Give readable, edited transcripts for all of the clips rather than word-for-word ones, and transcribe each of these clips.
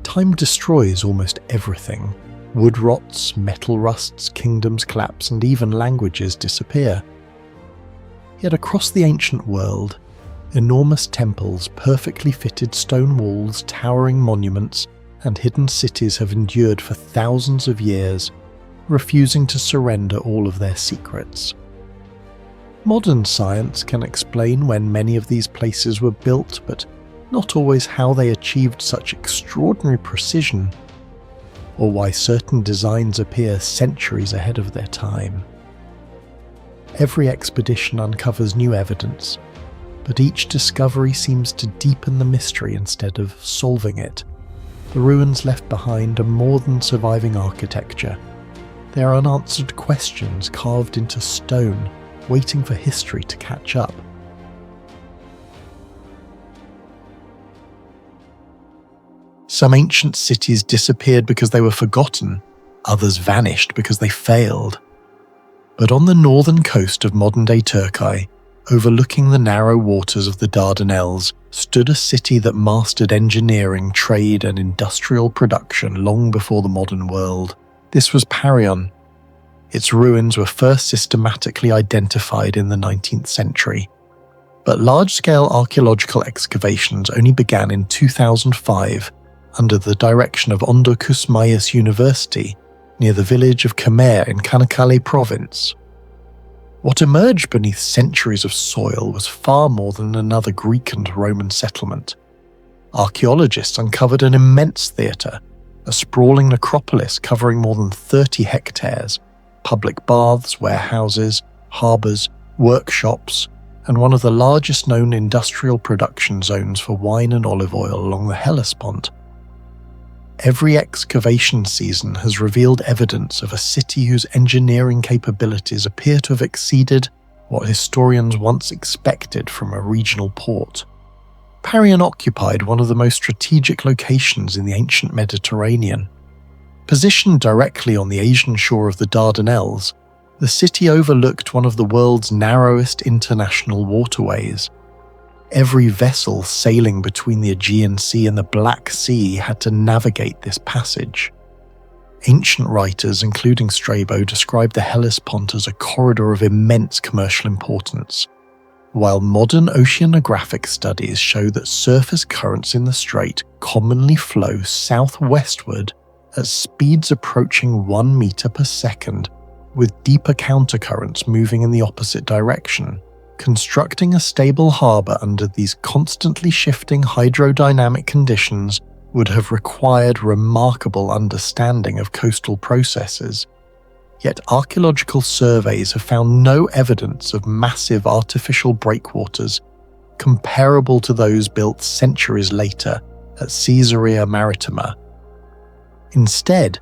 Time destroys almost everything. Wood rots, metal rusts, kingdoms collapse, and even languages disappear. Yet across the ancient world, enormous temples, perfectly fitted stone walls, towering monuments, and hidden cities have endured for thousands of years, refusing to surrender all of their secrets. Modern science can explain when many of these places were built, but not always how they achieved such extraordinary precision, or why certain designs appear centuries ahead of their time. Every expedition uncovers new evidence, but each discovery seems to deepen the mystery instead of solving it. The ruins left behind are more than surviving architecture. They are unanswered questions carved into stone, waiting for history to catch up. Some ancient cities disappeared because they were forgotten, others vanished because they failed. But on the northern coast of modern-day Turkey, overlooking the narrow waters of the Dardanelles, stood a city that mastered engineering, trade, and industrial production long before the modern world. This was Parion. Its ruins were first systematically identified in the 19th century, but large-scale archaeological excavations only began in 2005 under the direction of Ondokus Mayas University near the village of Kemer in Kanakkale province. What emerged beneath centuries of soil was far more than another Greek and Roman settlement. Archaeologists uncovered an immense theatre, a sprawling necropolis covering more than 30 hectares, public baths, warehouses, harbours, workshops, and one of the largest known industrial production zones for wine and olive oil along the Hellespont. Every excavation season has revealed evidence of a city whose engineering capabilities appear to have exceeded what historians once expected from a regional port. Parion occupied one of the most strategic locations in the ancient Mediterranean. Positioned directly on the Asian shore of the Dardanelles, the city overlooked one of the world's narrowest international waterways. Every vessel sailing between the Aegean Sea and the Black Sea had to navigate this passage. Ancient writers, including Strabo, described the Hellespont as a corridor of immense commercial importance, while modern oceanographic studies show that surface currents in the strait commonly flow southwestward at speeds approaching 1 meter per second, with deeper countercurrents moving in the opposite direction. Constructing a stable harbour under these constantly shifting hydrodynamic conditions would have required remarkable understanding of coastal processes. Yet archaeological surveys have found no evidence of massive artificial breakwaters comparable to those built centuries later at Caesarea Maritima. Instead,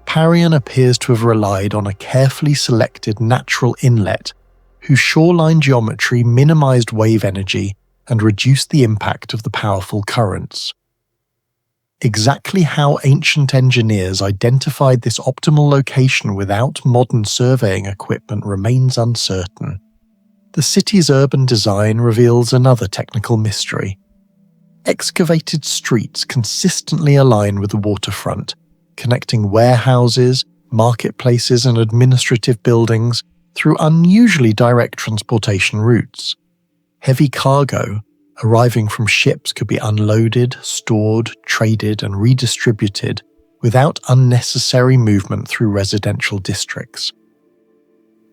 Parion appears to have relied on a carefully selected natural inlet whose shoreline geometry minimized wave energy and reduced the impact of the powerful currents. Exactly how ancient engineers identified this optimal location without modern surveying equipment remains uncertain. The city's urban design reveals another technical mystery. Excavated streets consistently align with the waterfront, connecting warehouses, marketplaces, and administrative buildings through unusually direct transportation routes. Heavy cargo, arriving from ships, could be unloaded, stored, traded, and redistributed without unnecessary movement through residential districts.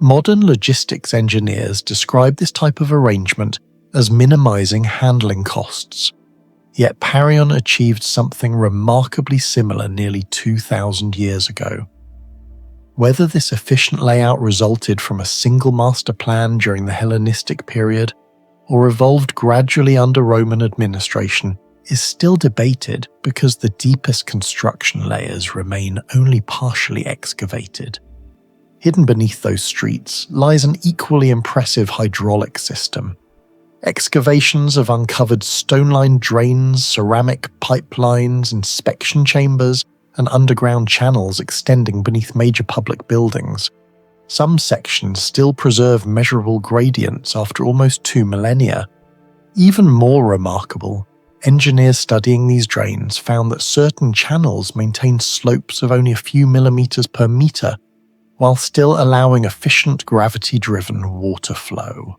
Modern logistics engineers describe this type of arrangement as minimizing handling costs, yet Parion achieved something remarkably similar nearly 2,000 years ago. Whether this efficient layout resulted from a single master plan during the Hellenistic period or evolved gradually under Roman administration is still debated because the deepest construction layers remain only partially excavated. Hidden beneath those streets lies an equally impressive hydraulic system. Excavations have uncovered stone-lined drains, ceramic pipelines, inspection chambers, and underground channels extending beneath major public buildings. Some sections still preserve measurable gradients after almost 2 millennia. Even more remarkable engineers studying these drains found that certain channels maintained slopes of only a few millimeters per meter, while still allowing efficient gravity-driven water flow.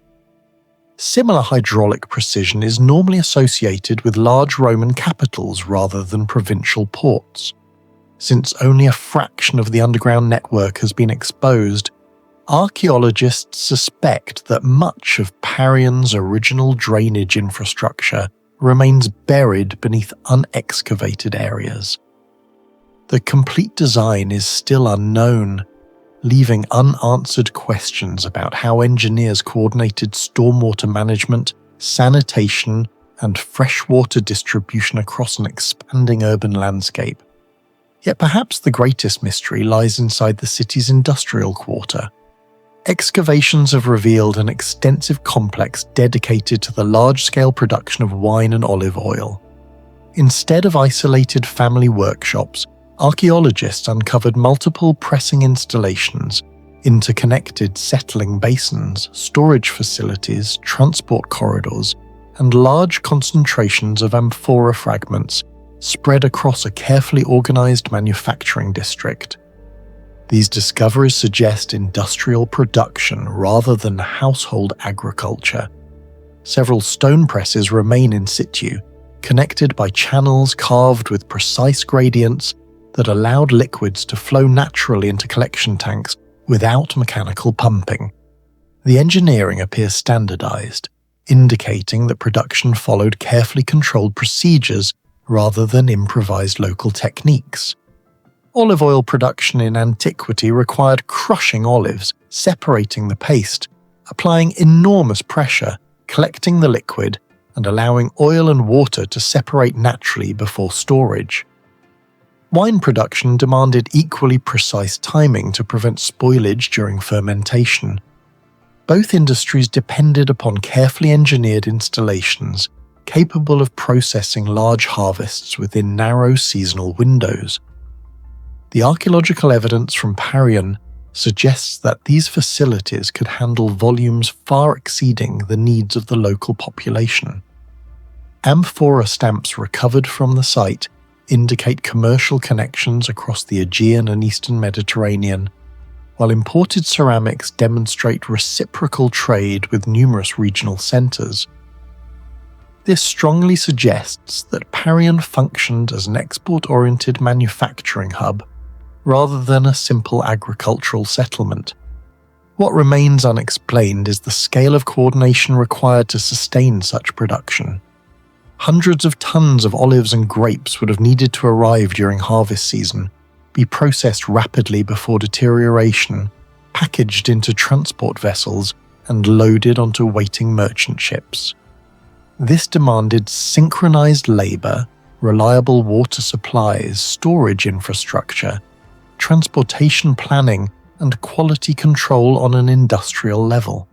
Similar hydraulic precision is normally associated with large Roman capitals rather than provincial ports. Since only a fraction of the underground network has been exposed, archaeologists suspect that much of Parion's original drainage infrastructure remains buried beneath unexcavated areas. The complete design is still unknown, leaving unanswered questions about how engineers coordinated stormwater management, sanitation, and freshwater distribution across an expanding urban landscape. Yet perhaps the greatest mystery lies inside the city's industrial quarter. Excavations have revealed an extensive complex dedicated to the large-scale production of wine and olive oil. Instead of isolated family workshops, archaeologists uncovered multiple pressing installations, interconnected settling basins, storage facilities, transport corridors, and large concentrations of amphora fragments spread across a carefully organized manufacturing district. These discoveries suggest industrial production rather than household agriculture. Several stone presses remain in situ, connected by channels carved with precise gradients that allowed liquids to flow naturally into collection tanks without mechanical pumping. The engineering appears standardized, indicating that production followed carefully controlled procedures rather than improvised local techniques. Olive oil production in antiquity required crushing olives, separating the paste, applying enormous pressure, collecting the liquid, and allowing oil and water to separate naturally before storage. Wine production demanded equally precise timing to prevent spoilage during fermentation. Both industries depended upon carefully engineered installations capable of processing large harvests within narrow seasonal windows. The archaeological evidence from Parion suggests that these facilities could handle volumes far exceeding the needs of the local population. Amphora stamps recovered from the site indicate commercial connections across the Aegean and Eastern Mediterranean, while imported ceramics demonstrate reciprocal trade with numerous regional centres. This strongly suggests that Parion functioned as an export-oriented manufacturing hub rather than a simple agricultural settlement. What remains unexplained is the scale of coordination required to sustain such production. Hundreds of tons of olives and grapes would have needed to arrive during harvest season, be processed rapidly before deterioration, packaged into transport vessels, and loaded onto waiting merchant ships. This demanded synchronized labor, reliable water supplies, storage infrastructure, transportation planning, and quality control on an industrial level.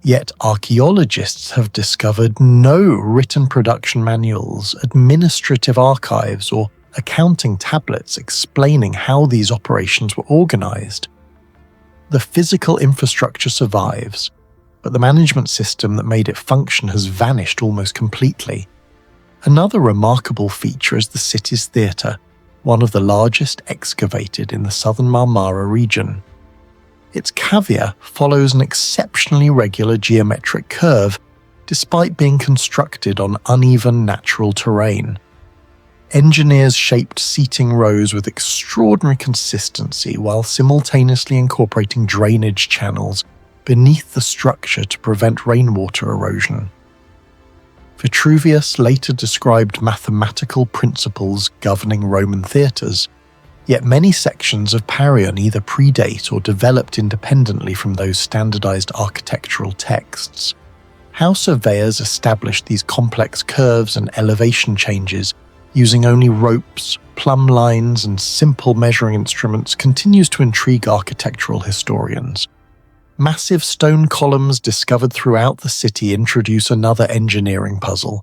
Yet archaeologists have discovered no written production manuals, administrative archives, or accounting tablets explaining how these operations were organized. The physical infrastructure survives, but the management system that made it function has vanished almost completely. Another remarkable feature is the city's theatre, one of the largest excavated in the southern Marmara region. Its cavea follows an exceptionally regular geometric curve, despite being constructed on uneven natural terrain. Engineers shaped seating rows with extraordinary consistency while simultaneously incorporating drainage channels beneath the structure to prevent rainwater erosion. Vitruvius later described mathematical principles governing Roman theatres, yet many sections of Parion either predate or developed independently from those standardized architectural texts. How surveyors established these complex curves and elevation changes using only ropes, plumb lines, and simple measuring instruments continues to intrigue architectural historians. Massive stone columns discovered throughout the city introduce another engineering puzzle.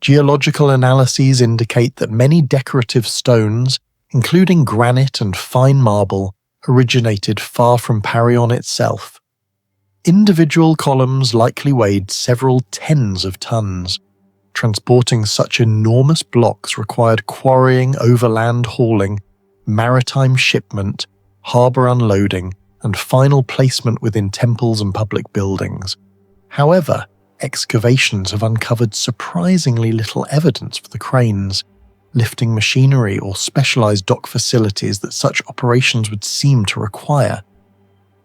Geological analyses indicate that many decorative stones, including granite and fine marble, originated far from Parion itself. Individual columns likely weighed several tens of tons. Transporting such enormous blocks required quarrying, overland hauling, maritime shipment, harbour unloading, and final placement within temples and public buildings. However, excavations have uncovered surprisingly little evidence for the cranes, lifting machinery or specialised dock facilities that such operations would seem to require.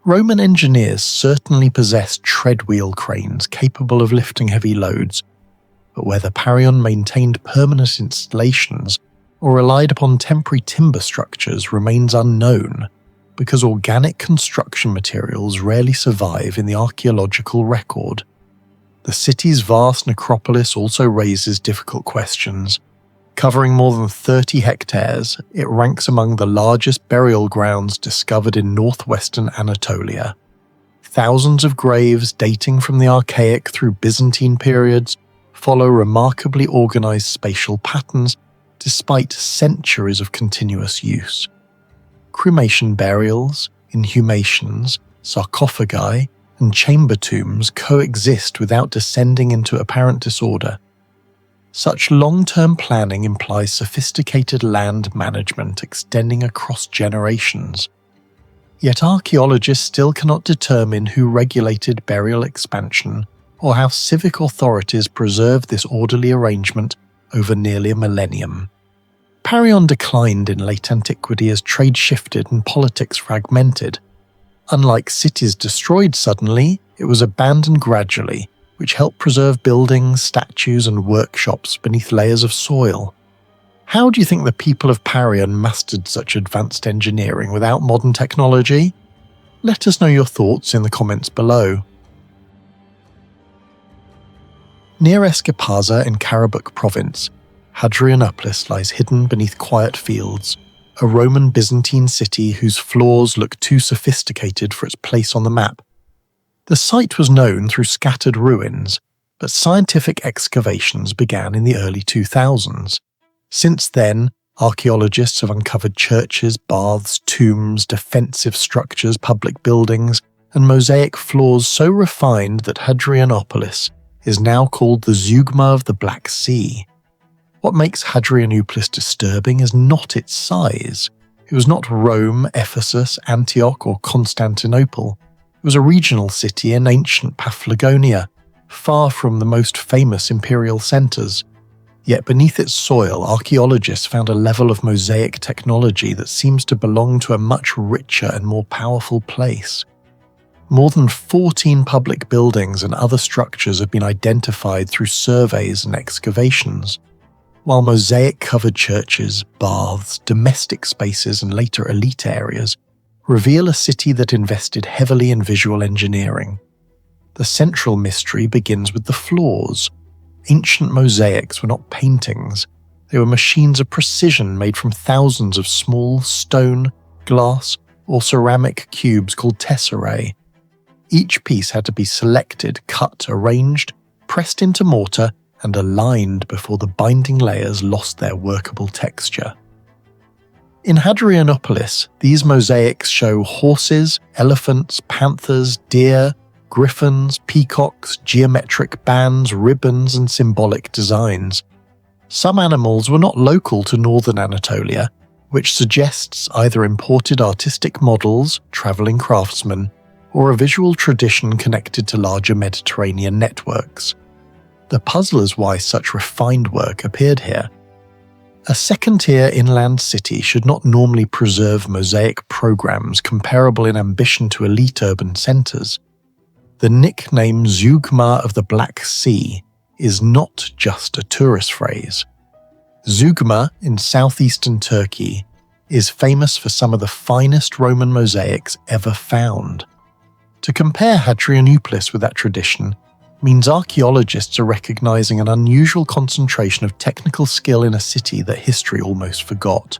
Roman engineers certainly possessed treadwheel cranes capable of lifting heavy loads, but whether Parion maintained permanent installations or relied upon temporary timber structures remains unknown, because organic construction materials rarely survive in the archaeological record. The city's vast necropolis also raises difficult questions. Covering more than 30 hectares, it ranks among the largest burial grounds discovered in northwestern Anatolia. Thousands of graves dating from the Archaic through Byzantine periods follow remarkably organized spatial patterns despite centuries of continuous use. Cremation burials, inhumations, sarcophagi, and chamber tombs coexist without descending into apparent disorder. Such long-term planning implies sophisticated land management extending across generations. Yet archaeologists still cannot determine who regulated burial expansion or how civic authorities preserved this orderly arrangement over nearly a millennium. Parion declined in late antiquity as trade shifted and politics fragmented. Unlike cities destroyed suddenly, it was abandoned gradually, which helped preserve buildings, statues, and workshops beneath layers of soil. How do you think the people of Parion mastered such advanced engineering without modern technology? Let us know your thoughts in the comments below. Near Esquipaza in Karabukh province, Hadrianopolis lies hidden beneath quiet fields, a Roman Byzantine city whose floors look too sophisticated for its place on the map. The site was known through scattered ruins, but scientific excavations began in the early 2000s. Since then, archaeologists have uncovered churches, baths, tombs, defensive structures, public buildings, and mosaic floors so refined that Hadrianopolis is now called the Zeugma of the Black Sea. What makes Hadrianopolis disturbing is not its size. It was not Rome, Ephesus, Antioch, or Constantinople. It was a regional city in ancient Paphlagonia, far from the most famous imperial centres. Yet beneath its soil, archaeologists found a level of mosaic technology that seems to belong to a much richer and more powerful place. More than 14 public buildings and other structures have been identified through surveys and excavations, while mosaic-covered churches, baths, domestic spaces, and later elite areas reveal a city that invested heavily in visual engineering. The central mystery begins with the floors. Ancient mosaics were not paintings, they were machines of precision made from thousands of small stone, glass, or ceramic cubes called tesserae. Each piece had to be selected, cut, arranged, pressed into mortar, and aligned before the binding layers lost their workable texture. In Hadrianopolis, these mosaics show horses, elephants, panthers, deer, griffins, peacocks, geometric bands, ribbons, and symbolic designs. Some animals were not local to northern Anatolia, which suggests either imported artistic models, travelling craftsmen, or a visual tradition connected to larger Mediterranean networks. The puzzle is why such refined work appeared here. A second-tier inland city should not normally preserve mosaic programs comparable in ambition to elite urban centres. The nickname Zeugma of the Black Sea is not just a tourist phrase. Zeugma in southeastern Turkey is famous for some of the finest Roman mosaics ever found. To compare Hadrianopolis with that tradition means archaeologists are recognizing an unusual concentration of technical skill in a city that history almost forgot.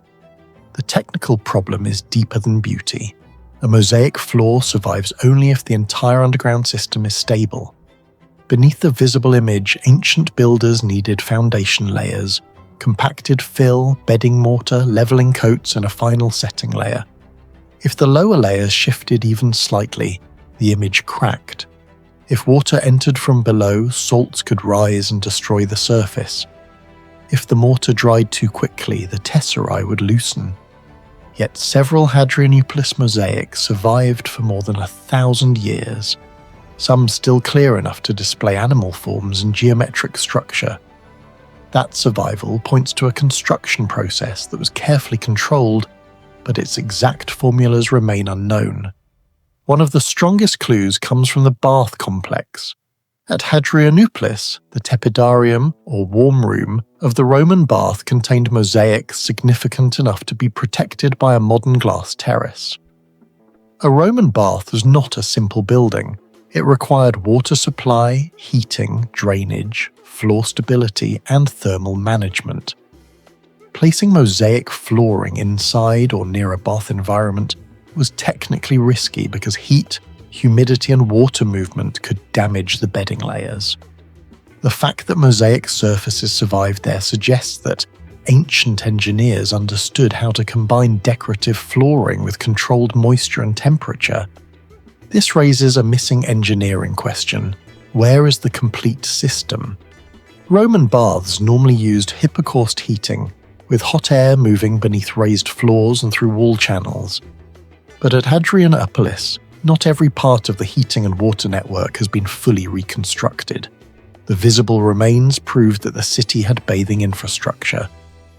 The technical problem is deeper than beauty. A mosaic floor survives only if the entire underground system is stable. Beneath the visible image, ancient builders needed foundation layers, compacted fill, bedding mortar, leveling coats, and a final setting layer. If the lower layers shifted even slightly, the image cracked. If water entered from below, salts could rise and destroy the surface. If the mortar dried too quickly, the tesserae would loosen. Yet several Hadrianopolis mosaics survived for more than 1,000 years, some still clear enough to display animal forms and geometric structure. That survival points to a construction process that was carefully controlled, but its exact formulas remain unknown. One of the strongest clues comes from the bath complex. At Hadrianopolis, the tepidarium, or warm room, of the Roman bath contained mosaics significant enough to be protected by a modern glass terrace. A Roman bath was not a simple building. It required water supply, heating, drainage, floor stability, and thermal management. Placing mosaic flooring inside or near a bath environment was technically risky because heat, humidity, and water movement could damage the bedding layers. The fact that mosaic surfaces survived there suggests that ancient engineers understood how to combine decorative flooring with controlled moisture and temperature. This raises a missing engineering question. Where is the complete system? Roman baths normally used hypocaust heating, with hot air moving beneath raised floors and through wall channels. But at Hadrianopolis, not every part of the heating and water network has been fully reconstructed. The visible remains proved that the city had bathing infrastructure,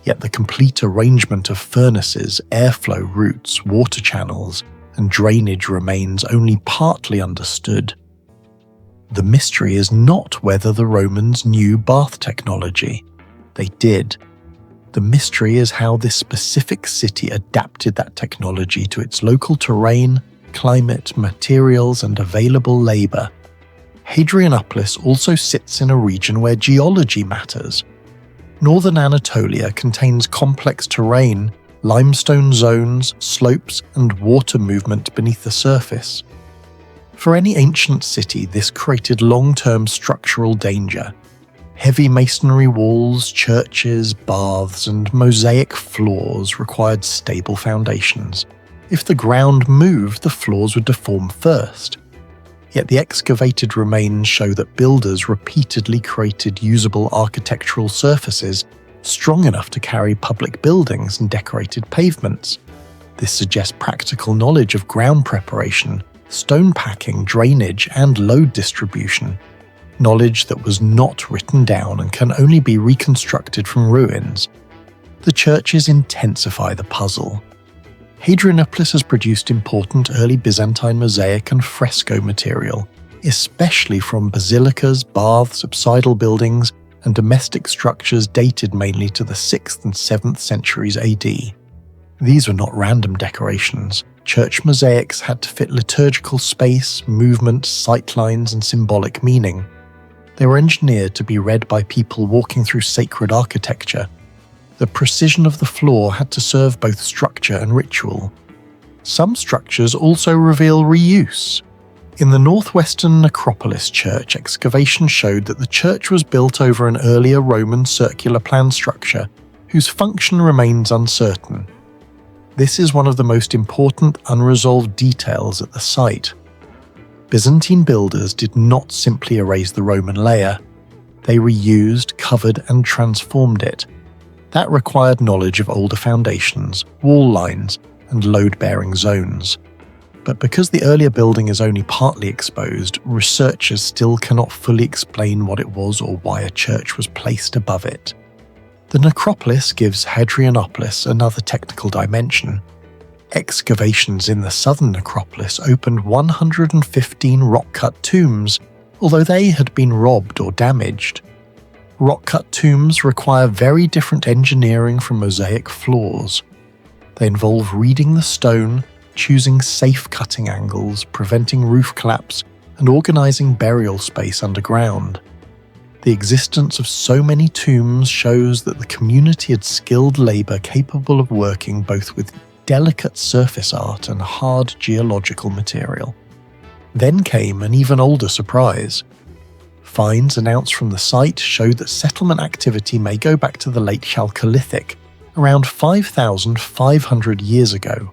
yet the complete arrangement of furnaces, airflow routes, water channels, and drainage remains only partly understood. The mystery is not whether the Romans knew bath technology. They did. The mystery is how this specific city adapted that technology to its local terrain, climate, materials, and available labor. Hadrianopolis also sits in a region where geology matters. Northern Anatolia contains complex terrain, limestone zones, slopes, and water movement beneath the surface. For any ancient city, this created long-term structural danger. Heavy masonry walls, churches, baths, and mosaic floors required stable foundations. If the ground moved, the floors would deform first. Yet the excavated remains show that builders repeatedly created usable architectural surfaces strong enough to carry public buildings and decorated pavements. This suggests practical knowledge of ground preparation, stone packing, drainage, and load distribution. Knowledge that was not written down and can only be reconstructed from ruins. The churches intensify the puzzle. Hadrianopolis has produced important early Byzantine mosaic and fresco material, especially from basilicas, baths, apsidal buildings, and domestic structures dated mainly to the 6th and 7th centuries AD. These were not random decorations. Church mosaics had to fit liturgical space, movement, sightlines, and symbolic meaning. They were engineered to be read by people walking through sacred architecture. The precision of the floor had to serve both structure and ritual. Some structures also reveal reuse. In the northwestern necropolis church, excavation showed that the church was built over an earlier Roman circular plan structure, whose function remains uncertain. This is one of the most important unresolved details at the site. Byzantine builders did not simply erase the Roman layer. They reused, covered, and transformed it. That required knowledge of older foundations, wall lines, and load-bearing zones. But because the earlier building is only partly exposed, researchers still cannot fully explain what it was or why a church was placed above it. The necropolis gives Hadrianopolis another technical dimension. Excavations in the southern necropolis opened 115 rock-cut tombs, although they had been robbed or damaged. Rock-cut tombs require very different engineering from mosaic floors. They involve reading the stone, choosing safe cutting angles, preventing roof collapse, and organizing burial space underground. The existence of so many tombs shows that the community had skilled labor capable of working both with delicate surface art and hard geological material. Then came an even older surprise. Finds announced from the site show that settlement activity may go back to the late Chalcolithic, around 5,500 years ago.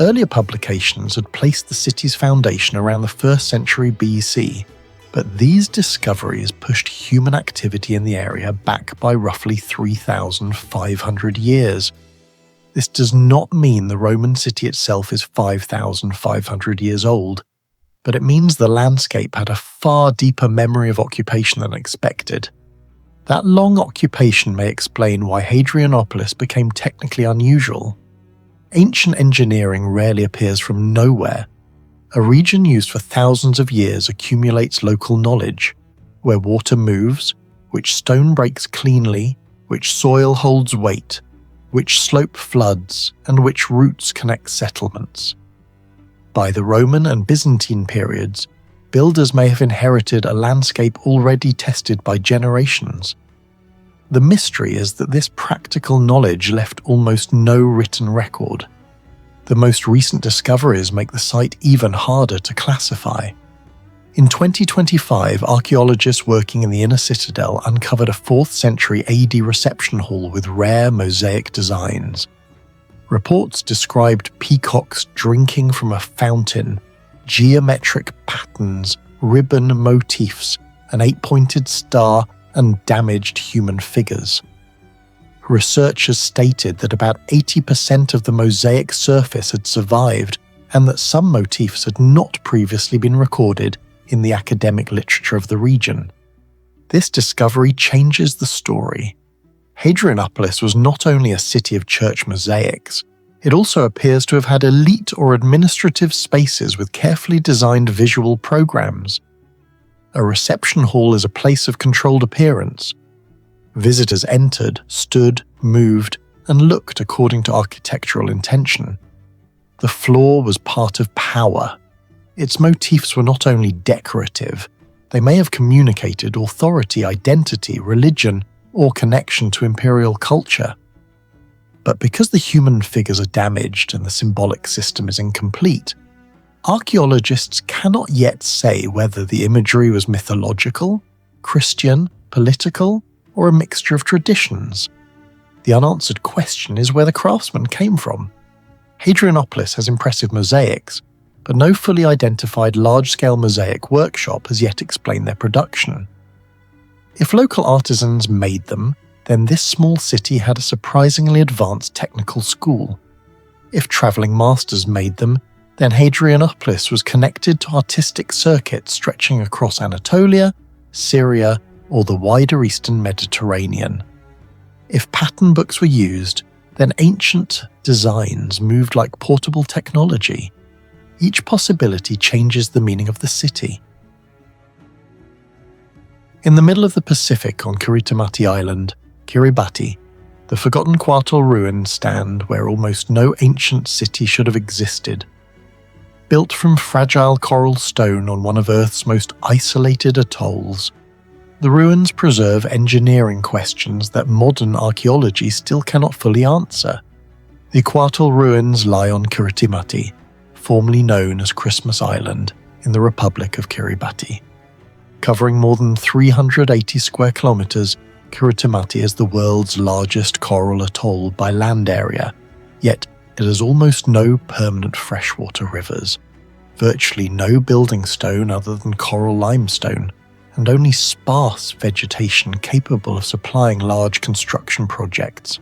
Earlier publications had placed the city's foundation around the 1st century BC, but these discoveries pushed human activity in the area back by roughly 3,500 years. This does not mean the Roman city itself is 5,500 years old, but it means the landscape had a far deeper memory of occupation than expected. That long occupation may explain why Hadrianopolis became technically unusual. Ancient engineering rarely appears from nowhere. A region used for thousands of years accumulates local knowledge, where water moves, which stone breaks cleanly, which soil holds weight, which slope floods, and which routes connect settlements. By the Roman and Byzantine periods, builders may have inherited a landscape already tested by generations. The mystery is that this practical knowledge left almost no written record. The most recent discoveries make the site even harder to classify. In 2025, archaeologists working in the inner citadel uncovered a 4th century AD reception hall with rare mosaic designs. Reports described peacocks drinking from a fountain, geometric patterns, ribbon motifs, an 8-pointed star, and damaged human figures. Researchers stated that about 80% of the mosaic surface had survived and that some motifs had not previously been recorded in the academic literature of the region. This discovery changes the story. Hadrianopolis was not only a city of church mosaics, it also appears to have had elite or administrative spaces with carefully designed visual programs. A reception hall is a place of controlled appearance. Visitors entered, stood, moved, and looked according to architectural intention. The floor was part of power. Its motifs were not only decorative, they may have communicated authority, identity, religion, or connection to imperial culture. But because the human figures are damaged and the symbolic system is incomplete, archaeologists cannot yet say whether the imagery was mythological, Christian, political, or a mixture of traditions. The unanswered question is where the craftsmen came from. Hadrianopolis has impressive mosaics, but no fully identified large-scale mosaic workshop has yet explained their production. If local artisans made them, then this small city had a surprisingly advanced technical school. If travelling masters made them, then Hadrianopolis was connected to artistic circuits stretching across Anatolia, Syria, or the wider eastern Mediterranean. If pattern books were used, then ancient designs moved like portable technology. Each possibility changes the meaning of the city. In the middle of the Pacific on Kiritimati Island, Kiribati, the forgotten Quartal ruins stand where almost no ancient city should have existed. Built from fragile coral stone on one of Earth's most isolated atolls, the ruins preserve engineering questions that modern archaeology still cannot fully answer. The Quartal ruins lie on Kiritimati, formerly known as Christmas Island, in the Republic of Kiribati. Covering more than 380 square kilometers, Kiritimati is the world's largest coral atoll by land area, yet it has almost no permanent freshwater rivers, virtually no building stone other than coral limestone, and only sparse vegetation capable of supplying large construction projects.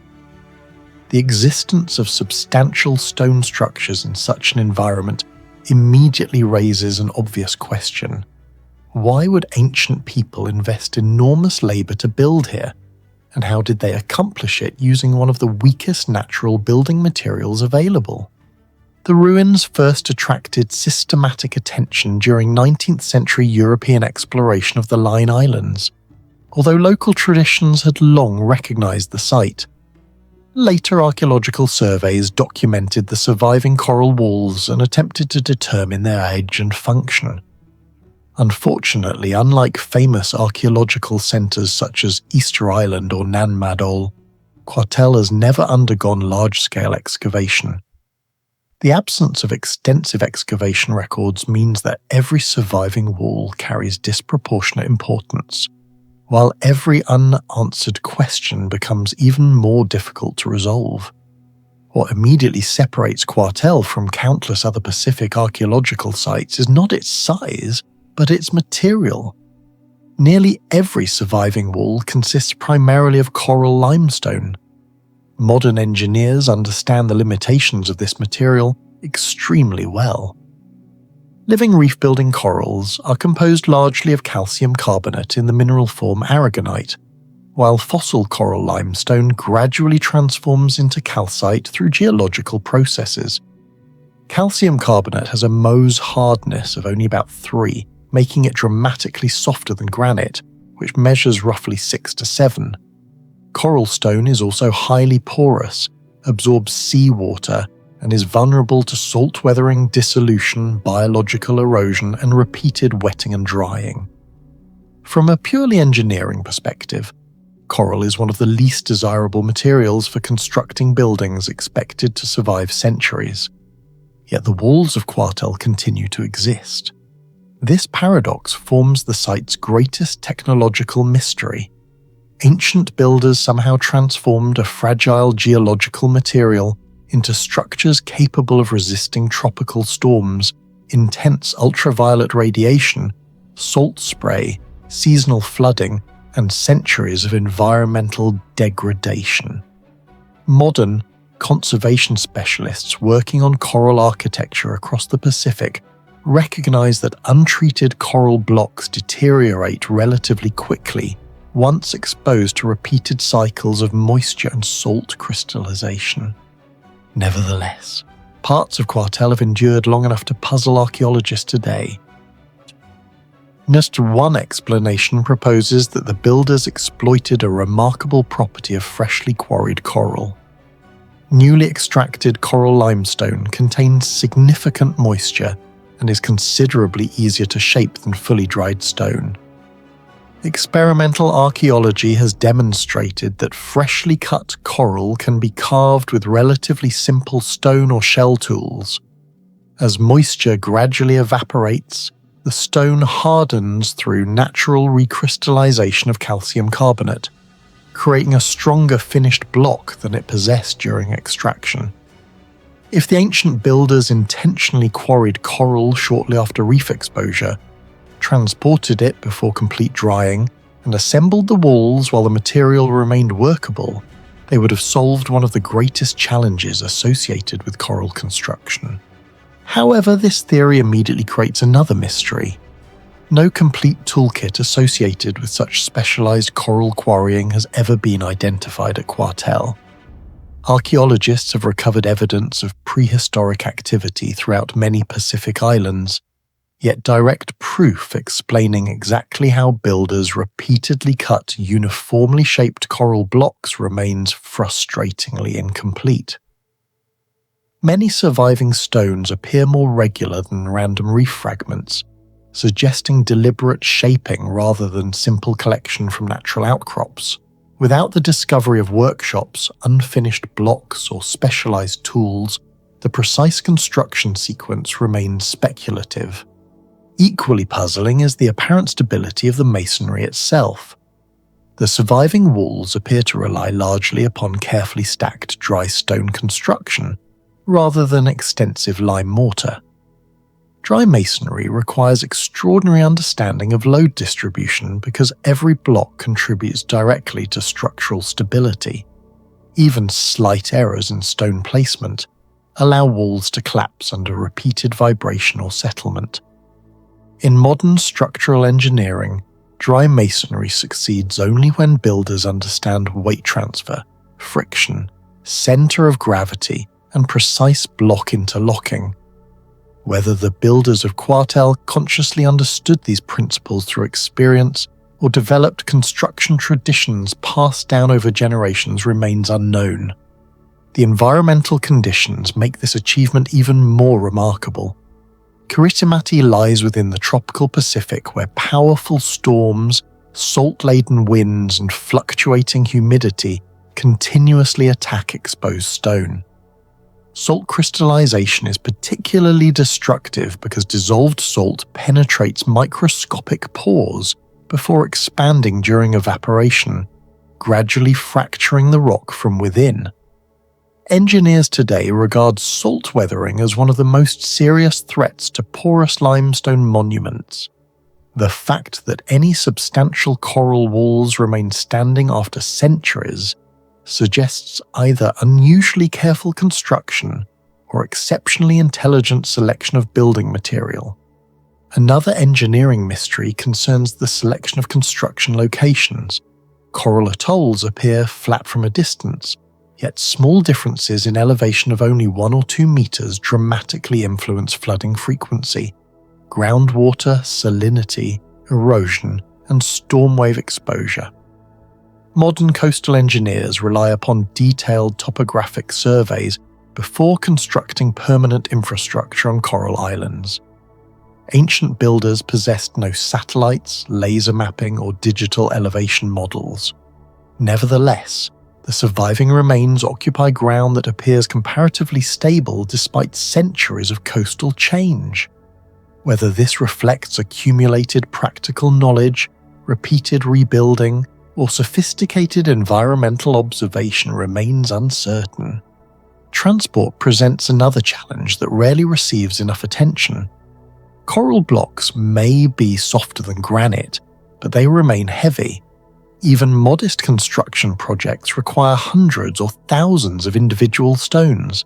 The existence of substantial stone structures in such an environment immediately raises an obvious question. Why would ancient people invest enormous labour to build here? And how did they accomplish it using one of the weakest natural building materials available? The ruins first attracted systematic attention during 19th century European exploration of the Line Islands, although local traditions had long recognised the site. Later archaeological surveys documented the surviving coral walls and attempted to determine their age and function. Unfortunately, unlike famous archaeological centres such as Easter Island or Nan Madol, Quartel has never undergone large-scale excavation. The absence of extensive excavation records means that every surviving wall carries disproportionate importance, while every unanswered question becomes even more difficult to resolve. What immediately separates Quartel from countless other Pacific archaeological sites is not its size, but its material. Nearly every surviving wall consists primarily of coral limestone. Modern engineers understand the limitations of this material extremely well. Living reef-building corals are composed largely of calcium carbonate in the mineral form aragonite, while fossil coral limestone gradually transforms into calcite through geological processes. Calcium carbonate has a Mohs hardness of only about 3, making it dramatically softer than granite, which measures roughly 6 to 7. Coral stone is also highly porous, absorbs seawater, and is vulnerable to salt weathering, dissolution, biological erosion, and repeated wetting and drying. From a purely engineering perspective, coral is one of the least desirable materials for constructing buildings expected to survive centuries. Yet the walls of Quartel continue to exist. This paradox forms the site's greatest technological mystery. Ancient builders somehow transformed a fragile geological material into structures capable of resisting tropical storms, intense ultraviolet radiation, salt spray, seasonal flooding, and centuries of environmental degradation. Modern conservation specialists working on coral architecture across the Pacific recognize that untreated coral blocks deteriorate relatively quickly once exposed to repeated cycles of moisture and salt crystallization. Nevertheless, parts of Quartel have endured long enough to puzzle archaeologists today. Just one explanation proposes that the builders exploited a remarkable property of freshly quarried coral. Newly extracted coral limestone contains significant moisture and is considerably easier to shape than fully dried stone. Experimental archaeology has demonstrated that freshly cut coral can be carved with relatively simple stone or shell tools. As moisture gradually evaporates, the stone hardens through natural recrystallization of calcium carbonate, creating a stronger finished block than it possessed during extraction. If the ancient builders intentionally quarried coral shortly after reef exposure, transported it before complete drying, and assembled the walls while the material remained workable, they would have solved one of the greatest challenges associated with coral construction. However, this theory immediately creates another mystery. No complete toolkit associated with such specialized coral quarrying has ever been identified at Quartel. Archaeologists have recovered evidence of prehistoric activity throughout many Pacific islands, yet direct proof explaining exactly how builders repeatedly cut uniformly shaped coral blocks remains frustratingly incomplete. Many surviving stones appear more regular than random reef fragments, suggesting deliberate shaping rather than simple collection from natural outcrops. Without the discovery of workshops, unfinished blocks, or specialized tools, the precise construction sequence remains speculative. Equally puzzling is the apparent stability of the masonry itself. The surviving walls appear to rely largely upon carefully stacked dry stone construction, rather than extensive lime mortar. Dry masonry requires extraordinary understanding of load distribution because every block contributes directly to structural stability. Even slight errors in stone placement allow walls to collapse under repeated vibration or settlement. In modern structural engineering, dry masonry succeeds only when builders understand weight transfer, friction, center of gravity, and precise block interlocking. Whether the builders of Quartel consciously understood these principles through experience or developed construction traditions passed down over generations remains unknown. The environmental conditions make this achievement even more remarkable. Kiritimati lies within the tropical Pacific where powerful storms, salt-laden winds, and fluctuating humidity continuously attack exposed stone. Salt crystallization is particularly destructive because dissolved salt penetrates microscopic pores before expanding during evaporation, gradually fracturing the rock from within. Engineers today regard salt weathering as one of the most serious threats to porous limestone monuments. The fact that any substantial coral walls remain standing after centuries suggests either unusually careful construction or exceptionally intelligent selection of building material. Another engineering mystery concerns the selection of construction locations. Coral atolls appear flat from a distance, yet small differences in elevation of only 1 or 2 meters dramatically influence flooding frequency, groundwater salinity, erosion, and storm wave exposure. Modern coastal engineers rely upon detailed topographic surveys before constructing permanent infrastructure on coral islands. Ancient builders possessed no satellites, laser mapping, or digital elevation models. Nevertheless, the surviving remains occupy ground that appears comparatively stable despite centuries of coastal change. Whether this reflects accumulated practical knowledge, repeated rebuilding, or sophisticated environmental observation remains uncertain. Transport presents another challenge that rarely receives enough attention. Coral blocks may be softer than granite, but they remain heavy. Even modest construction projects require hundreds or thousands of individual stones.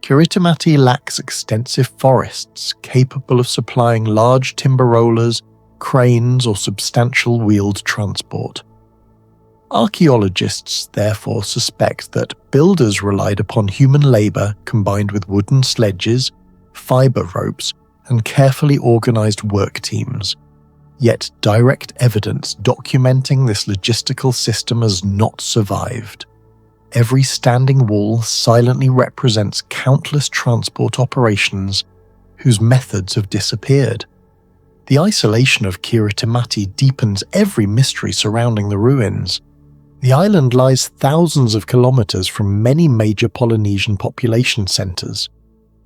Kiritimati lacks extensive forests capable of supplying large timber rollers, cranes, or substantial wheeled transport. Archaeologists therefore suspect that builders relied upon human labor combined with wooden sledges, fiber ropes, and carefully organized work teams. Yet direct evidence documenting this logistical system has not survived. Every standing wall silently represents countless transport operations whose methods have disappeared. The isolation of Kiritimati deepens every mystery surrounding the ruins. The island lies thousands of kilometers from many major Polynesian population centers.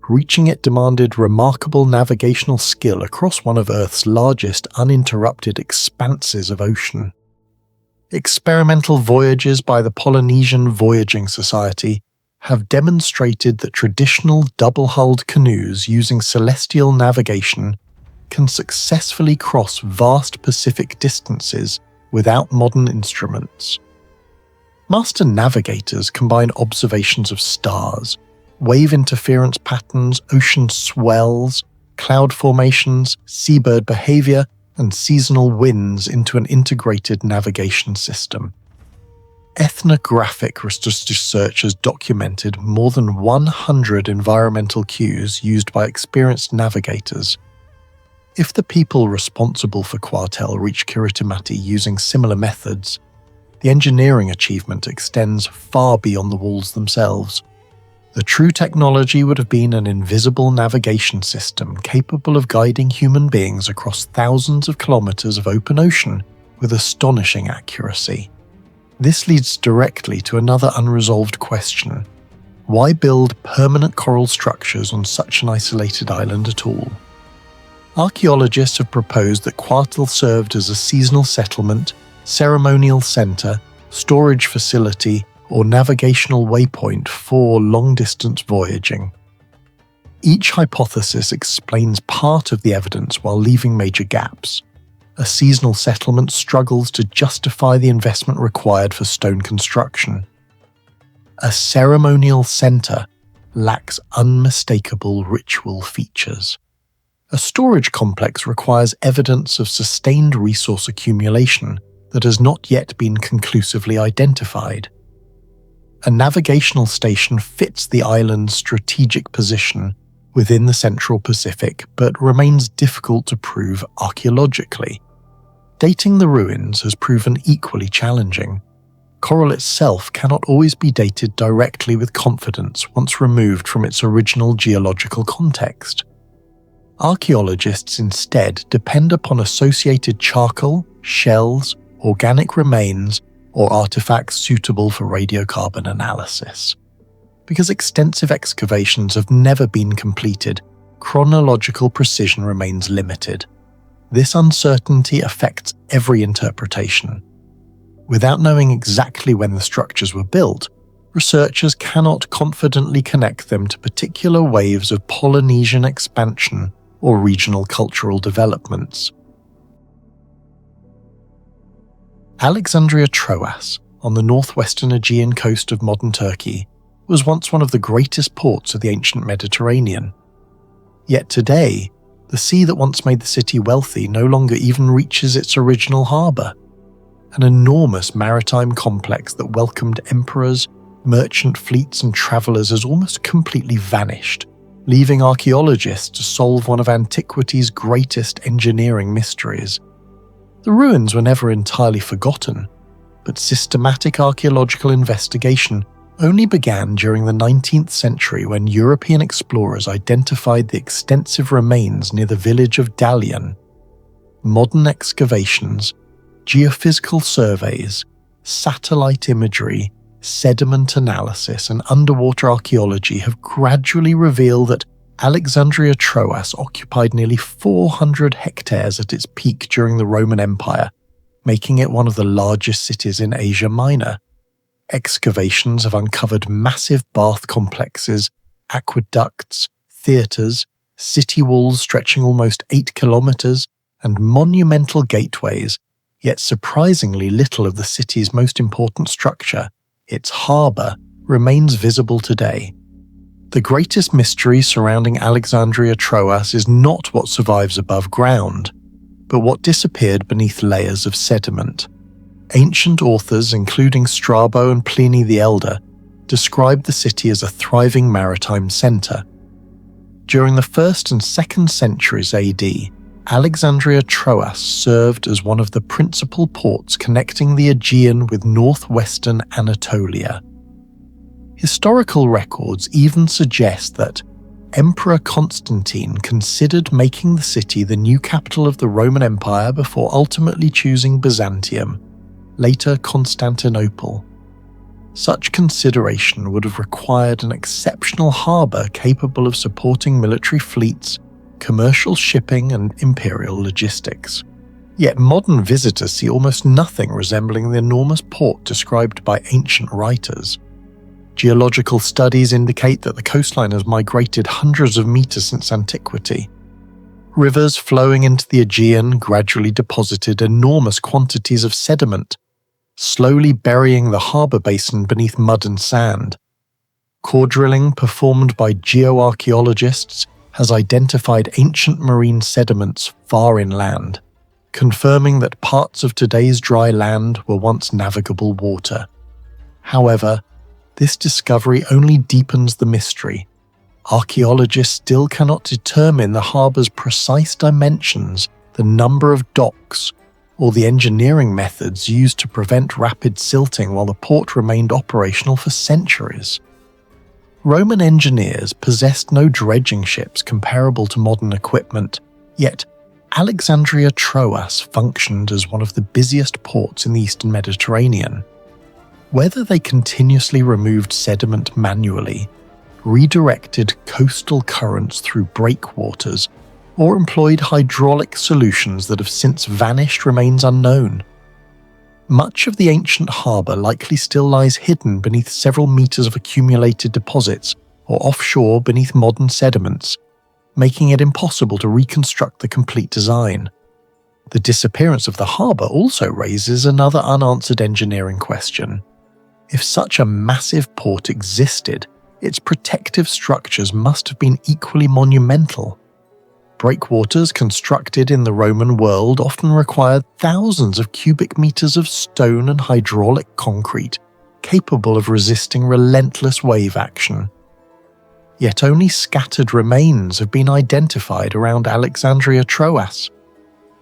Reaching it demanded remarkable navigational skill across one of Earth's largest uninterrupted expanses of ocean. Experimental voyages by the Polynesian Voyaging Society have demonstrated that traditional double-hulled canoes using celestial navigation can successfully cross vast Pacific distances without modern instruments. Master navigators combine observations of stars, wave interference patterns, ocean swells, cloud formations, seabird behavior, and seasonal winds into an integrated navigation system. Ethnographic research has documented more than 100 environmental cues used by experienced navigators. If the people responsible for Quartel reach Kiritimati using similar methods, the engineering achievement extends far beyond the walls themselves. The true technology would have been an invisible navigation system capable of guiding human beings across thousands of kilometers of open ocean with astonishing accuracy. This leads directly to another unresolved question. Why build permanent coral structures on such an isolated island at all? Archaeologists have proposed that Quartel served as a seasonal settlement, ceremonial center, storage facility, or navigational waypoint for long-distance voyaging. Each hypothesis explains part of the evidence while leaving major gaps. A seasonal settlement struggles to justify the investment required for stone construction. A ceremonial center lacks unmistakable ritual features. A storage complex requires evidence of sustained resource accumulation that has not yet been conclusively identified. A navigational station fits the island's strategic position within the Central Pacific but remains difficult to prove archaeologically. Dating the ruins has proven equally challenging. Coral itself cannot always be dated directly with confidence once removed from its original geological context. Archaeologists instead depend upon associated charcoal, shells, organic remains, or artifacts suitable for radiocarbon analysis. Because extensive excavations have never been completed, chronological precision remains limited. This uncertainty affects every interpretation. Without knowing exactly when the structures were built, researchers cannot confidently connect them to particular waves of Polynesian expansion or regional cultural developments. Alexandria Troas, on the northwestern Aegean coast of modern Turkey, was once one of the greatest ports of the ancient Mediterranean. Yet today, the sea that once made the city wealthy no longer even reaches its original harbour. An enormous maritime complex that welcomed emperors, merchant fleets and travellers has almost completely vanished, leaving archaeologists to solve one of antiquity's greatest engineering mysteries. The ruins were never entirely forgotten, but systematic archaeological investigation only began during the 19th century when European explorers identified the extensive remains near the village of Dalian. Modern excavations, geophysical surveys, satellite imagery, sediment analysis, and underwater archaeology have gradually revealed that Alexandria Troas occupied nearly 400 hectares at its peak during the Roman Empire, making it one of the largest cities in Asia Minor. Excavations have uncovered massive bath complexes, aqueducts, theatres, city walls stretching almost 8 kilometres, and monumental gateways, yet surprisingly little of the city's most important structure, its harbour, remains visible today. The greatest mystery surrounding Alexandria Troas is not what survives above ground, but what disappeared beneath layers of sediment. Ancient authors, including Strabo and Pliny the Elder, described the city as a thriving maritime centre. During the 1st and 2nd centuries AD, Alexandria Troas served as one of the principal ports connecting the Aegean with northwestern Anatolia. Historical records even suggest that Emperor Constantine considered making the city the new capital of the Roman Empire before ultimately choosing Byzantium, later Constantinople. Such consideration would have required an exceptional harbour capable of supporting military fleets, commercial shipping, and imperial logistics. Yet modern visitors see almost nothing resembling the enormous port described by ancient writers. Geological studies indicate that the coastline has migrated hundreds of meters since antiquity. Rivers flowing into the Aegean gradually deposited enormous quantities of sediment, slowly burying the harbour basin beneath mud and sand. Core drilling performed by geoarchaeologists has identified ancient marine sediments far inland, confirming that parts of today's dry land were once navigable water. However, this discovery only deepens the mystery. Archaeologists still cannot determine the harbour's precise dimensions, the number of docks, or the engineering methods used to prevent rapid silting while the port remained operational for centuries. Roman engineers possessed no dredging ships comparable to modern equipment, yet Alexandria Troas functioned as one of the busiest ports in the Eastern Mediterranean. Whether they continuously removed sediment manually, redirected coastal currents through breakwaters, or employed hydraulic solutions that have since vanished remains unknown. Much of the ancient harbour likely still lies hidden beneath several meters of accumulated deposits or offshore beneath modern sediments, making it impossible to reconstruct the complete design. The disappearance of the harbour also raises another unanswered engineering question. If such a massive port existed, its protective structures must have been equally monumental. Breakwaters constructed in the Roman world often required thousands of cubic meters of stone and hydraulic concrete, capable of resisting relentless wave action. Yet only scattered remains have been identified around Alexandria Troas.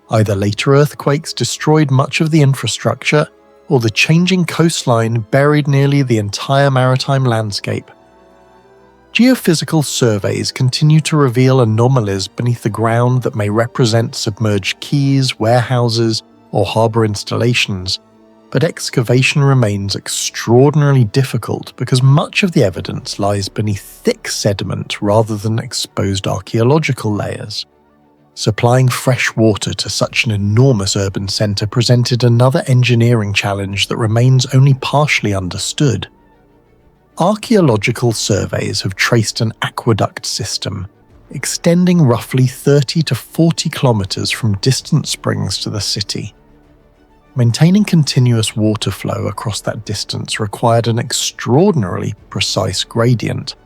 Either later earthquakes destroyed much of the infrastructure, or the changing coastline buried nearly the entire maritime landscape. Geophysical surveys continue to reveal anomalies beneath the ground that may represent submerged quays, warehouses, or harbour installations, but excavation remains extraordinarily difficult because much of the evidence lies beneath thick sediment rather than exposed archaeological layers. Supplying fresh water to such an enormous urban centre presented another engineering challenge that remains only partially understood. Archaeological surveys have traced an aqueduct system extending roughly 30 to 40 kilometers from distant springs to the city. Maintaining continuous water flow across that distance required an extraordinarily precise gradient.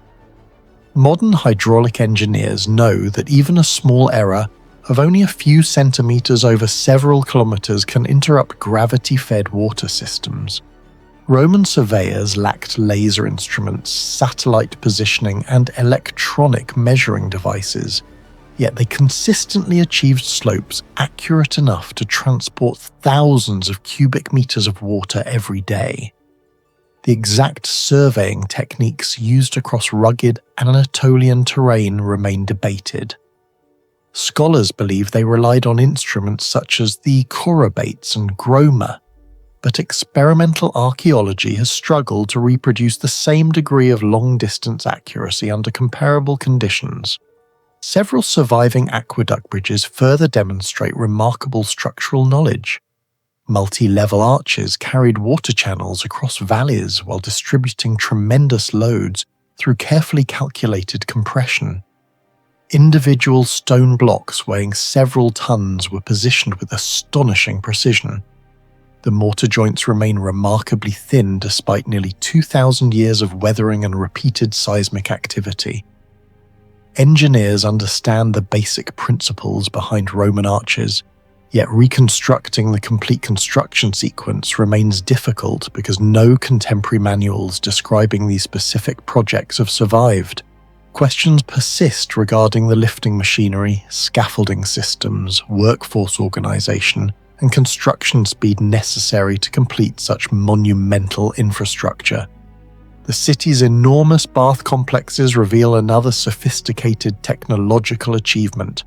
Modern hydraulic engineers know that even a small error of only a few centimeters over several kilometers can interrupt gravity-fed water systems. Roman surveyors lacked laser instruments, satellite positioning, and electronic measuring devices, yet they consistently achieved slopes accurate enough to transport thousands of cubic meters of water every day. The exact surveying techniques used across rugged Anatolian terrain remain debated. Scholars believe they relied on instruments such as the chorobates and groma, but experimental archaeology has struggled to reproduce the same degree of long-distance accuracy under comparable conditions. Several surviving aqueduct bridges further demonstrate remarkable structural knowledge. Multi-level arches carried water channels across valleys while distributing tremendous loads through carefully calculated compression. Individual stone blocks weighing several tons were positioned with astonishing precision. The mortar joints remain remarkably thin despite nearly 2,000 years of weathering and repeated seismic activity. Engineers understand the basic principles behind Roman arches, yet reconstructing the complete construction sequence remains difficult because no contemporary manuals describing these specific projects have survived. Questions persist regarding the lifting machinery, scaffolding systems, workforce organization, and construction speed necessary to complete such monumental infrastructure. The city's enormous bath complexes reveal another sophisticated technological achievement.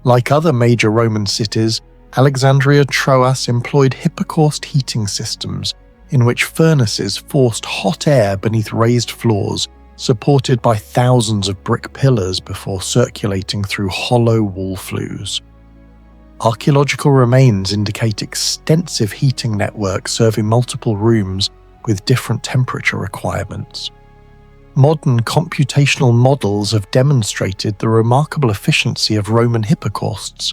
Like other major Roman cities, Alexandria Troas employed hypocaust heating systems in which furnaces forced hot air beneath raised floors, supported by thousands of brick pillars before circulating through hollow wall flues. Archaeological remains indicate extensive heating networks serving multiple rooms with different temperature requirements. Modern computational models have demonstrated the remarkable efficiency of Roman hypocausts,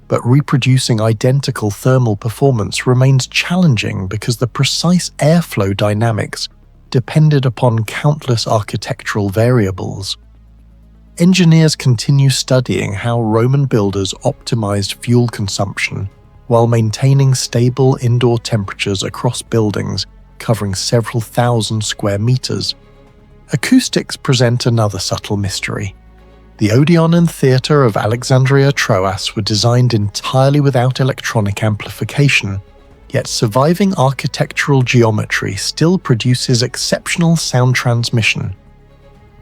but reproducing identical thermal performance remains challenging because the precise airflow dynamics depended upon countless architectural variables. Engineers continue studying how Roman builders optimized fuel consumption while maintaining stable indoor temperatures across buildings covering several thousand square meters. Acoustics present another subtle mystery. The Odeon and Theatre of Alexandria Troas were designed entirely without electronic amplification, yet surviving architectural geometry still produces exceptional sound transmission.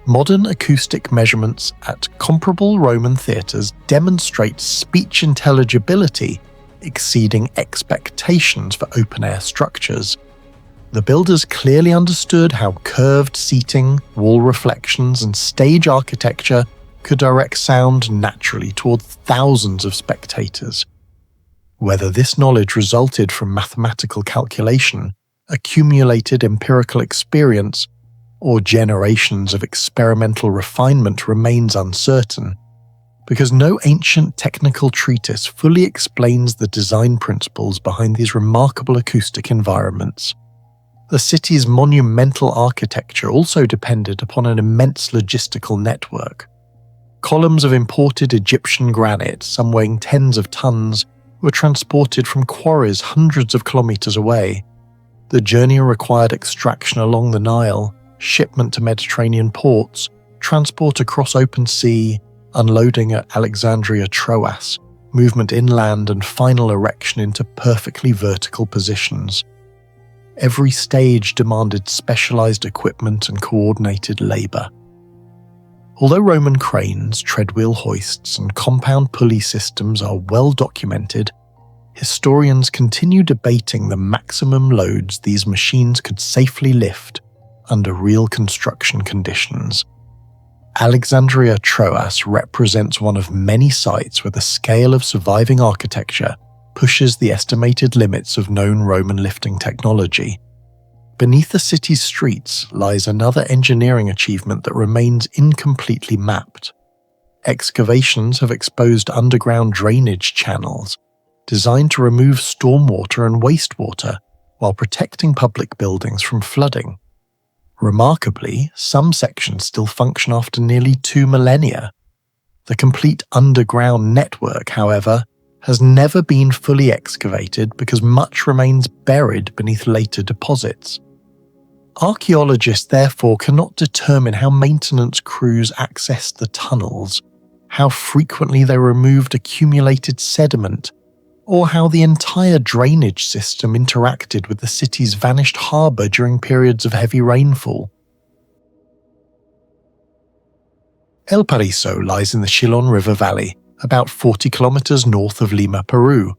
Modern acoustic measurements at comparable Roman theatres demonstrate speech intelligibility exceeding expectations for open-air structures. The builders clearly understood how curved seating, wall reflections, and stage architecture could direct sound naturally toward thousands of spectators. Whether this knowledge resulted from mathematical calculation, accumulated empirical experience, or generations of experimental refinement remains uncertain, because no ancient technical treatise fully explains the design principles behind these remarkable acoustic environments. The city's monumental architecture also depended upon an immense logistical network. Columns of imported Egyptian granite, some weighing tens of tons, were transported from quarries hundreds of kilometers away. The journey required extraction along the Nile, shipment to Mediterranean ports, transport across open sea, unloading at Alexandria Troas, movement inland, and final erection into perfectly vertical positions. Every stage demanded specialized equipment and coordinated labor. Although Roman cranes, treadwheel hoists, and compound pulley systems are well documented, historians continue debating the maximum loads these machines could safely lift under real construction conditions. Alexandria Troas represents one of many sites where the scale of surviving architecture pushes the estimated limits of known Roman lifting technology. Beneath the city's streets lies another engineering achievement that remains incompletely mapped. Excavations have exposed underground drainage channels, designed to remove stormwater and wastewater while protecting public buildings from flooding. Remarkably, some sections still function after nearly 2 millennia. The complete underground network, however, has never been fully excavated because much remains buried beneath later deposits. Archaeologists therefore cannot determine how maintenance crews accessed the tunnels, how frequently they removed accumulated sediment, or how the entire drainage system interacted with the city's vanished harbour during periods of heavy rainfall. El Paraiso lies in the Chillon River Valley, about 40 kilometers north of Lima, Peru,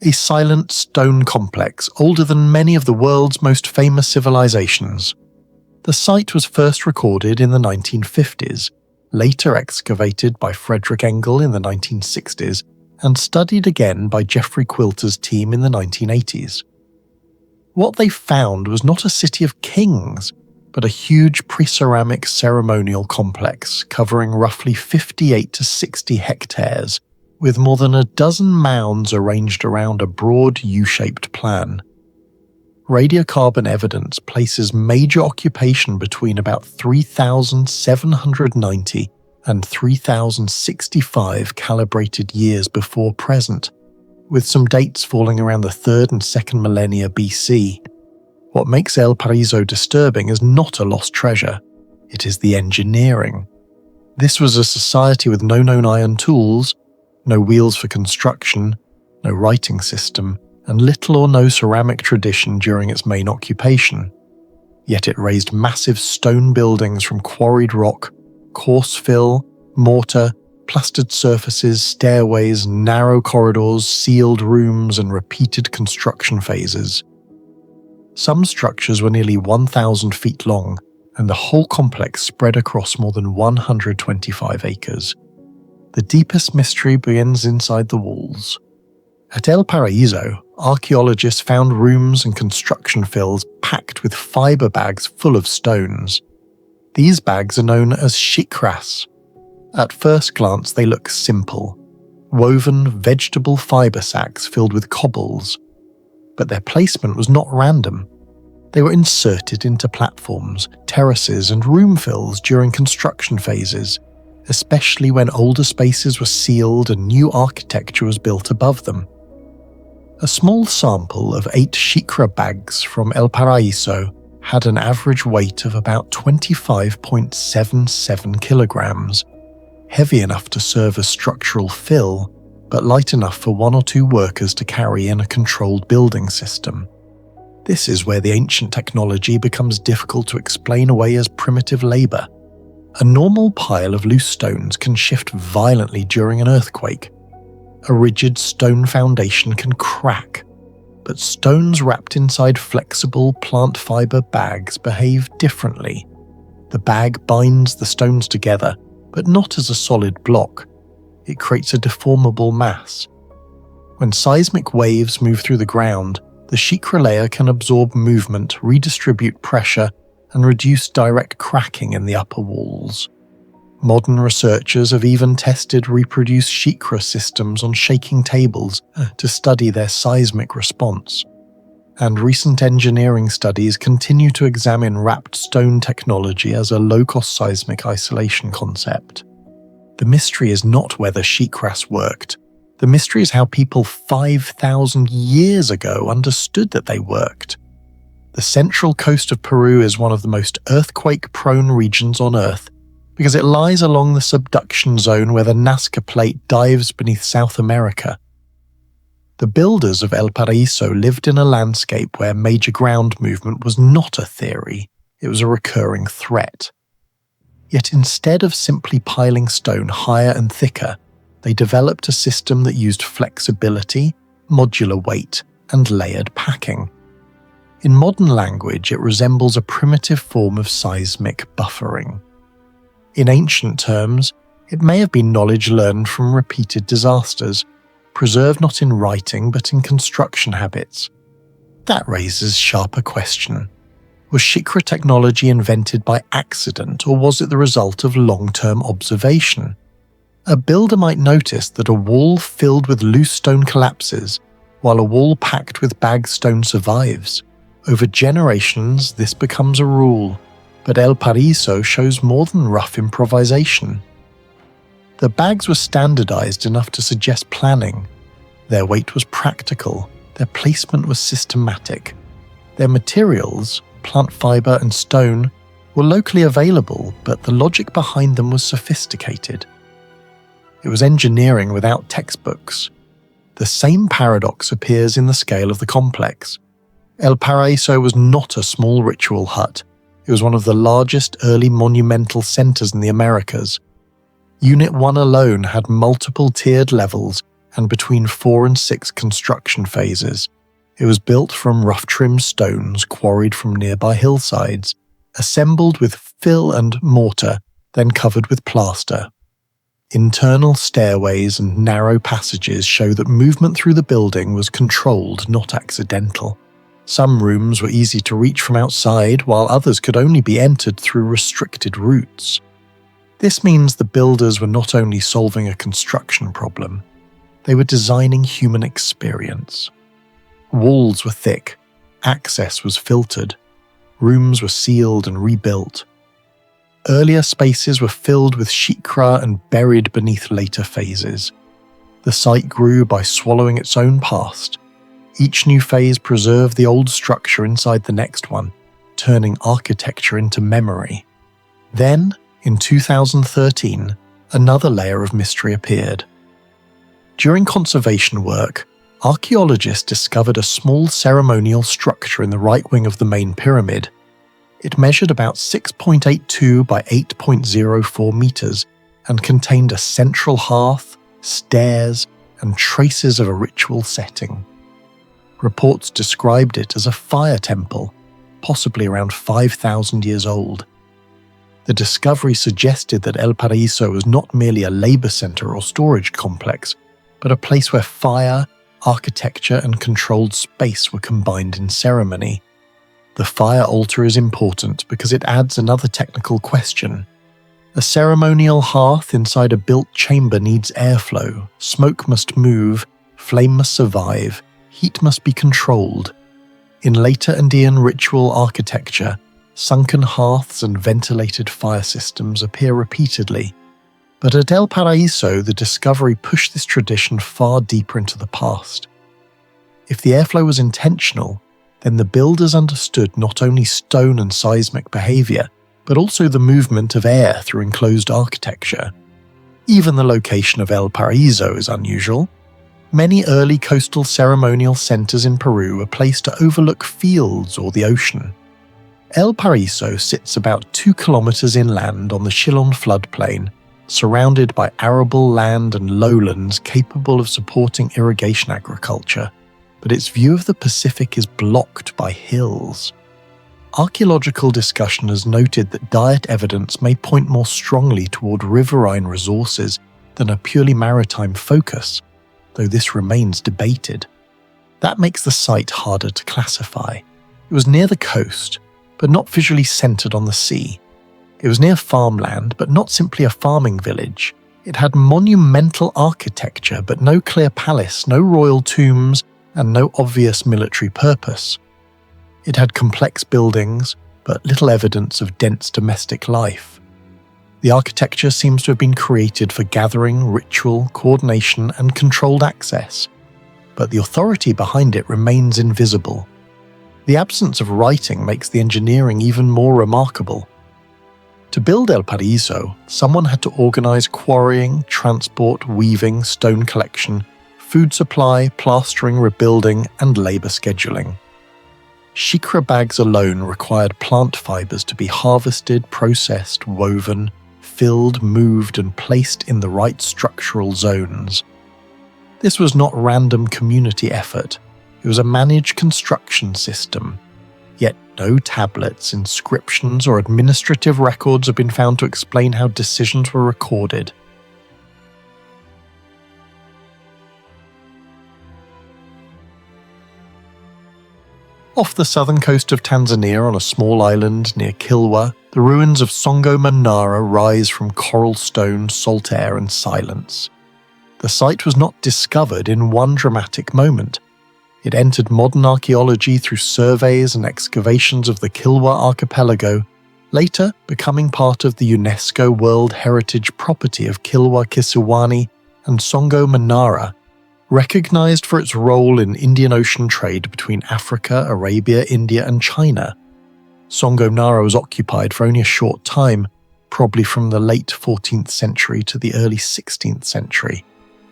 a silent stone complex older than many of the world's most famous civilizations. The site was first recorded in the 1950s, later excavated by Frederick Engel in the 1960s, and studied again by Jeffrey Quilter's team in the 1980s. What they found was not a city of kings, but a huge pre-ceramic ceremonial complex covering roughly 58 to 60 hectares, with more than a dozen mounds arranged around a broad U-shaped plan. Radiocarbon evidence places major occupation between about 3,790 and 3,065 calibrated years before present, with some dates falling around the 3rd and 2nd millennia BC. What makes El Paraiso disturbing is not a lost treasure, it is the engineering. This was a society with no known iron tools, no wheels for construction, no writing system, and little or no ceramic tradition during its main occupation. Yet it raised massive stone buildings from quarried rock, coarse fill, mortar, plastered surfaces, stairways, narrow corridors, sealed rooms, and repeated construction phases. Some structures were nearly 1,000 feet long, and the whole complex spread across more than 125 acres. The deepest mystery begins inside the walls. At El Paraiso, archaeologists found rooms and construction fills packed with fibre bags full of stones. These bags are known as shikras. At first glance they look simple, woven vegetable fibre sacks filled with cobbles. But their placement was not random. They were inserted into platforms, terraces and room fills during construction phases, especially when older spaces were sealed and new architecture was built above them. A small sample of 8 shikra bags from El Paraiso had an average weight of about 25.77 kilograms, heavy enough to serve as structural fill, but light enough for 1 or 2 workers to carry in a controlled building system. This is where the ancient technology becomes difficult to explain away as primitive labour. A normal pile of loose stones can shift violently during an earthquake. A rigid stone foundation can crack, but stones wrapped inside flexible plant fibre bags behave differently. The bag binds the stones together, but not as a solid block. It creates a deformable mass. When seismic waves move through the ground, the shikra layer can absorb movement, redistribute pressure, and reduce direct cracking in the upper walls. Modern researchers have even tested reproduced shikra systems on shaking tables to study their seismic response. And recent engineering studies continue to examine wrapped stone technology as a low-cost seismic isolation concept. The mystery is not whether shikras worked. The mystery is how people 5,000 years ago understood that they worked. The central coast of Peru is one of the most earthquake-prone regions on Earth because it lies along the subduction zone where the Nazca Plate dives beneath South America. The builders of El Paraiso lived in a landscape where major ground movement was not a theory, it was a recurring threat. Yet instead of simply piling stone higher and thicker, they developed a system that used flexibility, modular weight, and layered packing. In modern language, it resembles a primitive form of seismic buffering. In ancient terms, it may have been knowledge learned from repeated disasters, preserved not in writing but in construction habits. That raises a sharper question. Was Shikra technology invented by accident, or was it the result of long-term observation? A builder might notice that a wall filled with loose stone collapses, while a wall packed with bagged stone survives. Over generations, this becomes a rule, but El Paraíso shows more than rough improvisation. The bags were standardized enough to suggest planning. Their weight was practical, their placement was systematic. Their materials, plant fiber and stone, were locally available, but the logic behind them was sophisticated. It was engineering without textbooks. The same paradox appears in the scale of the complex. El Paraíso was not a small ritual hut. It was one of the largest early monumental centers in the Americas. Unit 1 alone had multiple tiered levels and between 4 and 6 construction phases. It was built from rough-trimmed stones quarried from nearby hillsides, assembled with fill and mortar, then covered with plaster. Internal stairways and narrow passages show that movement through the building was controlled, not accidental. Some rooms were easy to reach from outside, while others could only be entered through restricted routes. This means the builders were not only solving a construction problem, they were designing human experience. Walls were thick, access was filtered, rooms were sealed and rebuilt. Earlier spaces were filled with shikra and buried beneath later phases. The site grew by swallowing its own past. Each new phase preserved the old structure inside the next one, turning architecture into memory. Then, in 2013, another layer of mystery appeared. During conservation work, archaeologists discovered a small ceremonial structure in the right wing of the main pyramid. It measured about 6.82 by 8.04 meters and contained a central hearth, stairs, and traces of a ritual setting. Reports described it as a fire temple, possibly around 5,000 years old. The discovery suggested that El Paraíso was not merely a labor center or storage complex, but a place where fire, architecture, and controlled space were combined in ceremony. The fire altar is important because it adds another technical question. A ceremonial hearth inside a built chamber needs airflow, smoke must move, flame must survive, heat must be controlled. In later Andean ritual architecture, sunken hearths and ventilated fire systems appear repeatedly. But at El Paraíso, the discovery pushed this tradition far deeper into the past. If the airflow was intentional, then the builders understood not only stone and seismic behavior, but also the movement of air through enclosed architecture. Even the location of El Paraíso is unusual. Many early coastal ceremonial centers in Peru were placed to overlook fields or the ocean. El Paraíso sits about 2 kilometers inland on the Chillon floodplain, surrounded by arable land and lowlands capable of supporting irrigation agriculture, but its view of the Pacific is blocked by hills. Archaeological discussion has noted that diet evidence may point more strongly toward riverine resources than a purely maritime focus, though this remains debated. That makes the site harder to classify. It was near the coast, but not visually centered on the sea. It was near farmland, but not simply a farming village. It had monumental architecture, but no clear palace, no royal tombs, and no obvious military purpose. It had complex buildings, but little evidence of dense domestic life. The architecture seems to have been created for gathering, ritual, coordination, and controlled access, but the authority behind it remains invisible. The absence of writing makes the engineering even more remarkable. To build El Paraíso, someone had to organize quarrying, transport, weaving, stone collection, food supply, plastering, rebuilding, and labor scheduling. Shikra bags alone required plant fibers to be harvested, processed, woven, filled, moved, and placed in the right structural zones. This was not random community effort. It was a managed construction system. Yet no tablets, inscriptions, or administrative records have been found to explain how decisions were recorded. Off the southern coast of Tanzania on a small island near Kilwa, the ruins of Songo Manara rise from coral stone, salt air and silence. The site was not discovered in one dramatic moment. It entered modern archaeology through surveys and excavations of the Kilwa archipelago, later becoming part of the UNESCO World Heritage Property of Kilwa Kisiwani and Songo Manara, recognized for its role in Indian Ocean trade between Africa, Arabia, India and China. Songo Manara was occupied for only a short time, probably from the late 14th century to the early 16th century,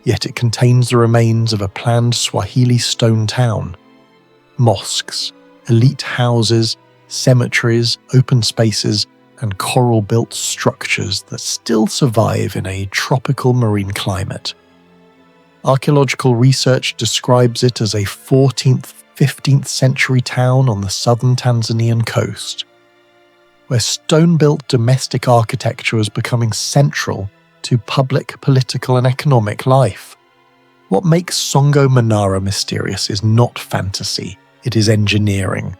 yet it contains the remains of a planned Swahili stone town. Mosques, elite houses, cemeteries, open spaces, and coral-built structures that still survive in a tropical marine climate. Archaeological research describes it as a 14th, 15th century town on the southern Tanzanian coast, where stone-built domestic architecture was becoming central to public, political and economic life. What makes Songo Manara mysterious is not fantasy, it is engineering.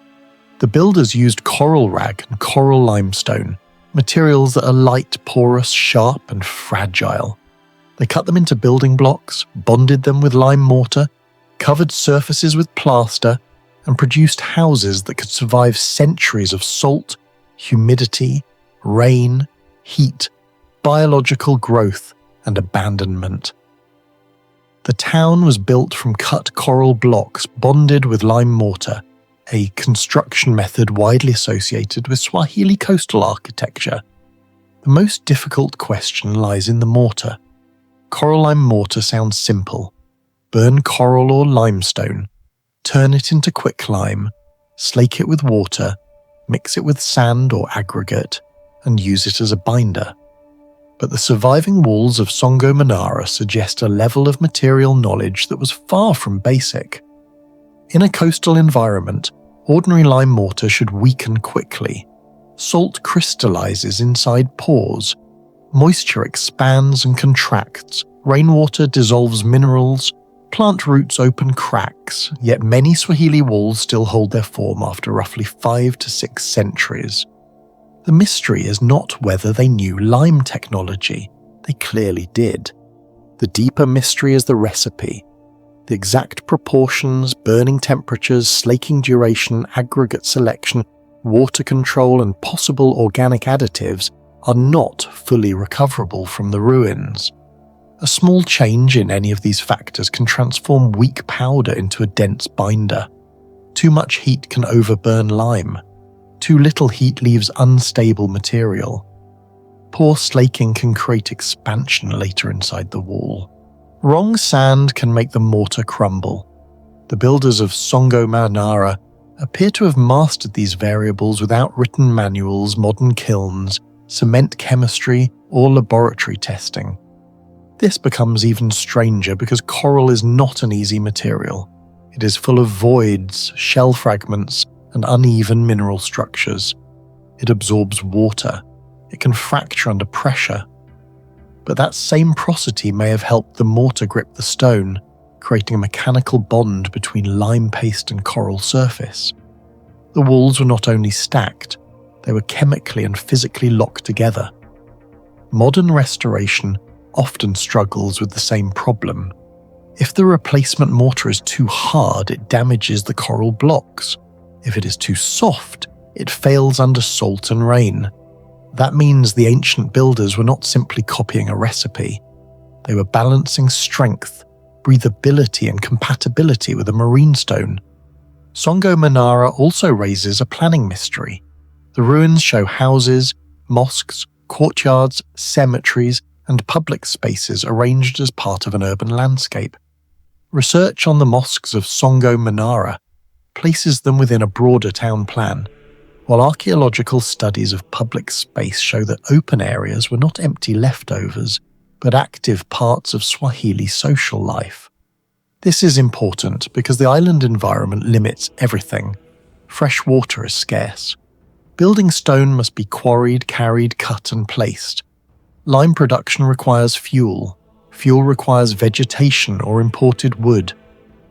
The builders used coral rag and coral limestone, materials that are light, porous, sharp and fragile. They cut them into building blocks, bonded them with lime mortar, covered surfaces with plaster, and produced houses that could survive centuries of salt, humidity, rain, heat, biological growth, and abandonment. The town was built from cut coral blocks bonded with lime mortar, a construction method widely associated with Swahili coastal architecture. The most difficult question lies in the mortar. Coral lime mortar sounds simple. Burn coral or limestone, turn it into quicklime, slake it with water, mix it with sand or aggregate, and use it as a binder. But the surviving walls of Songo Manara suggest a level of material knowledge that was far from basic. In a coastal environment, ordinary lime mortar should weaken quickly. Salt crystallizes inside pores. Moisture expands and contracts, rainwater dissolves minerals, plant roots open cracks, yet many Swahili walls still hold their form after roughly 5 to 6 centuries. The mystery is not whether they knew lime technology. They clearly did. The deeper mystery is the recipe. The exact proportions, burning temperatures, slaking duration, aggregate selection, water control, and possible organic additives are not fully recoverable from the ruins. A small change in any of these factors can transform weak powder into a dense binder. Too much heat can overburn lime. Too little heat leaves unstable material. Poor slaking can create expansion later inside the wall. Wrong sand can make the mortar crumble. The builders of Songo Manara appear to have mastered these variables without written manuals, modern kilns, cement chemistry, or laboratory testing. This becomes even stranger because coral is not an easy material. It is full of voids, shell fragments, and uneven mineral structures. It absorbs water. It can fracture under pressure. But that same porosity may have helped the mortar grip the stone, creating a mechanical bond between lime paste and coral surface. The walls were not only stacked, they were chemically and physically locked together. Modern restoration often struggles with the same problem. If the replacement mortar is too hard, it damages the coral blocks. If it is too soft, it fails under salt and rain. That means the ancient builders were not simply copying a recipe. They were balancing strength, breathability, and compatibility with a marine stone. Songo Manara also raises a planning mystery. The ruins show houses, mosques, courtyards, cemeteries, and public spaces arranged as part of an urban landscape. Research on the mosques of Songo Manara places them within a broader town plan, while archaeological studies of public space show that open areas were not empty leftovers, but active parts of Swahili social life. This is important because the island environment limits everything. Fresh water is scarce. Building stone must be quarried, carried, cut, and placed. Lime production requires fuel. Fuel requires vegetation or imported wood.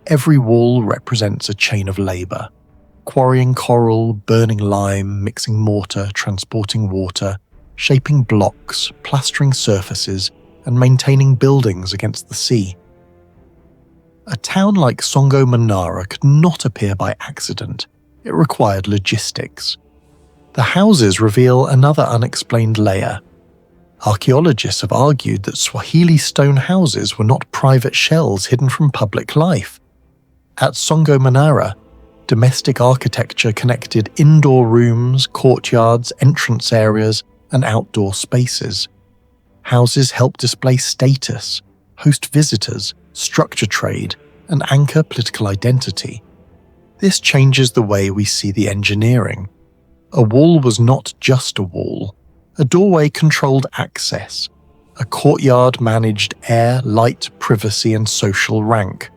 Every wall represents a chain of labour. quarrying coral, burning lime, mixing mortar, transporting water, shaping blocks, plastering surfaces, and maintaining buildings against the sea. A town like Songo Manara could not appear by accident. It required logistics. The houses reveal another unexplained layer. Archaeologists have argued that Swahili stone houses were not private shells hidden from public life. At Songo Manara, domestic architecture connected indoor rooms, courtyards, entrance areas, and outdoor spaces. Houses help display status, host visitors, structure trade, and anchor political identity. This changes the way we see the engineering. A wall was not just a wall. A doorway controlled access. A courtyard managed air, light, privacy, and social rank.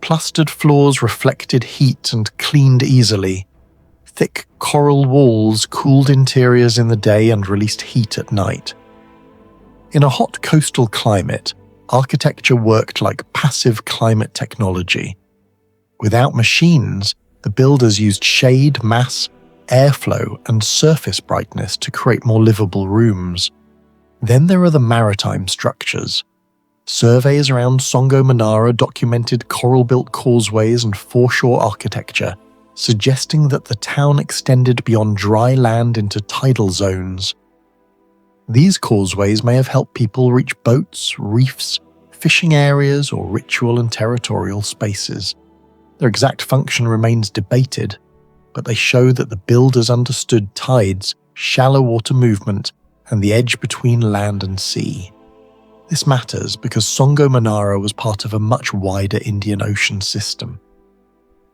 Plastered floors reflected heat and cleaned easily. Thick coral walls cooled interiors in the day and released heat at night. In a hot coastal climate, architecture worked like passive climate technology. Without machines, the builders used shade, mass, airflow, and surface brightness to create more livable rooms. Then there are the maritime structures. Surveys around Songo Manara documented coral-built causeways and foreshore architecture, suggesting that the town extended beyond dry land into tidal zones. These causeways may have helped people reach boats, reefs, fishing areas, or ritual and territorial spaces. Their exact function remains debated, but they show that the builders understood tides, shallow water movement, and the edge between land and sea. This matters because Songo Manara was part of a much wider Indian Ocean system.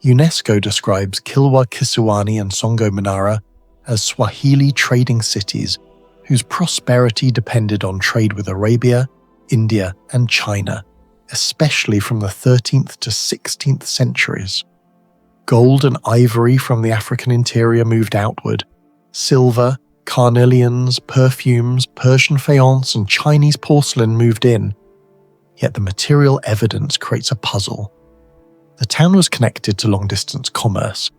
UNESCO describes Kilwa Kisiwani and Songo Manara as Swahili trading cities whose prosperity depended on trade with Arabia, India, and China, especially from the 13th to 16th centuries. Gold and ivory from the African interior moved outward. Silver, carnelians, perfumes, Persian faience, and Chinese porcelain moved in. Yet the material evidence creates a puzzle. The town was connected to long-distance commerce,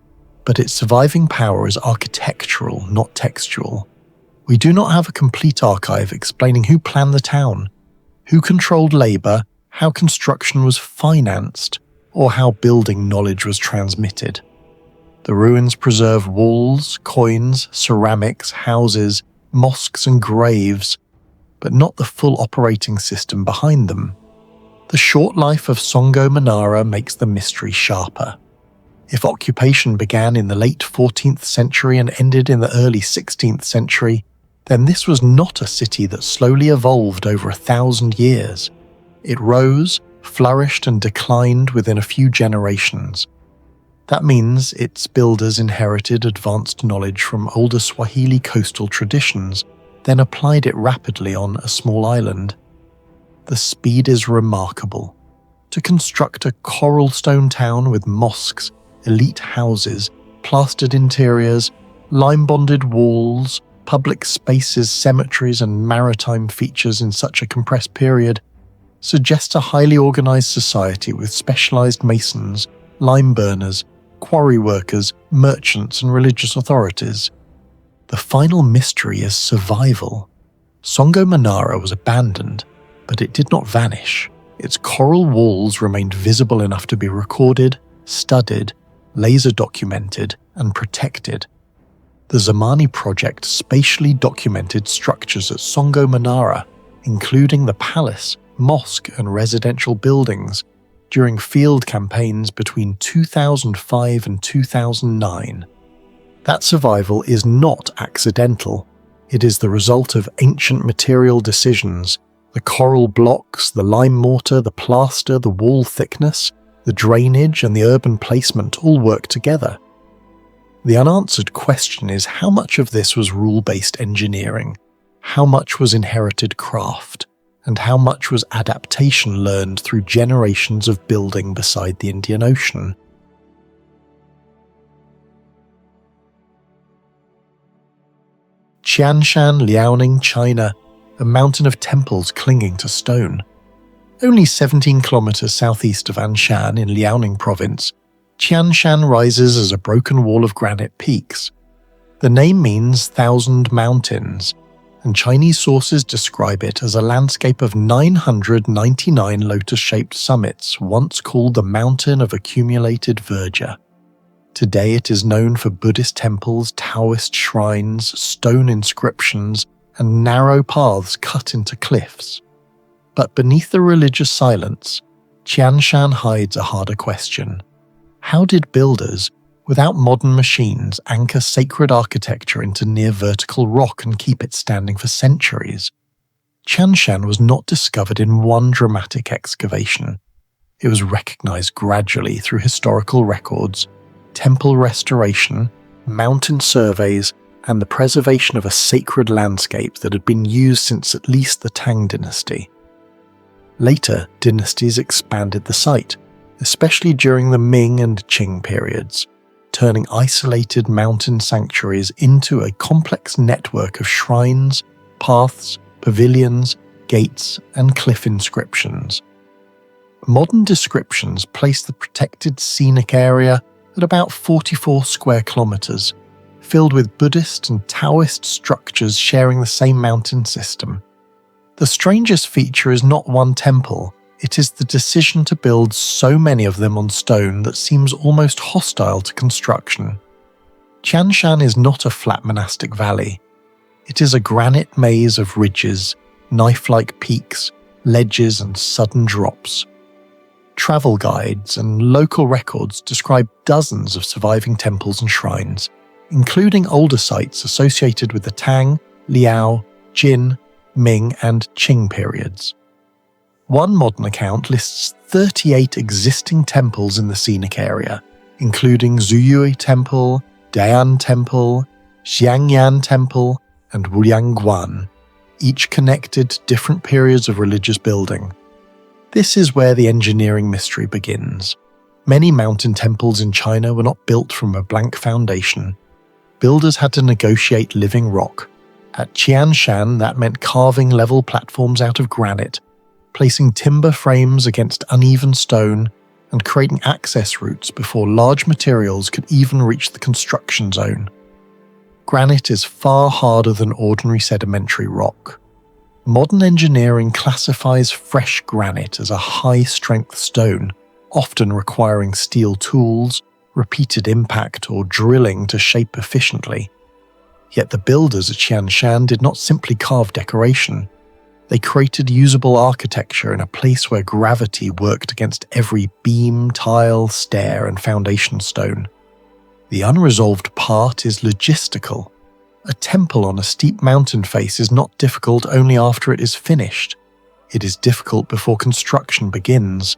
but its surviving power is architectural, not textual. We do not have a complete archive explaining who planned the town, who controlled labour, how construction was financed, or how building knowledge was transmitted. The ruins preserve walls, coins, ceramics, houses, mosques and graves, but not the full operating system behind them. The short life of Songo Manara makes the mystery sharper. If occupation began in the late 14th century and ended in the early 16th century, then this was not a city that slowly evolved over 1,000 years. It rose, flourished and declined within a few generations. That means its builders inherited advanced knowledge from older Swahili coastal traditions, then applied it rapidly on a small island. The speed is remarkable. To construct a coral stone town with mosques, elite houses, plastered interiors, lime-bonded walls, public spaces, cemeteries, and maritime features in such a compressed period suggests a highly organized society with specialized masons, lime burners, quarry workers, merchants, and religious authorities. The final mystery is survival. Songo Manara was abandoned, but it did not vanish. Its coral walls remained visible enough to be recorded, studied, laser documented, and protected. The Zamani project spatially documented structures at Songo Manara, including the palace, mosque, and residential buildings, during field campaigns between 2005 and 2009. That survival is not accidental. It is the result of ancient material decisions. The coral blocks, the lime mortar, the plaster, the wall thickness, the drainage, and the urban placement all work together. The unanswered question is how much of this was rule-based engineering, how much was inherited craft, and how much was adaptation learned through generations of building beside the Indian Ocean. Qianshan, Liaoning, China, a mountain of temples clinging to stone. Only 17 kilometers southeast of Anshan in Liaoning province, Tianshan rises as a broken wall of granite peaks. The name means 1,000 mountains, and Chinese sources describe it as a landscape of 999 lotus-shaped summits once called the Mountain of Accumulated Verdure. Today it is known for Buddhist temples, Taoist shrines, stone inscriptions, and narrow paths cut into cliffs. But beneath the religious silence, Tianshan hides a harder question. How did builders, without modern machines, anchor sacred architecture into near-vertical rock and keep it standing for centuries? Tianshan was not discovered in one dramatic excavation. It was recognized gradually through historical records, temple restoration, mountain surveys, and the preservation of a sacred landscape that had been used since at least the Tang dynasty. Later, dynasties expanded the site, especially during the Ming and Qing periods, turning isolated mountain sanctuaries into a complex network of shrines, paths, pavilions, gates, and cliff inscriptions. Modern descriptions place the protected scenic area at about 44 square kilometers, filled with Buddhist and Taoist structures sharing the same mountain system. The strangest feature is not one temple, it is the decision to build so many of them on stone that seems almost hostile to construction. Tianshan is not a flat monastic valley. It is a granite maze of ridges, knife-like peaks, ledges and sudden drops. Travel guides and local records describe dozens of surviving temples and shrines, including older sites associated with the Tang, Liao, Jin, Ming and Qing periods. One modern account lists 38 existing temples in the scenic area, including Zuyue Temple, Dayan Temple, Xiangyan Temple, and Wuliangguan, each connected to different periods of religious building. This is where the engineering mystery begins. Many mountain temples in China were not built from a blank foundation. Builders had to negotiate living rock. At Tianshan, that meant carving level platforms out of granite, placing timber frames against uneven stone, and creating access routes before large materials could even reach the construction zone. Granite is far harder than ordinary sedimentary rock. Modern engineering classifies fresh granite as a high-strength stone, often requiring steel tools, repeated impact, or drilling to shape efficiently. Yet the builders at Tianshan did not simply carve decoration. They created usable architecture in a place where gravity worked against every beam, tile, stair, and foundation stone. The unresolved part is logistical. A temple on a steep mountain face is not difficult only after it is finished. It is difficult before construction begins.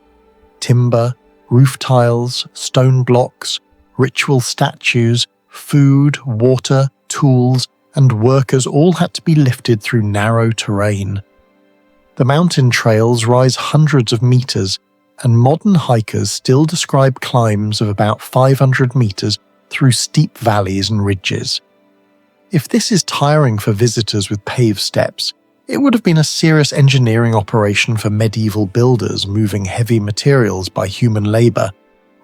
Timber, roof tiles, stone blocks, ritual statues, food, water, tools, and workers all had to be lifted through narrow terrain. The mountain trails rise hundreds of meters, and modern hikers still describe climbs of about 500 meters through steep valleys and ridges. If this is tiring for visitors with paved steps, it would have been a serious engineering operation for medieval builders moving heavy materials by human labor.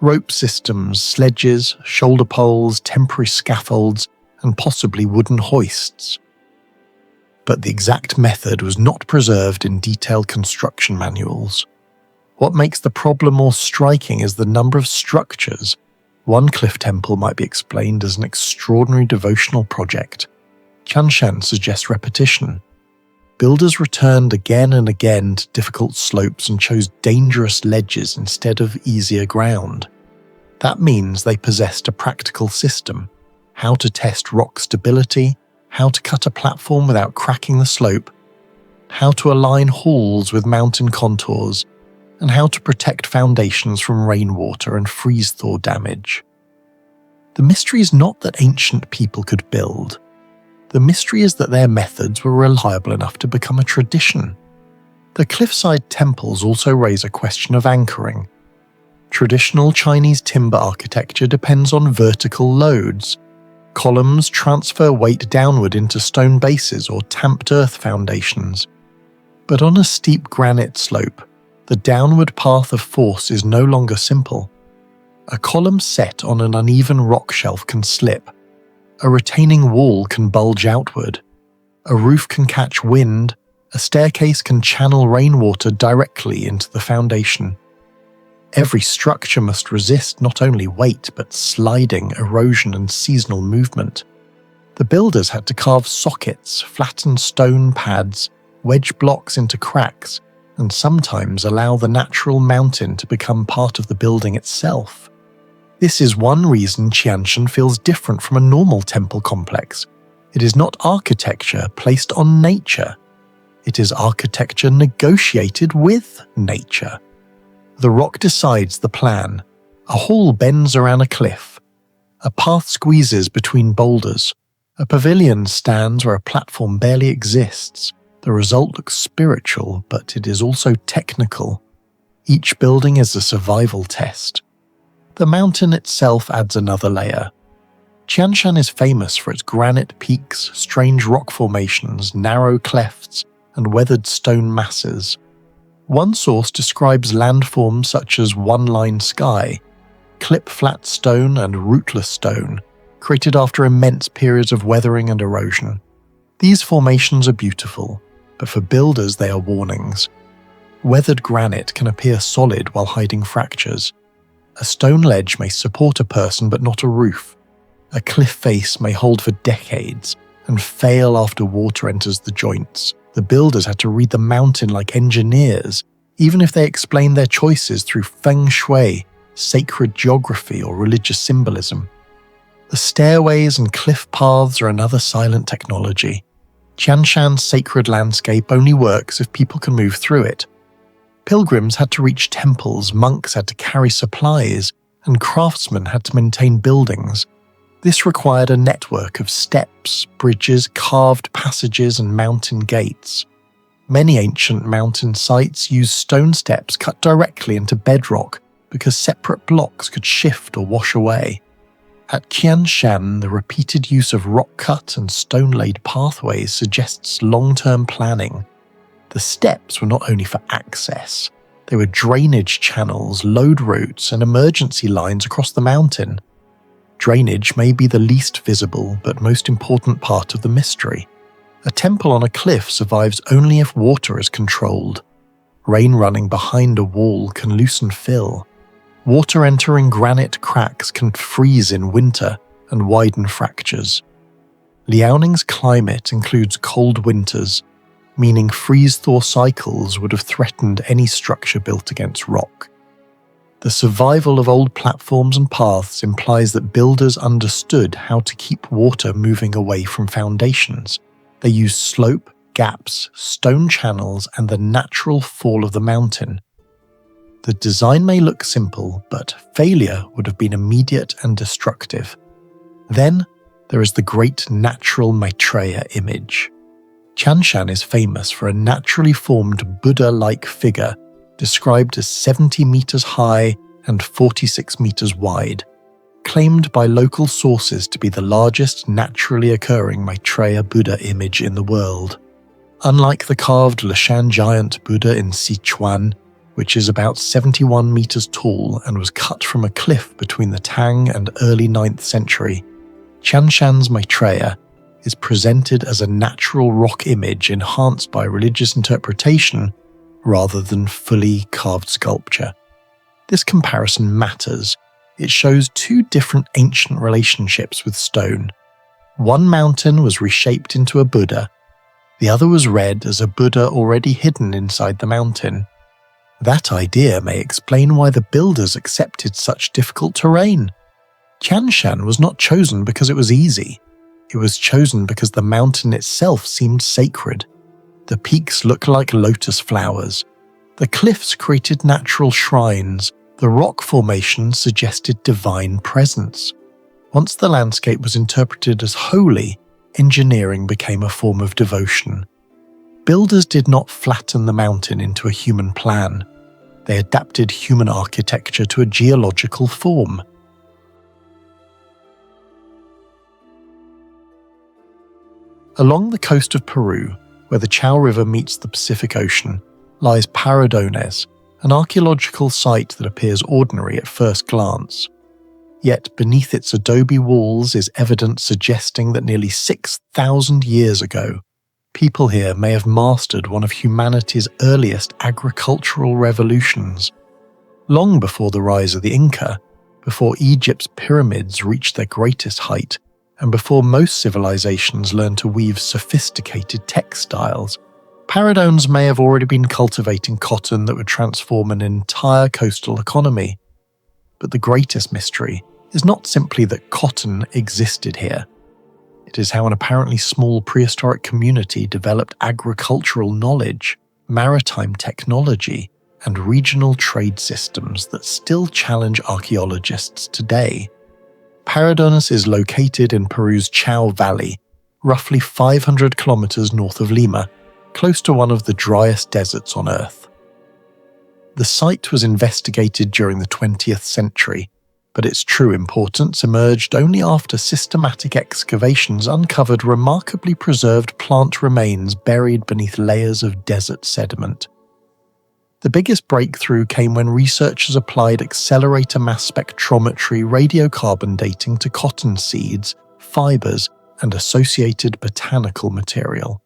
Rope systems, sledges, shoulder poles, temporary scaffolds, and possibly wooden hoists. But the exact method was not preserved in detailed construction manuals. What makes the problem more striking is the number of structures. One cliff temple might be explained as an extraordinary devotional project. Tianshan suggests repetition. Builders returned again and again to difficult slopes and chose dangerous ledges instead of easier ground. That means they possessed a practical system: how to test rock stability, how to cut a platform without cracking the slope, how to align halls with mountain contours, and how to protect foundations from rainwater and freeze-thaw damage. The mystery is not that ancient people could build. The mystery is that their methods were reliable enough to become a tradition. The cliffside temples also raise a question of anchoring. Traditional Chinese timber architecture depends on vertical loads. Columns transfer weight downward into stone bases or tamped earth foundations. But on a steep granite slope, the downward path of force is no longer simple. A column set on an uneven rock shelf can slip. A retaining wall can bulge outward. A roof can catch wind. A staircase can channel rainwater directly into the foundation. Every structure must resist not only weight but sliding, erosion and seasonal movement. The builders had to carve sockets, flatten stone pads, wedge blocks into cracks, and sometimes allow the natural mountain to become part of the building itself. This is one reason Tianshan feels different from a normal temple complex. It is not architecture placed on nature. It is architecture negotiated with nature. The rock decides the plan. A hall bends around a cliff. A path squeezes between boulders. A pavilion stands where a platform barely exists. The result looks spiritual, but it is also technical. Each building is a survival test. The mountain itself adds another layer. Tianshan is famous for its granite peaks, strange rock formations, narrow clefts, and weathered stone masses. One source describes landforms such as one-line sky, clip-flat stone and rootless stone, created after immense periods of weathering and erosion. These formations are beautiful, but for builders they are warnings. Weathered granite can appear solid while hiding fractures. A stone ledge may support a person but not a roof. A cliff face may hold for decades and fail after water enters the joints. The builders had to read the mountain like engineers, even if they explained their choices through feng shui, sacred geography, or religious symbolism. The stairways and cliff paths are another silent technology. Tianshan's sacred landscape only works if people can move through it. Pilgrims had to reach temples, monks had to carry supplies, and craftsmen had to maintain buildings. This required a network of steps, bridges, carved passages, and mountain gates. Many ancient mountain sites used stone steps cut directly into bedrock because separate blocks could shift or wash away. At Tianshan, the repeated use of rock-cut and stone-laid pathways suggests long-term planning. The steps were not only for access, they were drainage channels, load routes, and emergency lines across the mountain. Drainage may be the least visible but most important part of the mystery. A temple on a cliff survives only if water is controlled. Rain running behind a wall can loosen fill. Water entering granite cracks can freeze in winter and widen fractures. Liaoning's climate includes cold winters, meaning freeze-thaw cycles would have threatened any structure built against rock. The survival of old platforms and paths implies that builders understood how to keep water moving away from foundations. They used slope, gaps, stone channels, and the natural fall of the mountain. The design may look simple, but failure would have been immediate and destructive. Then, there is the great natural Maitreya image. Tianshan is famous for a naturally formed Buddha-like figure described as 70 meters high and 46 meters wide, claimed by local sources to be the largest naturally occurring Maitreya Buddha image in the world. Unlike the carved Leshan giant Buddha in Sichuan, which is about 71 meters tall and was cut from a cliff between the Tang and early 9th century, Tianshan's Maitreya is presented as a natural rock image enhanced by religious interpretation rather than fully carved sculpture. This comparison matters. It shows two different ancient relationships with stone. One mountain was reshaped into a Buddha. The other was read as a Buddha already hidden inside the mountain. That idea may explain why the builders accepted such difficult terrain. Tianshan was not chosen because it was easy. It was chosen because the mountain itself seemed sacred. The peaks looked like lotus flowers. The cliffs created natural shrines. The rock formations suggested divine presence. Once the landscape was interpreted as holy, engineering became a form of devotion. Builders did not flatten the mountain into a human plan. They adapted human architecture to a geological form. Along the coast of Peru, where the Chao River meets the Pacific Ocean, lies Paradones, an archaeological site that appears ordinary at first glance. Yet beneath its adobe walls is evidence suggesting that nearly 6,000 years ago, people here may have mastered one of humanity's earliest agricultural revolutions. Long before the rise of the Inca, before Egypt's pyramids reached their greatest height, and before most civilizations learned to weave sophisticated textiles, Paradones may have already been cultivating cotton that would transform an entire coastal economy. But the greatest mystery is not simply that cotton existed here. It is how an apparently small prehistoric community developed agricultural knowledge, maritime technology, and regional trade systems that still challenge archaeologists today. Paradones is located in Peru's Chao Valley, roughly 500 kilometers north of Lima, close to one of the driest deserts on Earth. The site was investigated during the 20th century, but its true importance emerged only after systematic excavations uncovered remarkably preserved plant remains buried beneath layers of desert sediment. The biggest breakthrough came when researchers applied accelerator mass spectrometry radiocarbon dating to cotton seeds, fibers, and associated botanical material.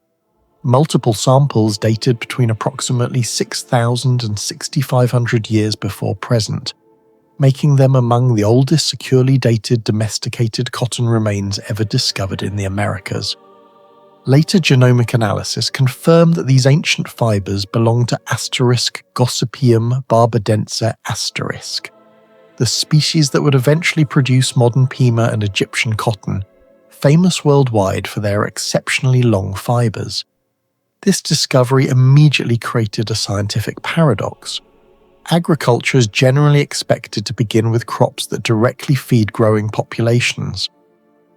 Multiple samples dated between approximately 6,000 and 6,500 years before present, making them among the oldest securely dated domesticated cotton remains ever discovered in the Americas. Later genomic analysis confirmed that these ancient fibers belong to Gossypium barbadense *, the species that would eventually produce modern Pima and Egyptian cotton, famous worldwide for their exceptionally long fibers. This discovery immediately created a scientific paradox. Agriculture is generally expected to begin with crops that directly feed growing populations.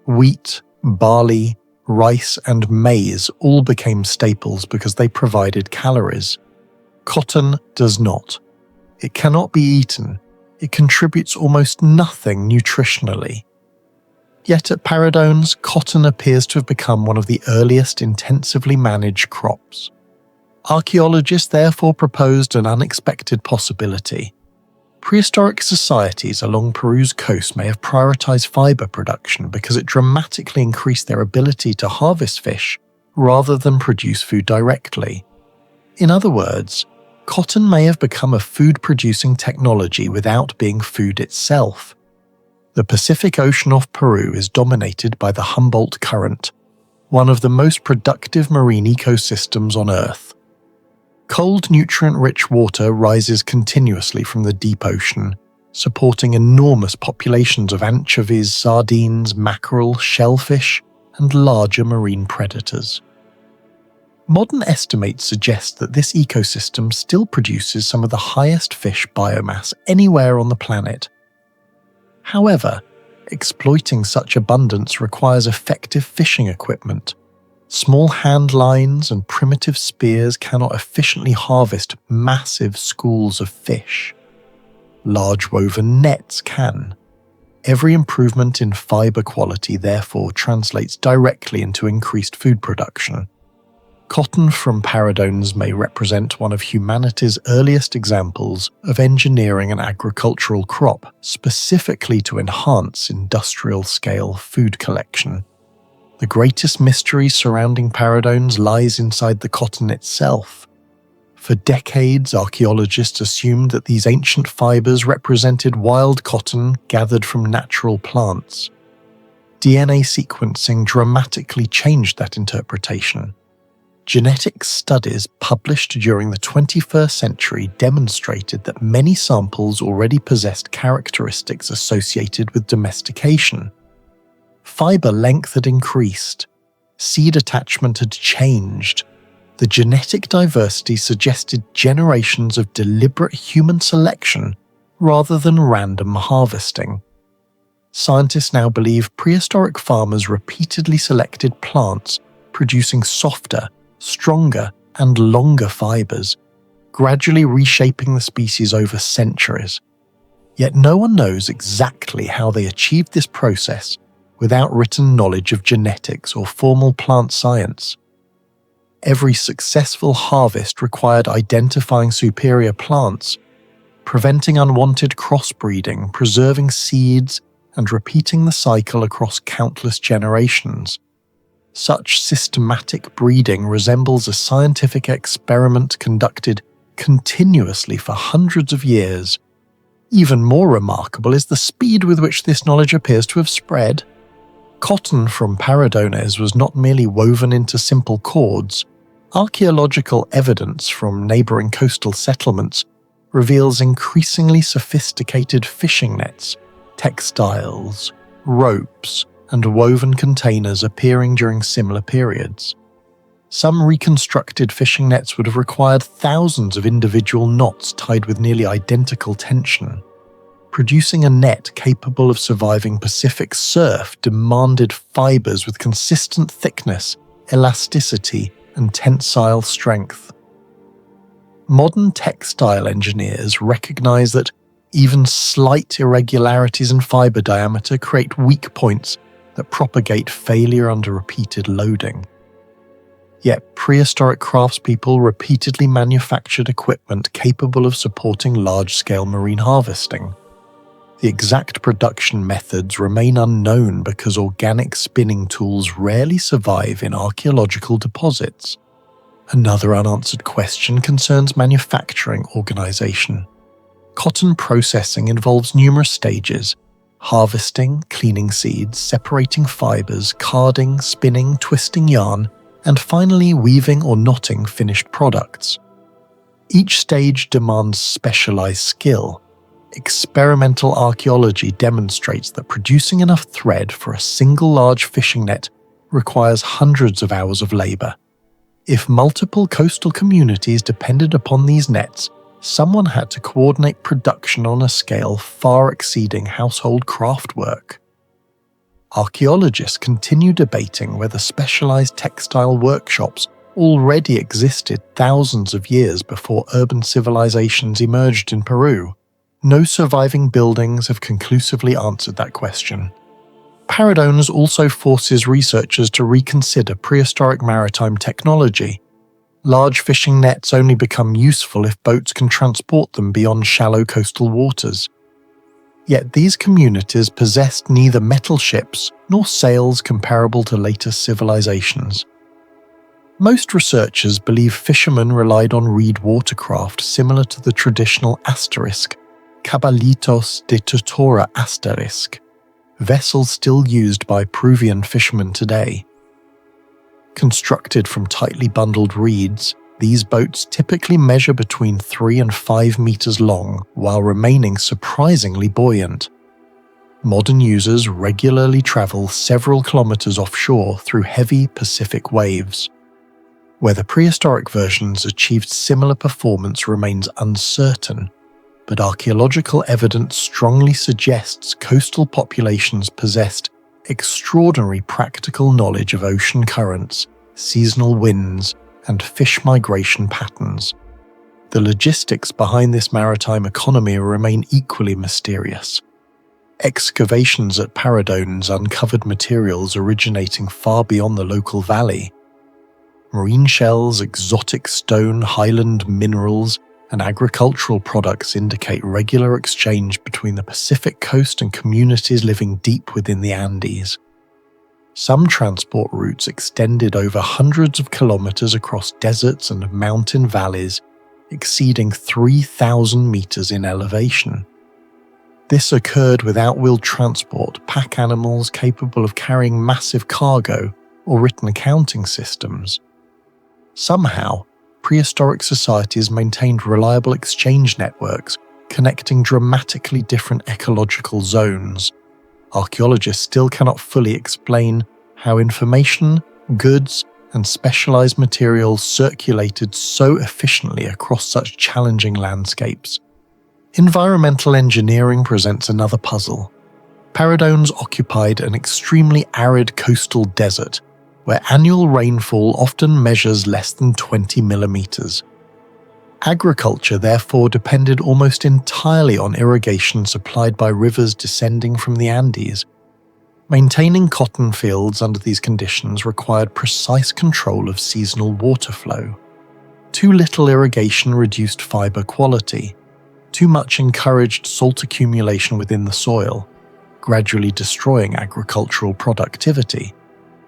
Wheat, barley, rice, and maize all became staples because they provided calories. Cotton does not. It cannot be eaten. It contributes almost nothing nutritionally. Yet at Paradones, cotton appears to have become one of the earliest intensively managed crops. Archaeologists therefore proposed an unexpected possibility. Prehistoric societies along Peru's coast may have prioritized fiber production because it dramatically increased their ability to harvest fish rather than produce food directly. In other words, cotton may have become a food-producing technology without being food itself. The Pacific Ocean off Peru is dominated by the Humboldt Current, one of the most productive marine ecosystems on Earth. Cold, nutrient-rich water rises continuously from the deep ocean, supporting enormous populations of anchovies, sardines, mackerel, shellfish, and larger marine predators. Modern estimates suggest that this ecosystem still produces some of the highest fish biomass anywhere on the planet. However, exploiting such abundance requires effective fishing equipment. Small hand lines and primitive spears cannot efficiently harvest massive schools of fish. Large woven nets can. Every improvement in fiber quality therefore translates directly into increased food production. Cotton from Paradones may represent one of humanity's earliest examples of engineering an agricultural crop specifically to enhance industrial-scale food collection. The greatest mystery surrounding Paradones lies inside the cotton itself. For decades, archaeologists assumed that these ancient fibers represented wild cotton gathered from natural plants. DNA sequencing dramatically changed that interpretation. Genetic studies published during the 21st century demonstrated that many samples already possessed characteristics associated with domestication. Fiber length had increased. Seed attachment had changed. The genetic diversity suggested generations of deliberate human selection rather than random harvesting. Scientists now believe prehistoric farmers repeatedly selected plants producing softer, stronger, and longer fibers, gradually reshaping the species over centuries. Yet no one knows exactly how they achieved this process without written knowledge of genetics or formal plant science. Every successful harvest required identifying superior plants, preventing unwanted crossbreeding, preserving seeds, and repeating the cycle across countless generations. Such systematic breeding resembles a scientific experiment conducted continuously for hundreds of years. Even more remarkable is the speed with which this knowledge appears to have spread. Cotton from Paradones was not merely woven into simple cords. Archaeological evidence from neighbouring coastal settlements reveals increasingly sophisticated fishing nets, textiles, ropes, and woven containers appearing during similar periods. Some reconstructed fishing nets would have required thousands of individual knots tied with nearly identical tension. Producing a net capable of surviving Pacific surf demanded fibers with consistent thickness, elasticity, and tensile strength. Modern textile engineers recognize that even slight irregularities in fiber diameter create weak points that propagate failure under repeated loading. Yet prehistoric craftspeople repeatedly manufactured equipment capable of supporting large-scale marine harvesting. The exact production methods remain unknown because organic spinning tools rarely survive in archaeological deposits. Another unanswered question concerns manufacturing organization. Cotton processing involves numerous stages: harvesting, cleaning seeds, separating fibers, carding, spinning, twisting yarn, and finally weaving or knotting finished products. Each stage demands specialized skill. Experimental archaeology demonstrates that producing enough thread for a single large fishing net requires hundreds of hours of labor. If multiple coastal communities depended upon these nets, someone had to coordinate production on a scale far exceeding household craft work. Archaeologists continue debating whether specialized textile workshops already existed thousands of years before urban civilizations emerged in Peru. No surviving buildings have conclusively answered that question. Paradones also forces researchers to reconsider prehistoric maritime technology. Large fishing nets only become useful if boats can transport them beyond shallow coastal waters. Yet these communities possessed neither metal ships nor sails comparable to later civilizations. Most researchers believe fishermen relied on reed watercraft similar to the traditional asterisk, Cabalitos de Tutora asterisk, vessels still used by Peruvian fishermen today. Constructed from tightly bundled reeds, these boats typically measure between 3 and 5 meters long while remaining surprisingly buoyant. Modern users regularly travel several kilometers offshore through heavy Pacific waves. Whether prehistoric versions achieved similar performance remains uncertain, but archaeological evidence strongly suggests coastal populations possessed extraordinary practical knowledge of ocean currents, seasonal winds, and fish migration patterns. The logistics behind this maritime economy remain equally mysterious. Excavations at Paradones uncovered materials originating far beyond the local valley. Marine shells, exotic stone, highland minerals, and agricultural products indicate regular exchange between the Pacific coast and communities living deep within the Andes. Some transport routes extended over hundreds of kilometers across deserts and mountain valleys, exceeding 3,000 meters in elevation. This occurred without wheeled transport, pack animals capable of carrying massive cargo, or written accounting systems. Somehow, prehistoric societies maintained reliable exchange networks, connecting dramatically different ecological zones. Archaeologists still cannot fully explain how information, goods, and specialized materials circulated so efficiently across such challenging landscapes. Environmental engineering presents another puzzle. Paradones occupied an extremely arid coastal desert, where annual rainfall often measures less than 20 millimeters. Agriculture therefore depended almost entirely on irrigation supplied by rivers descending from the Andes. Maintaining cotton fields under these conditions required precise control of seasonal water flow. Too little irrigation reduced fiber quality. Too much encouraged salt accumulation within the soil. gradually destroying agricultural productivity.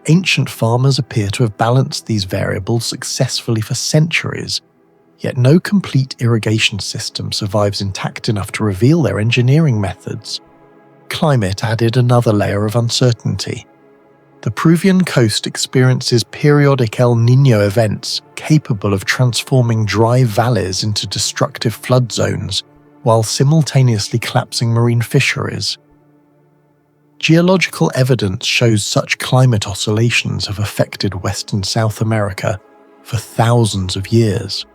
Ancient farmers appear to have balanced these variables successfully for centuries, yet no complete irrigation system survives intact enough to reveal their engineering methods. Climate added another layer of uncertainty. The Peruvian coast experiences periodic El Niño events capable of transforming dry valleys into destructive flood zones, while simultaneously collapsing marine fisheries. Geological evidence shows such climate oscillations have affected Western South America for thousands of years.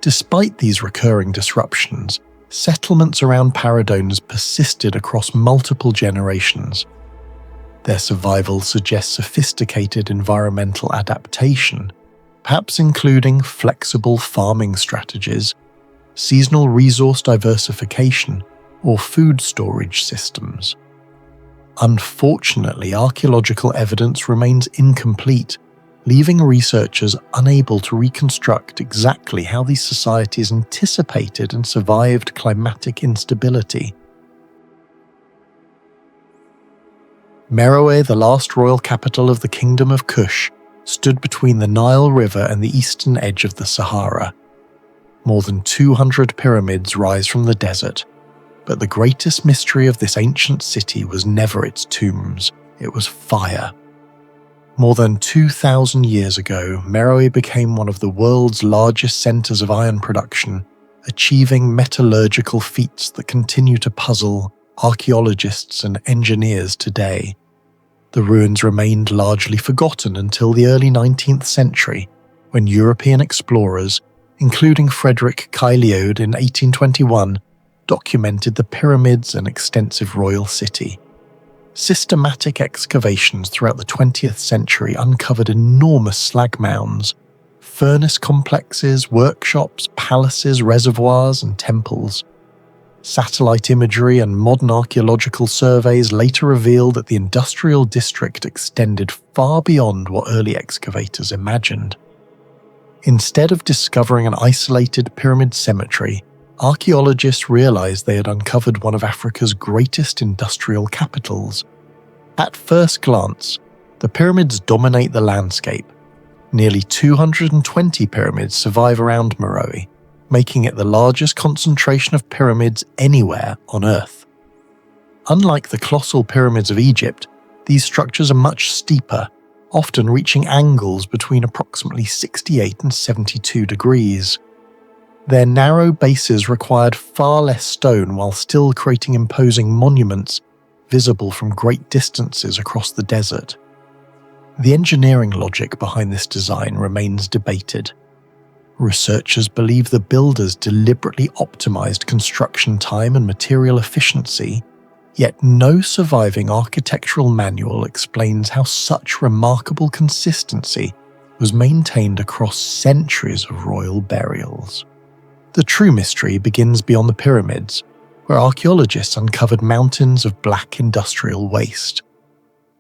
Despite these recurring disruptions, settlements around Paradones persisted across multiple generations. Their survival suggests sophisticated environmental adaptation, perhaps including flexible farming strategies, seasonal resource diversification, or food storage systems. Unfortunately, archaeological evidence remains incomplete, leaving researchers unable to reconstruct exactly how these societies anticipated and survived climatic instability. Meroe, the last royal capital of the Kingdom of Kush, stood between the Nile River and the eastern edge of the Sahara. More than 200 pyramids rise from the desert, but the greatest mystery of this ancient city was never its tombs, it was fire. More than 2,000 years ago, Meroe became one of the world's largest centers of iron production, achieving metallurgical feats that continue to puzzle archaeologists and engineers today. The ruins remained largely forgotten until the early 19th century, when European explorers, including Frederick Cailleud in 1821, documented the pyramids and extensive royal city. Systematic excavations throughout the 20th century uncovered enormous slag mounds, furnace complexes, workshops, palaces, reservoirs, and temples. Satellite imagery and modern archaeological surveys later revealed that the industrial district extended far beyond what early excavators imagined. Instead of discovering an isolated pyramid cemetery, archaeologists realized they had uncovered one of Africa's greatest industrial capitals. At first glance, the pyramids dominate the landscape. Nearly 220 pyramids survive around Meroe, making it the largest concentration of pyramids anywhere on Earth. Unlike the colossal pyramids of Egypt, these structures are much steeper, often reaching angles between approximately 68 and 72 degrees. Their narrow bases required far less stone while still creating imposing monuments visible from great distances across the desert. The engineering logic behind this design remains debated. Researchers believe the builders deliberately optimized construction time and material efficiency, yet no surviving architectural manual explains how such remarkable consistency was maintained across centuries of royal burials. The true mystery begins beyond the pyramids, where archaeologists uncovered mountains of black industrial waste.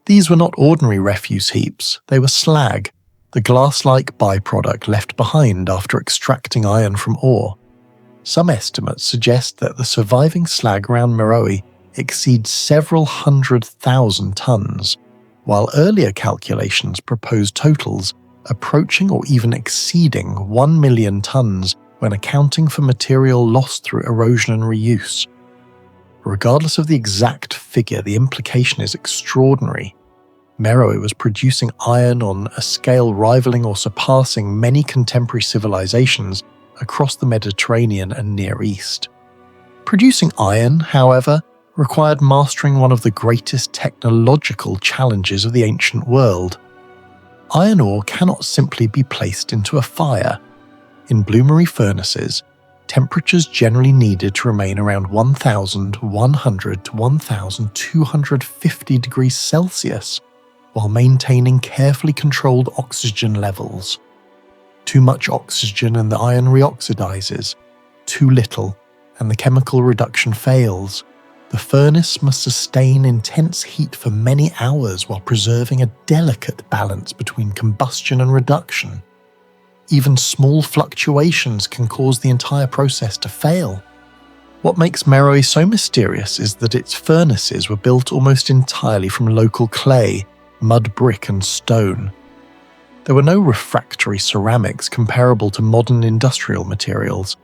These were not ordinary refuse heaps, they were slag, the glass-like byproduct left behind after extracting iron from ore. Some estimates suggest that the surviving slag around Meroe exceeds several 100,000 tons, while earlier calculations proposed totals approaching or even exceeding 1 million tons when accounting for material lost through erosion and reuse. Regardless of the exact figure, the implication is extraordinary. Meroe was producing iron on a scale rivaling or surpassing many contemporary civilizations across the Mediterranean and Near East. Producing iron, however, required mastering one of the greatest technological challenges of the ancient world. Iron ore cannot simply be placed into a fire. In bloomery furnaces, temperatures generally needed to remain around 1,100 to 1,250 degrees Celsius, while maintaining carefully controlled oxygen levels. Too much oxygen and the iron reoxidizes, too little and the chemical reduction fails. The furnace must sustain intense heat for many hours while preserving a delicate balance between combustion and reduction. Even small fluctuations can cause the entire process to fail. What makes Meroe so mysterious is that its furnaces were built almost entirely from local clay, mud brick and stone. There were no refractory ceramics comparable to modern industrial materials,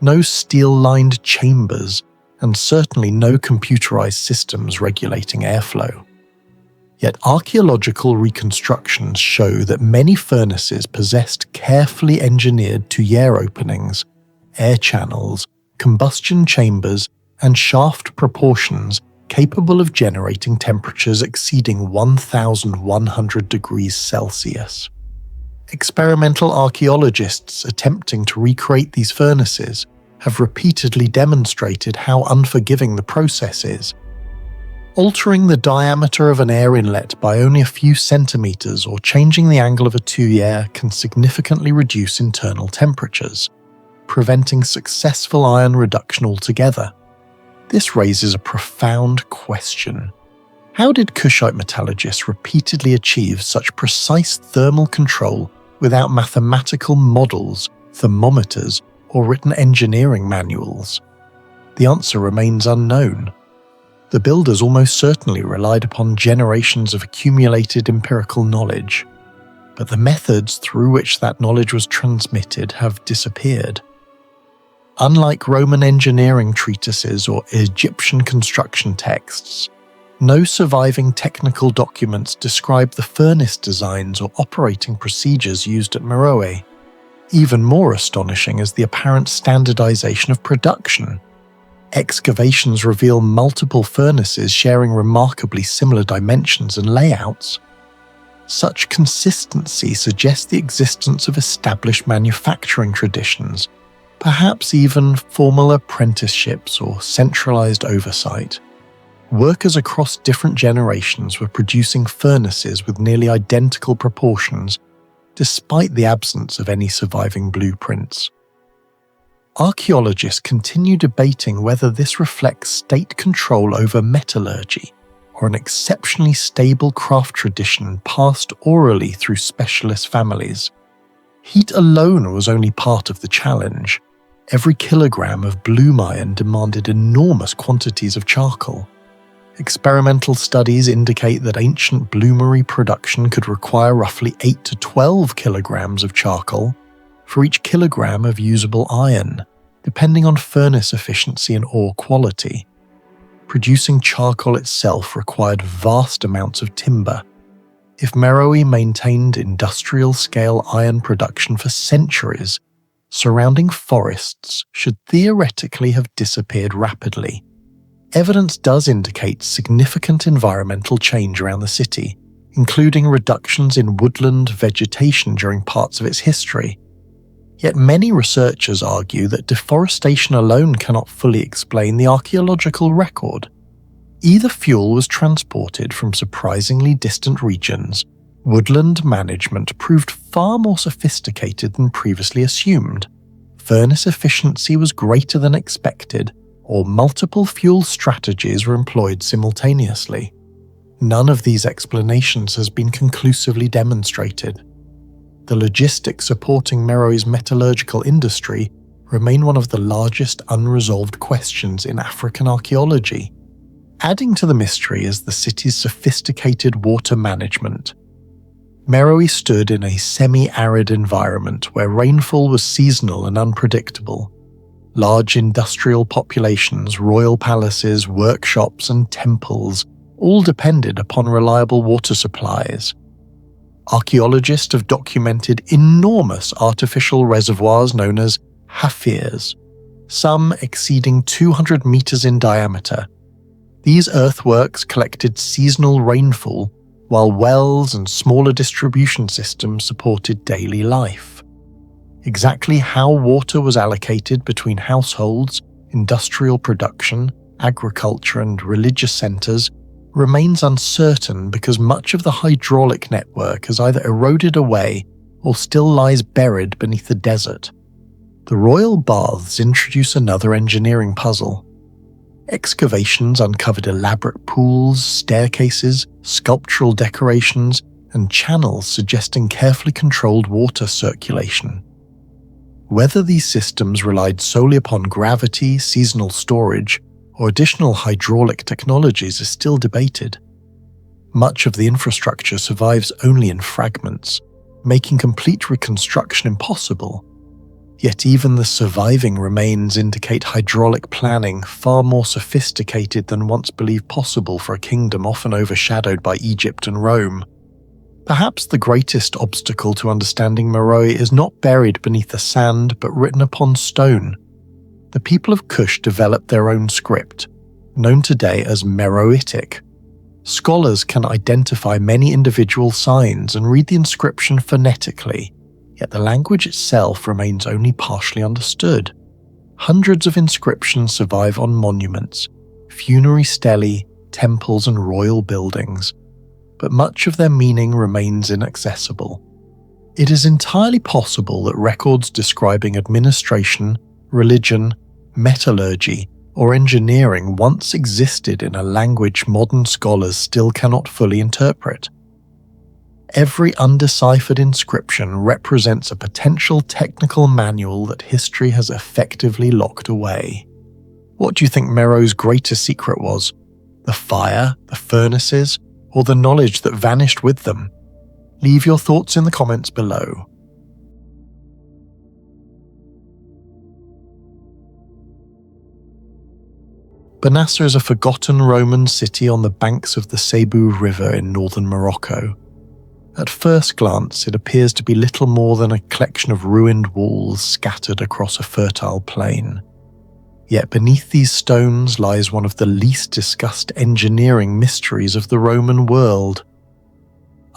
no steel-lined chambers, and certainly no computerized systems regulating airflow. Yet archaeological reconstructions show that many furnaces possessed carefully engineered tuyere openings, air channels, combustion chambers, and shaft proportions capable of generating temperatures exceeding 1,100 degrees Celsius. Experimental archaeologists attempting to recreate these furnaces have repeatedly demonstrated how unforgiving the process is. Altering the diameter of an air inlet by only a few centimeters or changing the angle of a tuyere can significantly reduce internal temperatures, preventing successful iron reduction altogether. This raises a profound question. How did Kushite metallurgists repeatedly achieve such precise thermal control without mathematical models, thermometers, or written engineering manuals? The answer remains unknown. The builders almost certainly relied upon generations of accumulated empirical knowledge, but the methods through which that knowledge was transmitted have disappeared. Unlike Roman engineering treatises or Egyptian construction texts, no surviving technical documents describe the furnace designs or operating procedures used at Meroe. Even more astonishing is the apparent standardization of production. Excavations reveal multiple furnaces sharing remarkably similar dimensions and layouts. Such consistency suggests the existence of established manufacturing traditions, perhaps even formal apprenticeships or centralized oversight. Workers across different generations were producing furnaces with nearly identical proportions, despite the absence of any surviving blueprints. Archaeologists continue debating whether this reflects state control over metallurgy or an exceptionally stable craft tradition passed orally through specialist families. Heat alone was only part of the challenge. Every kilogram of bloom iron demanded enormous quantities of charcoal. Experimental studies indicate that ancient bloomery production could require roughly 8 to 12 kilograms of charcoal for each kilogram of usable iron, depending on furnace efficiency and ore quality. Producing charcoal itself required vast amounts of timber. If Meroe maintained industrial-scale iron production for centuries, surrounding forests should theoretically have disappeared rapidly. Evidence does indicate significant environmental change around the city, including reductions in woodland vegetation during parts of its history. Yet many researchers argue that deforestation alone cannot fully explain the archaeological record. Either fuel was transported from surprisingly distant regions, woodland management proved far more sophisticated than previously assumed, furnace efficiency was greater than expected, or multiple fuel strategies were employed simultaneously. None of these explanations has been conclusively demonstrated. The logistics supporting Meroe's metallurgical industry remain one of the largest unresolved questions in African archaeology. Adding to the mystery is the city's sophisticated water management. Meroe stood in a semi-arid environment where rainfall was seasonal and unpredictable. Large industrial populations, royal palaces, workshops, and temples all depended upon reliable water supplies. Archaeologists have documented enormous artificial reservoirs known as hafirs, some exceeding 200 meters in diameter. These earthworks collected seasonal rainfall, while wells and smaller distribution systems supported daily life. Exactly how water was allocated between households, industrial production, agriculture, and religious centers remains uncertain because much of the hydraulic network has either eroded away or still lies buried beneath the desert. The royal baths introduce another engineering puzzle. Excavations uncovered elaborate pools, staircases, sculptural decorations, and channels suggesting carefully controlled water circulation. Whether these systems relied solely upon gravity, seasonal storage, or additional hydraulic technologies is still debated. Much of the infrastructure survives only in fragments, making complete reconstruction impossible. Yet even the surviving remains indicate hydraulic planning far more sophisticated than once believed possible for a kingdom often overshadowed by Egypt and Rome. Perhaps the greatest obstacle to understanding Meroe is not buried beneath the sand but written upon stone. The people of Kush developed their own script, known today as Meroitic. Scholars can identify many individual signs and read the inscription phonetically, yet the language itself remains only partially understood. Hundreds of inscriptions survive on monuments, funerary stelae, temples and royal buildings, but much of their meaning remains inaccessible. It is entirely possible that records describing administration, religion, metallurgy, or engineering once existed in a language modern scholars still cannot fully interpret. Every undeciphered inscription represents a potential technical manual that history has effectively locked away. What do you think Meroe's greatest secret was? The fire, the furnaces, or the knowledge that vanished with them? Leave your thoughts in the comments below. Banassa is a forgotten Roman city on the banks of the Cebu River in northern Morocco. At first glance, it appears to be little more than a collection of ruined walls scattered across a fertile plain. Yet beneath these stones lies one of the least discussed engineering mysteries of the Roman world.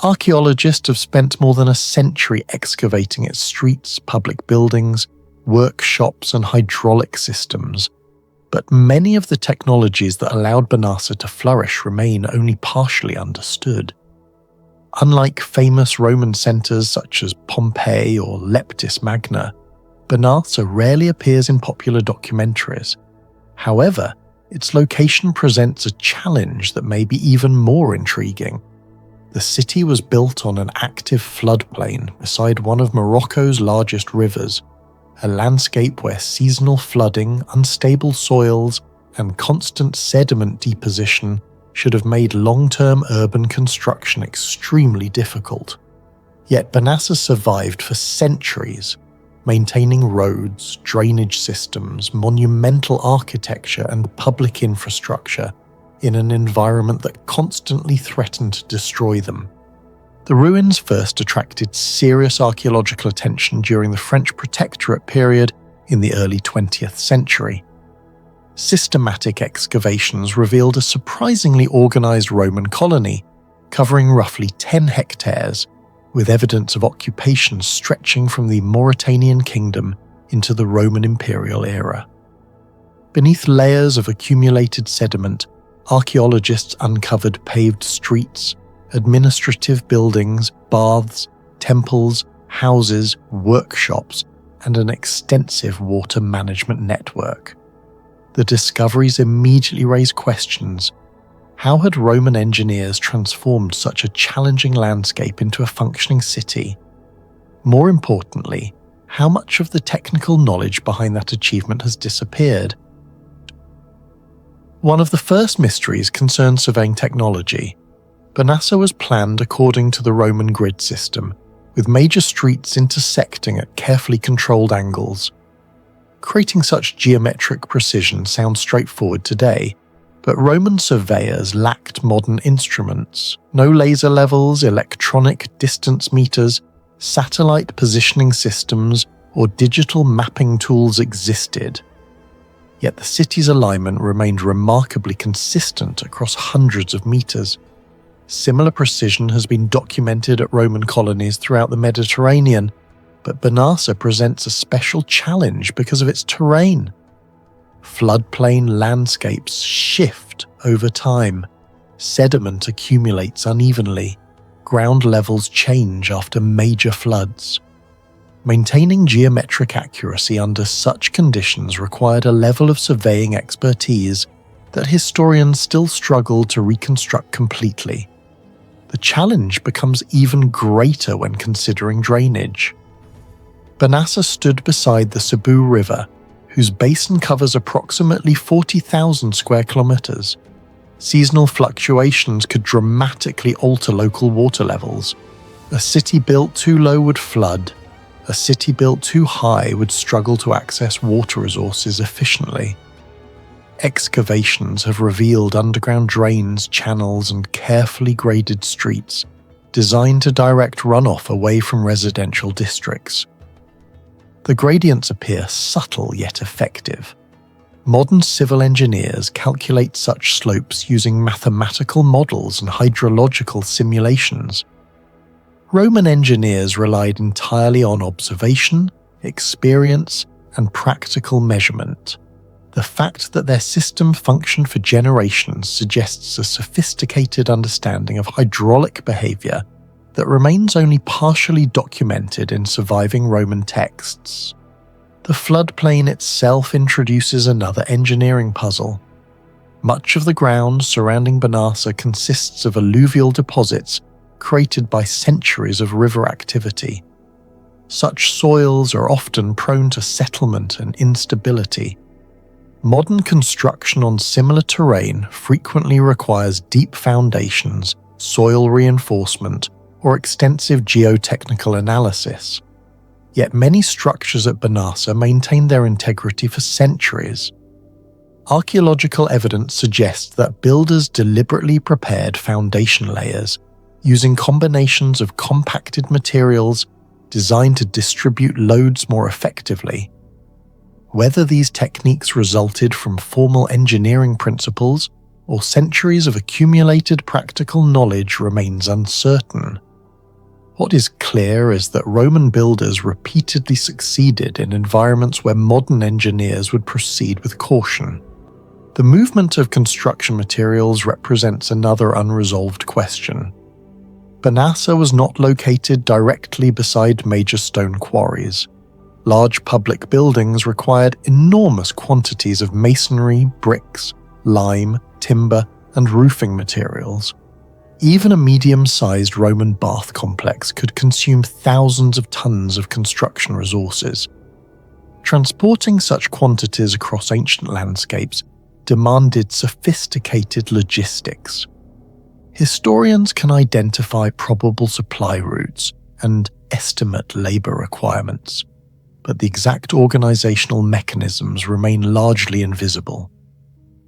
Archaeologists have spent more than a century excavating its streets, public buildings, workshops, and hydraulic systems, but many of the technologies that allowed Banassa to flourish remain only partially understood. Unlike famous Roman centres such as Pompeii or Leptis Magna, Banassa rarely appears in popular documentaries. However, its location presents a challenge that may be even more intriguing. The city was built on an active floodplain beside one of Morocco's largest rivers, a landscape where seasonal flooding, unstable soils, and constant sediment deposition should have made long-term urban construction extremely difficult. Yet Banassa survived for centuries, maintaining roads, drainage systems, monumental architecture, and public infrastructure in an environment that constantly threatened to destroy them. The ruins first attracted serious archaeological attention during the French Protectorate period in the early 20th century. Systematic excavations revealed a surprisingly organized Roman colony, covering roughly 10 hectares, with evidence of occupation stretching from the Mauritanian kingdom into the Roman imperial era. Beneath layers of accumulated sediment, archaeologists uncovered paved streets, administrative buildings, baths, temples, houses, workshops, and an extensive water management network. The discoveries immediately raised questions. How had Roman engineers transformed such a challenging landscape into a functioning city? More importantly, how much of the technical knowledge behind that achievement has disappeared? One of the first mysteries concerns surveying technology. Banassa was planned according to the Roman grid system, with major streets intersecting at carefully controlled angles. Creating such geometric precision sounds straightforward today, but Roman surveyors lacked modern instruments. No laser levels, electronic distance meters, satellite positioning systems, or digital mapping tools existed. Yet the city's alignment remained remarkably consistent across hundreds of meters. Similar precision has been documented at Roman colonies throughout the Mediterranean, but Banassa presents a special challenge because of its terrain. Floodplain landscapes shift over time, sediment accumulates unevenly, ground levels change after major floods. Maintaining geometric accuracy under such conditions required a level of surveying expertise that historians still struggle to reconstruct completely. The challenge becomes even greater when considering drainage. Banassa stood beside the Cebu River, whose basin covers approximately 40,000 square kilometers. Seasonal fluctuations could dramatically alter local water levels. A city built too low would flood. A city built too high would struggle to access water resources efficiently. Excavations have revealed underground drains, channels, and carefully graded streets designed to direct runoff away from residential districts. The gradients appear subtle yet effective. Modern civil engineers calculate such slopes using mathematical models and hydrological simulations. Roman engineers relied entirely on observation, experience, and practical measurement. The fact that their system functioned for generations suggests a sophisticated understanding of hydraulic behavior that remains only partially documented in surviving Roman texts. The floodplain itself introduces another engineering puzzle. Much of the ground surrounding Banassa consists of alluvial deposits created by centuries of river activity. Such soils are often prone to settlement and instability. Modern construction on similar terrain frequently requires deep foundations, soil reinforcement, or extensive geotechnical analysis. Yet many structures at Banassa maintain their integrity for centuries. Archaeological evidence suggests that builders deliberately prepared foundation layers using combinations of compacted materials designed to distribute loads more effectively. Whether these techniques resulted from formal engineering principles or centuries of accumulated practical knowledge remains uncertain. What is clear is that Roman builders repeatedly succeeded in environments where modern engineers would proceed with caution. The movement of construction materials represents another unresolved question. Banassa was not located directly beside major stone quarries. Large public buildings required enormous quantities of masonry, bricks, lime, timber, and roofing materials. Even a medium-sized Roman bath complex could consume thousands of tons of construction resources. Transporting such quantities across ancient landscapes demanded sophisticated logistics. Historians can identify probable supply routes and estimate labor requirements, but the exact organizational mechanisms remain largely invisible.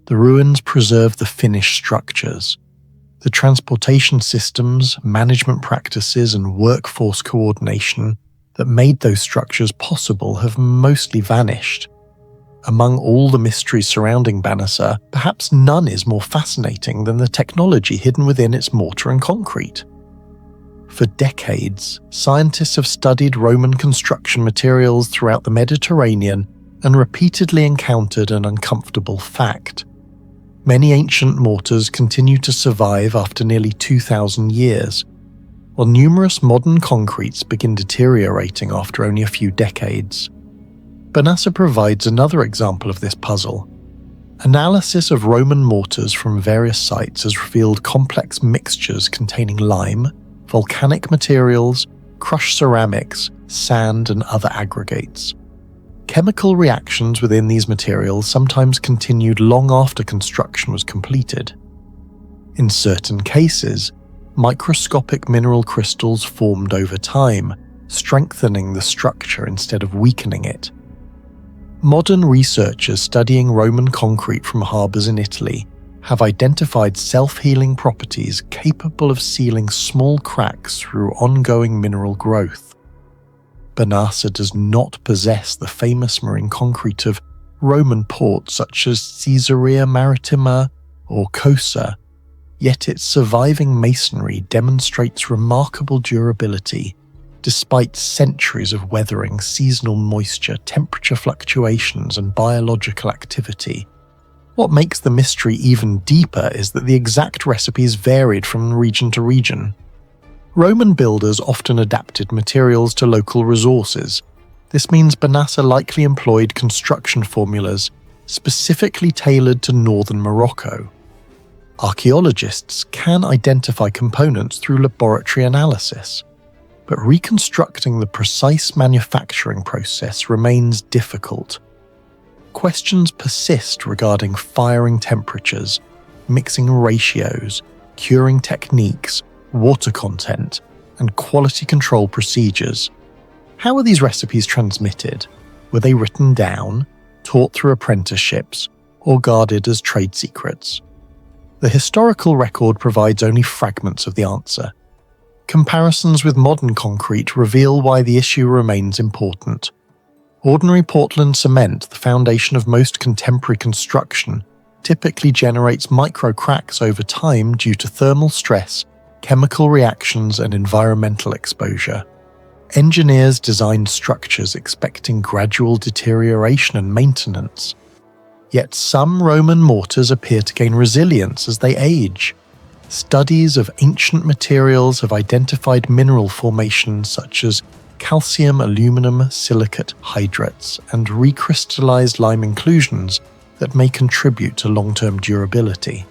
The ruins preserve the finished structures. The transportation systems, management practices, and workforce coordination that made those structures possible have mostly vanished. Among all the mysteries surrounding Banassa, perhaps none is more fascinating than the technology hidden within its mortar and concrete. For decades, scientists have studied Roman construction materials throughout the Mediterranean and repeatedly encountered an uncomfortable fact. Many ancient mortars continue to survive after nearly 2,000 years, while numerous modern concretes begin deteriorating after only a few decades. Banassa provides another example of this puzzle. Analysis of Roman mortars from various sites has revealed complex mixtures containing lime, volcanic materials, crushed ceramics, sand, and other aggregates. Chemical reactions within these materials sometimes continued long after construction was completed. In certain cases, microscopic mineral crystals formed over time, strengthening the structure instead of weakening it. Modern researchers studying Roman concrete from harbours in Italy have identified self-healing properties capable of sealing small cracks through ongoing mineral growth. Banassa does not possess the famous marine concrete of Roman ports such as Caesarea Maritima or Cosa, yet its surviving masonry demonstrates remarkable durability despite centuries of weathering, seasonal moisture, temperature fluctuations, and biological activity. What makes the mystery even deeper is that the exact recipes varied from region to region. Roman builders often adapted materials to local resources. This means Banassa likely employed construction formulas specifically tailored to northern Morocco. Archaeologists can identify components through laboratory analysis. but reconstructing the precise manufacturing process remains difficult. Questions persist regarding firing temperatures, mixing ratios, curing techniques, water content, and quality control procedures. How were these recipes transmitted? Were they written down, taught through apprenticeships, or guarded as trade secrets? The historical record provides only fragments of the answer. Comparisons with modern concrete reveal why the issue remains important. Ordinary Portland cement, the foundation of most contemporary construction, typically generates micro cracks over time due to thermal stress, chemical reactions, and environmental exposure. Engineers designed structures expecting gradual deterioration and maintenance. Yet some Roman mortars appear to gain resilience as they age. Studies of ancient materials have identified mineral formations such as calcium, aluminum, silicate hydrates, and recrystallized lime inclusions that may contribute to long-term durability.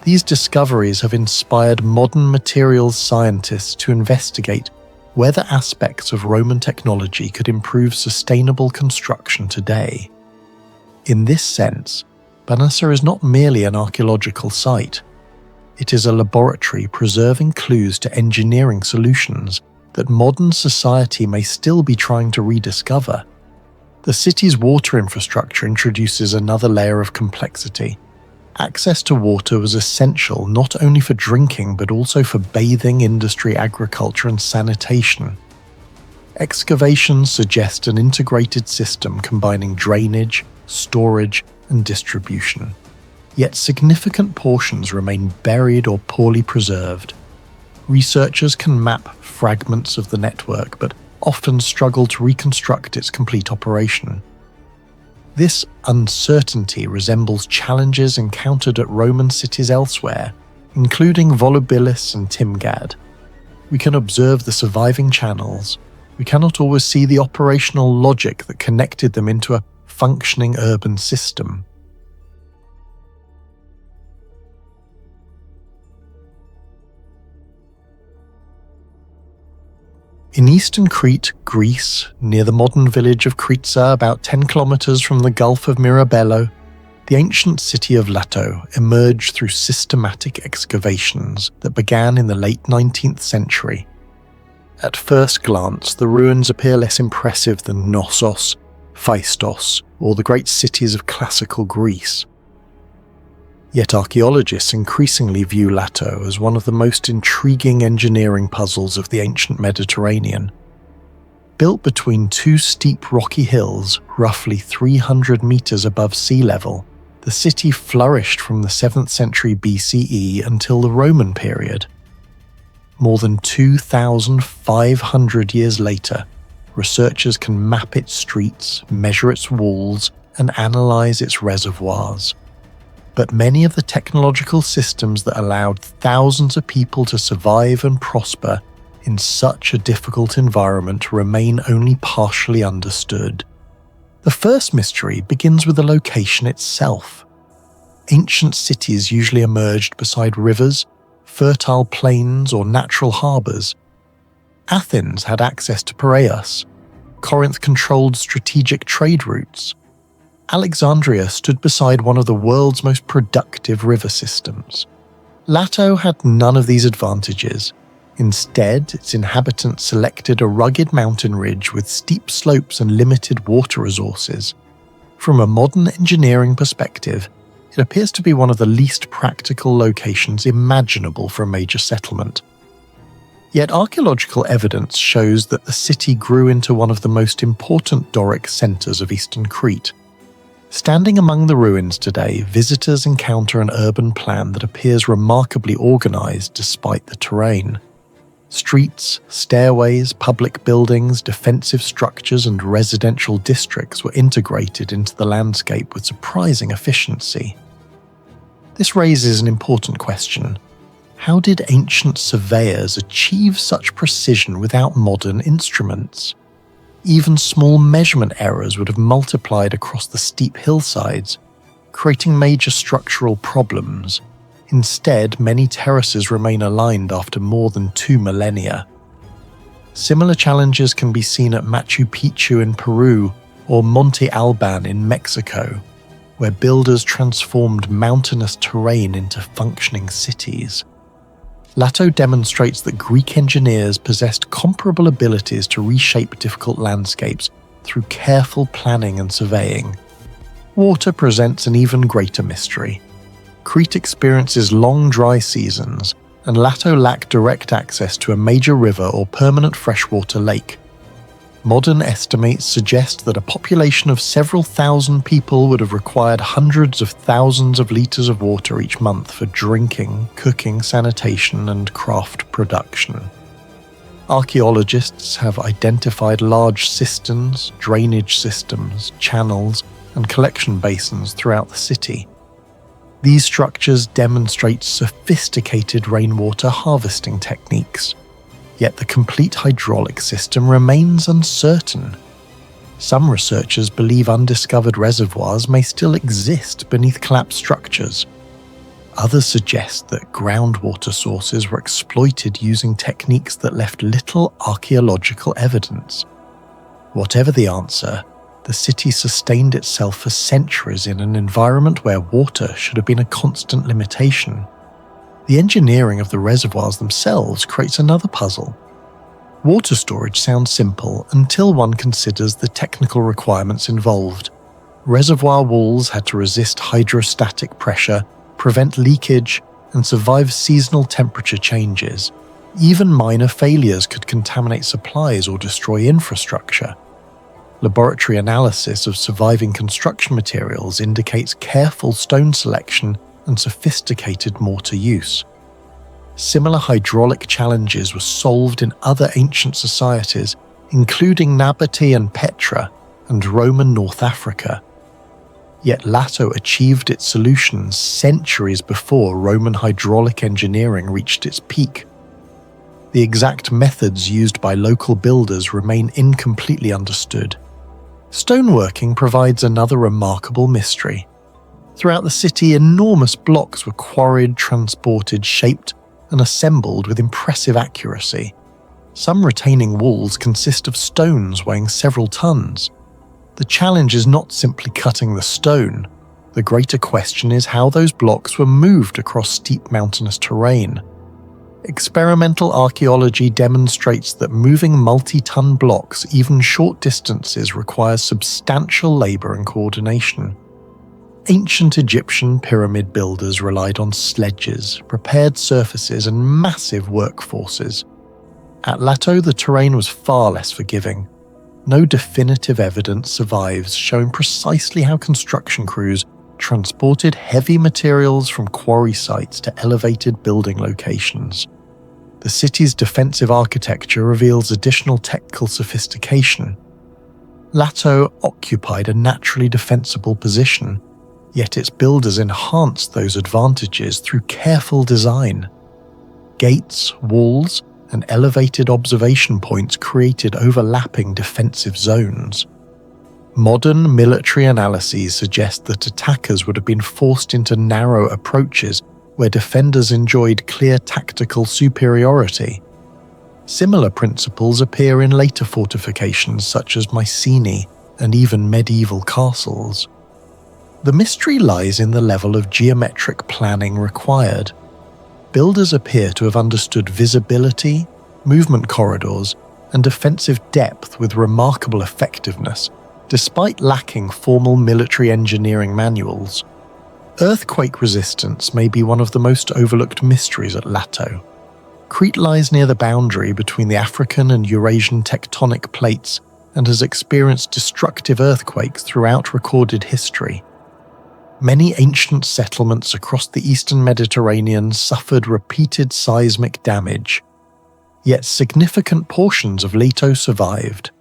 These discoveries have inspired modern materials scientists to investigate whether aspects of Roman technology could improve sustainable construction today. In this sense, Banassa is not merely an archaeological site. It is a laboratory preserving clues to engineering solutions that modern society may still be trying to rediscover. The city's water infrastructure introduces another layer of complexity. Access to water was essential not only for drinking but also for bathing, industry, agriculture, and sanitation. Excavations suggest an integrated system combining drainage, storage, and distribution. Yet significant portions remain buried or poorly preserved. Researchers can map fragments of the network, but often struggle to reconstruct its complete operation. This uncertainty resembles challenges encountered at Roman cities elsewhere, including Volubilis and Timgad. We can observe the surviving channels. We cannot always see the operational logic that connected them into a functioning urban system. In eastern Crete, Greece, near the modern village of Kritsa, about 10 kilometers from the Gulf of Mirabello, the ancient city of Lato emerged through systematic excavations that began in the late 19th century. At first glance, the ruins appear less impressive than Knossos, Phaistos, or the great cities of classical Greece. Yet archaeologists increasingly view Lato as one of the most intriguing engineering puzzles of the ancient Mediterranean. Built between two steep rocky hills, roughly 300 meters above sea level, the city flourished from the 7th century BCE until the Roman period. More than 2,500 years later, researchers can map its streets, measure its walls, and analyze its reservoirs. But many of the technological systems that allowed thousands of people to survive and prosper in such a difficult environment remain only partially understood. The first mystery begins with the location itself. Ancient cities usually emerged beside rivers, fertile plains, or natural harbors. Athens had access to Piraeus. Corinth controlled strategic trade routes. Alexandria stood beside one of the world's most productive river systems. Lato had none of these advantages. Instead, its inhabitants selected a rugged mountain ridge with steep slopes and limited water resources. From a modern engineering perspective, it appears to be one of the least practical locations imaginable for a major settlement. Yet archaeological evidence shows that the city grew into one of the most important Doric centers of eastern Crete. Standing among the ruins today, visitors encounter an urban plan that appears remarkably organized despite the terrain. Streets, stairways, public buildings, defensive structures, and residential districts were integrated into the landscape with surprising efficiency. This raises an important question. How did ancient surveyors achieve such precision without modern instruments? Even small measurement errors would have multiplied across the steep hillsides, creating major structural problems. Instead, many terraces remain aligned after more than 2 millennia. Similar challenges can be seen at Machu Picchu in Peru or Monte Alban in Mexico, where builders transformed mountainous terrain into functioning cities. Lato demonstrates that Greek engineers possessed comparable abilities to reshape difficult landscapes through careful planning and surveying. Water presents an even greater mystery. Crete experiences long dry seasons, and Lato lacked direct access to a major river or permanent freshwater lake. Modern estimates suggest that a population of several thousand people would have required hundreds of thousands of litres of water each month for drinking, cooking, sanitation, and craft production. Archaeologists have identified large cisterns, drainage systems, channels, and collection basins throughout the city. These structures demonstrate sophisticated rainwater harvesting techniques. Yet the complete hydraulic system remains uncertain. Some researchers believe undiscovered reservoirs may still exist beneath collapsed structures. Others suggest that groundwater sources were exploited using techniques that left little archaeological evidence. Whatever the answer, the city sustained itself for centuries in an environment where water should have been a constant limitation. The engineering of the reservoirs themselves creates another puzzle. Water storage sounds simple until one considers the technical requirements involved. Reservoir walls had to resist hydrostatic pressure, prevent leakage, and survive seasonal temperature changes. Even minor failures could contaminate supplies or destroy infrastructure. Laboratory analysis of surviving construction materials indicates careful stone selection and sophisticated mortar use. Similar hydraulic challenges were solved in other ancient societies, including Nabatea and Petra and Roman North Africa. Yet Lato achieved its solutions centuries before Roman hydraulic engineering reached its peak. The exact methods used by local builders remain incompletely understood. Stoneworking provides another remarkable mystery. Throughout the city, enormous blocks were quarried, transported, shaped, and assembled with impressive accuracy. Some retaining walls consist of stones weighing several tons. The challenge is not simply cutting the stone. The greater question is how those blocks were moved across steep mountainous terrain. Experimental archaeology demonstrates that moving multi-ton blocks even short distances requires substantial labor and coordination. Ancient Egyptian pyramid builders relied on sledges, prepared surfaces, and massive workforces. At Lato, the terrain was far less forgiving. No definitive evidence survives showing precisely how construction crews transported heavy materials from quarry sites to elevated building locations. The city's defensive architecture reveals additional technical sophistication. Lato occupied a naturally defensible position, yet its builders enhanced those advantages through careful design. Gates, walls, and elevated observation points created overlapping defensive zones. Modern military analyses suggest that attackers would have been forced into narrow approaches where defenders enjoyed clear tactical superiority. Similar principles appear in later fortifications such as Mycenae and even medieval castles. The mystery lies in the level of geometric planning required. Builders appear to have understood visibility, movement corridors, and defensive depth with remarkable effectiveness, despite lacking formal military engineering manuals. Earthquake resistance may be one of the most overlooked mysteries at Lato. Crete lies near the boundary between the African and Eurasian tectonic plates and has experienced destructive earthquakes throughout recorded history. Many ancient settlements across the eastern Mediterranean suffered repeated seismic damage, yet significant portions of Lato survived.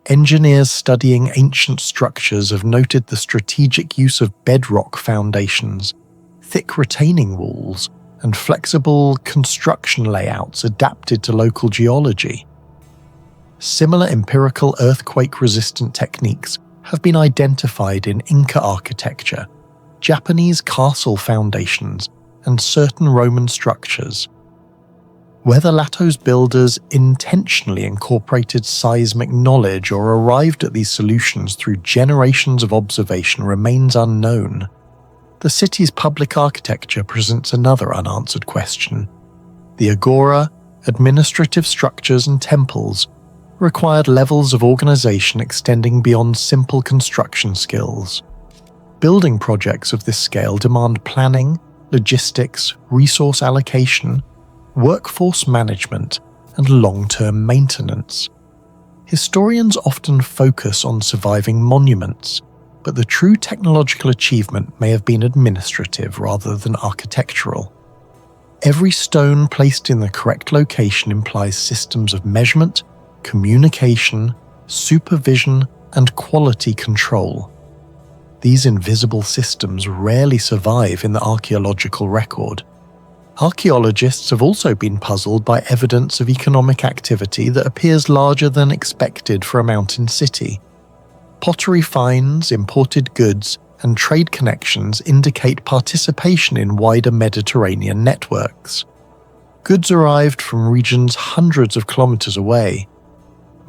Engineers studying ancient structures have noted the strategic use of bedrock foundations, thick retaining walls, and flexible construction layouts adapted to local geology. Similar empirical earthquake-resistant techniques have been identified in Inca architecture, Japanese castle foundations, and certain Roman structures. Whether Lato's builders intentionally incorporated seismic knowledge or arrived at these solutions through generations of observation remains unknown. The city's public architecture presents another unanswered question. The agora, administrative structures and temples required levels of organization extending beyond simple construction skills. Building projects of this scale demand planning, logistics, resource allocation, workforce management, and long-term maintenance. Historians often focus on surviving monuments, but the true technological achievement may have been administrative rather than architectural. Every stone placed in the correct location implies systems of measurement, communication, supervision, and quality control. These invisible systems rarely survive in the archaeological record. Archaeologists have also been puzzled by evidence of economic activity that appears larger than expected for a mountain city. Pottery finds, imported goods, and trade connections indicate participation in wider Mediterranean networks. Goods arrived from regions hundreds of kilometers away.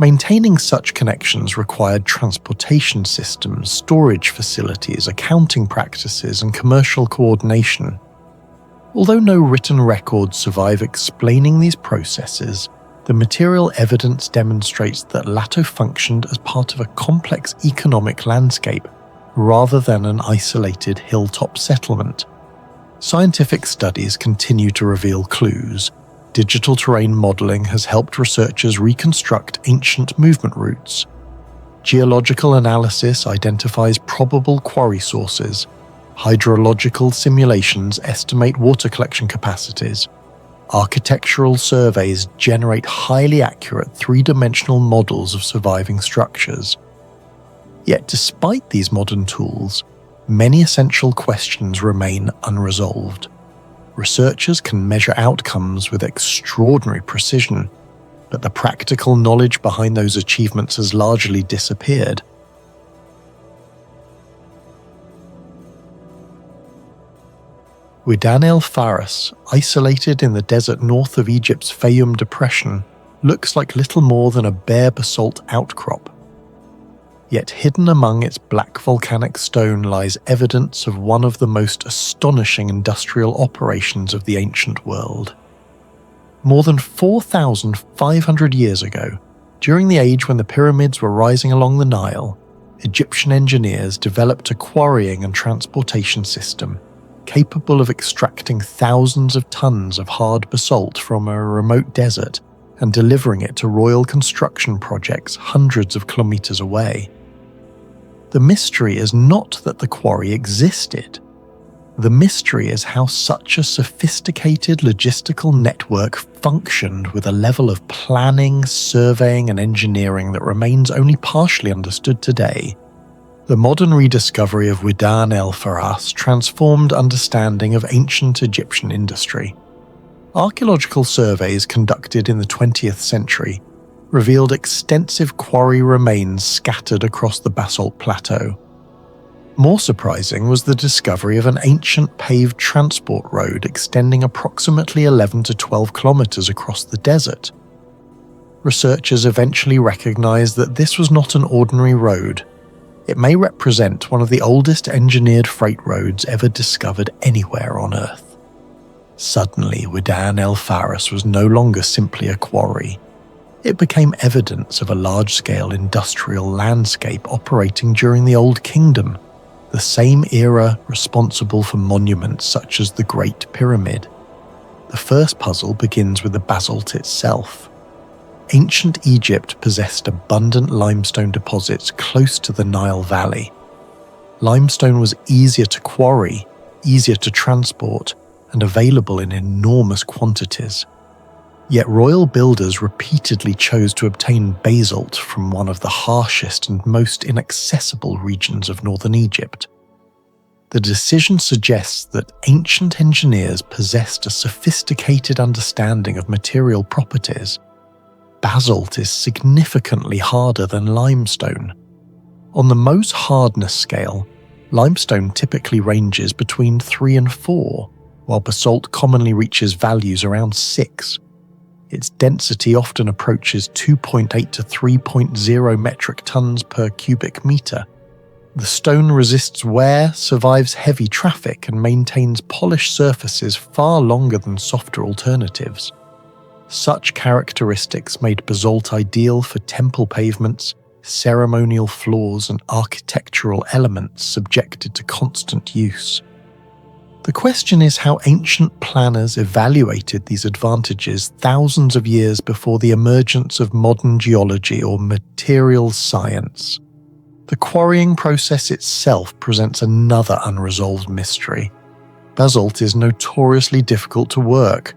Maintaining such connections required transportation systems, storage facilities, accounting practices, and commercial coordination. Although no written records survive explaining these processes, the material evidence demonstrates that Lato functioned as part of a complex economic landscape rather than an isolated hilltop settlement. Scientific studies continue to reveal clues. Digital terrain modeling has helped researchers reconstruct ancient movement routes. Geological analysis identifies probable quarry sources. Hydrological simulations estimate water collection capacities. Architectural surveys generate highly accurate three-dimensional models of surviving structures. Yet despite these modern tools, many essential questions remain unresolved. Researchers can measure outcomes with extraordinary precision, but the practical knowledge behind those achievements has largely disappeared. Wyddan el Faras, isolated in the desert north of Egypt's Fayum Depression, looks like little more than a bare basalt outcrop. Yet hidden among its black volcanic stone lies evidence of one of the most astonishing industrial operations of the ancient world. More than 4,500 years ago, during the age when the pyramids were rising along the Nile, Egyptian engineers developed a quarrying and transportation system capable of extracting thousands of tons of hard basalt from a remote desert and delivering it to royal construction projects hundreds of kilometers away. The mystery is not that the quarry existed. The mystery is how such a sophisticated logistical network functioned with a level of planning, surveying, and engineering that remains only partially understood today. The modern rediscovery of Wyddan el Faras transformed understanding of ancient Egyptian industry. Archaeological surveys conducted in the 20th century revealed extensive quarry remains scattered across the basalt plateau. More surprising was the discovery of an ancient paved transport road extending approximately 11 to 12 kilometers across the desert. Researchers eventually recognized that this was not an ordinary road. It may represent one of the oldest engineered freight roads ever discovered anywhere on Earth. Suddenly, Wyddan el Faras was no longer simply a quarry. It became evidence of a large-scale industrial landscape operating during the Old Kingdom, the same era responsible for monuments such as the Great Pyramid. The first puzzle begins with the basalt itself. Ancient Egypt possessed abundant limestone deposits close to the Nile Valley. Limestone was easier to quarry, easier to transport, and available in enormous quantities. Yet royal builders repeatedly chose to obtain basalt from one of the harshest and most inaccessible regions of northern Egypt. The decision suggests that ancient engineers possessed a sophisticated understanding of material properties. Basalt is significantly harder than limestone. On the Mohs hardness scale, limestone typically ranges between 3 and 4, while basalt commonly reaches values around 6. Its density often approaches 2.8 to 3.0 metric tons per cubic meter. The stone resists wear, survives heavy traffic, and maintains polished surfaces far longer than softer alternatives. Such characteristics made basalt ideal for temple pavements, ceremonial floors, and architectural elements subjected to constant use. The question is how ancient planners evaluated these advantages thousands of years before the emergence of modern geology or materials science. The quarrying process itself presents another unresolved mystery. Basalt is notoriously difficult to work.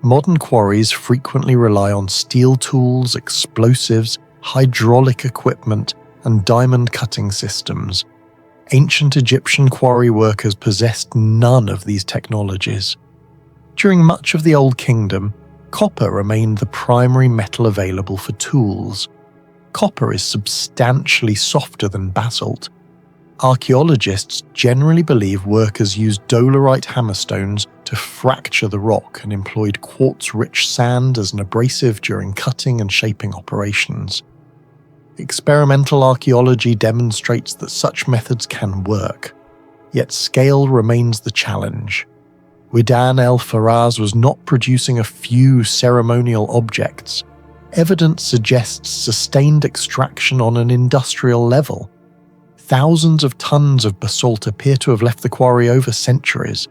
Modern quarries frequently rely on steel tools, explosives, hydraulic equipment, and diamond cutting systems. Ancient Egyptian quarry workers possessed none of these technologies. During much of the Old Kingdom, copper remained the primary metal available for tools. Copper is substantially softer than basalt. Archaeologists generally believe workers used dolerite hammerstones to fracture the rock and employed quartz-rich sand as an abrasive during cutting and shaping operations. Experimental archaeology demonstrates that such methods can work, yet scale remains the challenge. Widan el-Faraz was not producing a few ceremonial objects. Evidence suggests sustained extraction on an industrial level. Thousands of tons of basalt appear to have left the quarry over centuries.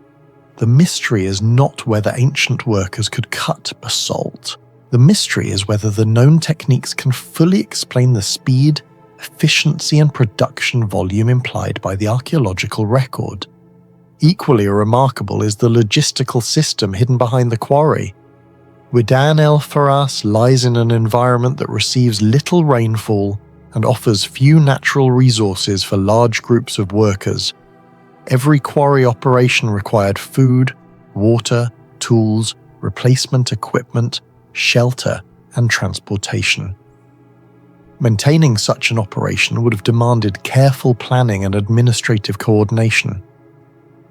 The mystery is not whether ancient workers could cut basalt. The mystery is whether the known techniques can fully explain the speed, efficiency, and production volume implied by the archaeological record. Equally remarkable is the logistical system hidden behind the quarry. Widan el-Faraz lies in an environment that receives little rainfall and offers few natural resources for large groups of workers. Every quarry operation required food, water, tools, replacement equipment, shelter, and transportation. Maintaining such an operation would have demanded careful planning and administrative coordination.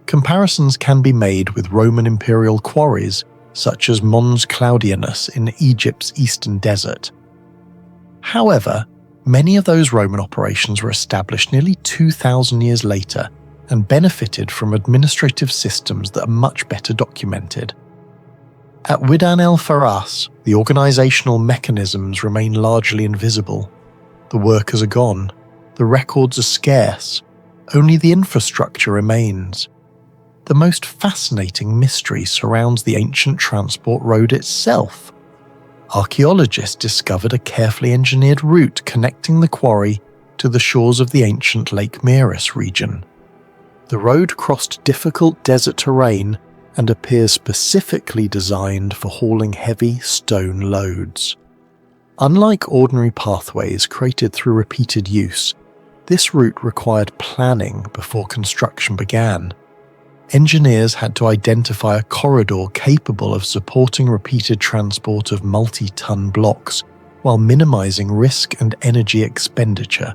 Comparisons can be made with Roman imperial quarries, such as Mons Claudianus in Egypt's eastern desert. However, many of those Roman operations were established nearly 2,000 years later and benefited from administrative systems that are much better documented. At Widan el-Faraz, the organisational mechanisms remain largely invisible. The workers are gone, the records are scarce, only the infrastructure remains. The most fascinating mystery surrounds the ancient transport road itself. Archaeologists discovered a carefully engineered route connecting the quarry to the shores of the ancient Lake Moeris region. The road crossed difficult desert terrain and appears specifically designed for hauling heavy stone loads. Unlike ordinary pathways created through repeated use, this route required planning before construction began. Engineers had to identify a corridor capable of supporting repeated transport of multi-ton blocks while minimizing risk and energy expenditure.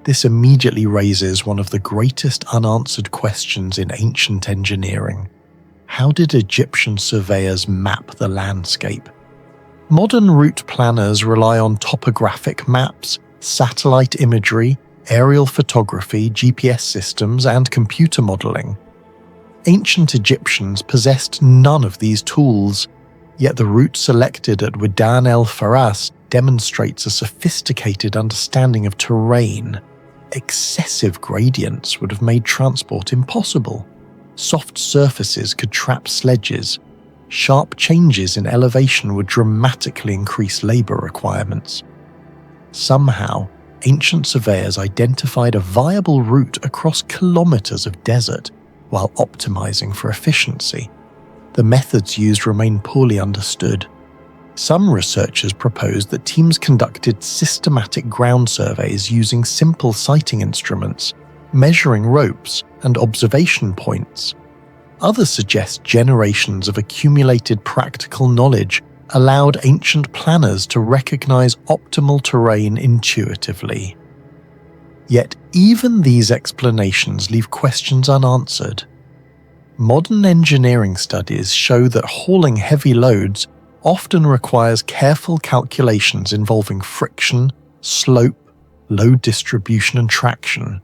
This immediately raises one of the greatest unanswered questions in ancient engineering. How did Egyptian surveyors map the landscape? Modern route planners rely on topographic maps, satellite imagery, aerial photography, GPS systems, and computer modeling. Ancient Egyptians possessed none of these tools, yet the route selected at Widan el-Faraz demonstrates a sophisticated understanding of terrain. Excessive gradients would have made transport impossible. Soft surfaces could trap sledges. Sharp changes in elevation would dramatically increase labor requirements. Somehow, ancient surveyors identified a viable route across kilometers of desert while optimizing for efficiency. The methods used remain poorly understood. Some researchers proposed that teams conducted systematic ground surveys using simple sighting instruments, measuring ropes, and observation points. Others suggest generations of accumulated practical knowledge allowed ancient planners to recognize optimal terrain intuitively. Yet even these explanations leave questions unanswered. Modern engineering studies show that hauling heavy loads often requires careful calculations involving friction, slope, load distribution and traction.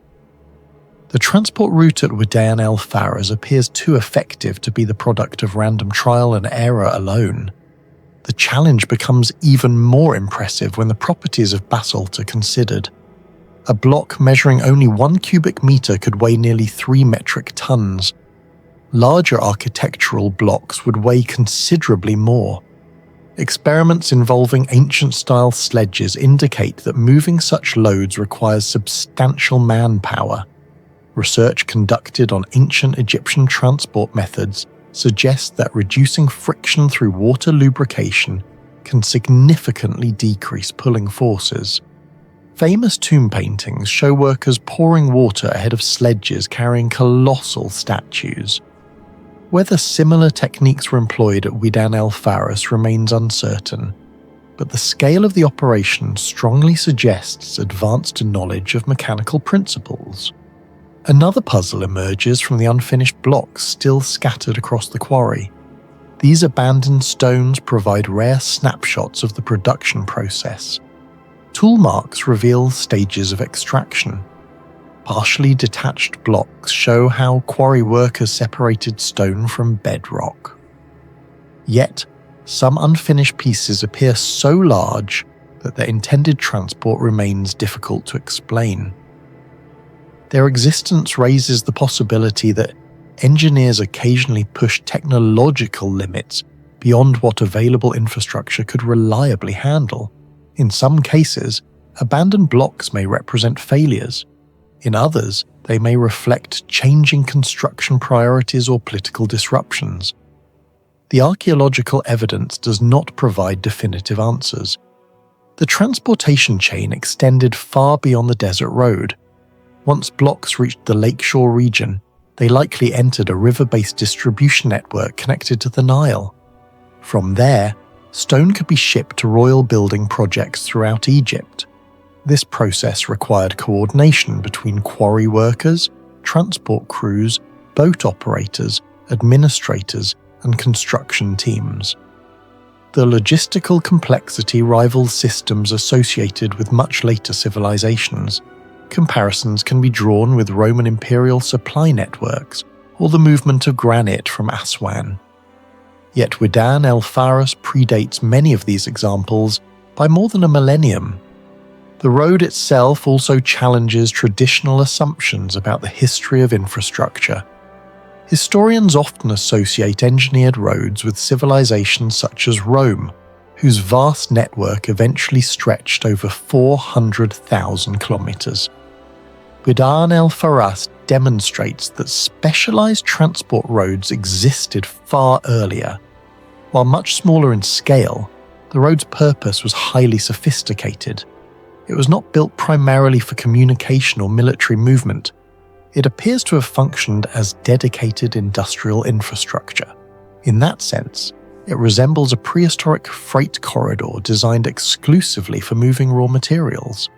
The transport route at Wadain El Faras appears too effective to be the product of random trial and error alone. The challenge becomes even more impressive when the properties of basalt are considered. A block measuring only 1 cubic meter could weigh nearly 3 metric tons. Larger architectural blocks would weigh considerably more. Experiments involving ancient-style sledges indicate that moving such loads requires substantial manpower. Research conducted on ancient Egyptian transport methods suggests that reducing friction through water lubrication can significantly decrease pulling forces. Famous tomb paintings show workers pouring water ahead of sledges carrying colossal statues. Whether similar techniques were employed at Wadain El Faras remains uncertain, but the scale of the operation strongly suggests advanced knowledge of mechanical principles. Another puzzle emerges from the unfinished blocks still scattered across the quarry. These abandoned stones provide rare snapshots of the production process. Tool marks reveal stages of extraction. Partially detached blocks show how quarry workers separated stone from bedrock. Yet, some unfinished pieces appear so large that their intended transport remains difficult to explain. Their existence raises the possibility that engineers occasionally push technological limits beyond what available infrastructure could reliably handle. In some cases, abandoned blocks may represent failures. In others, they may reflect changing construction priorities or political disruptions. The archaeological evidence does not provide definitive answers. The transportation chain extended far beyond the desert road. Once blocks reached the lakeshore region, they likely entered a river-based distribution network connected to the Nile. From there, stone could be shipped to royal building projects throughout Egypt. This process required coordination between quarry workers, transport crews, boat operators, administrators, and construction teams. The logistical complexity rivals systems associated with much later civilizations. Comparisons can be drawn with Roman imperial supply networks or the movement of granite from Aswan. Yet Wadain El Faras predates many of these examples by more than a millennium. The road itself also challenges traditional assumptions about the history of infrastructure. Historians often associate engineered roads with civilizations such as Rome, whose vast network eventually stretched over 400,000 kilometers. Wadain El Faras demonstrates that specialized transport roads existed far earlier. While much smaller in scale, the road's purpose was highly sophisticated. It was not built primarily for communication or military movement. It appears to have functioned as dedicated industrial infrastructure. In that sense, it resembles a prehistoric freight corridor designed exclusively for moving raw materials.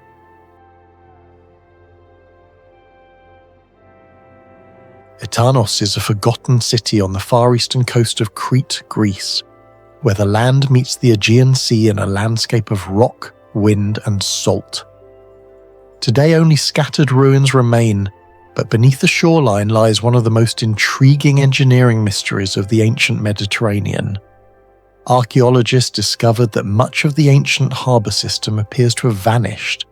Etanos is a forgotten city on the far eastern coast of Crete, Greece, where the land meets the Aegean Sea in a landscape of rock, wind, and salt. Today only scattered ruins remain, but beneath the shoreline lies one of the most intriguing engineering mysteries of the ancient Mediterranean. Archaeologists discovered that much of the ancient harbour system appears to have vanished.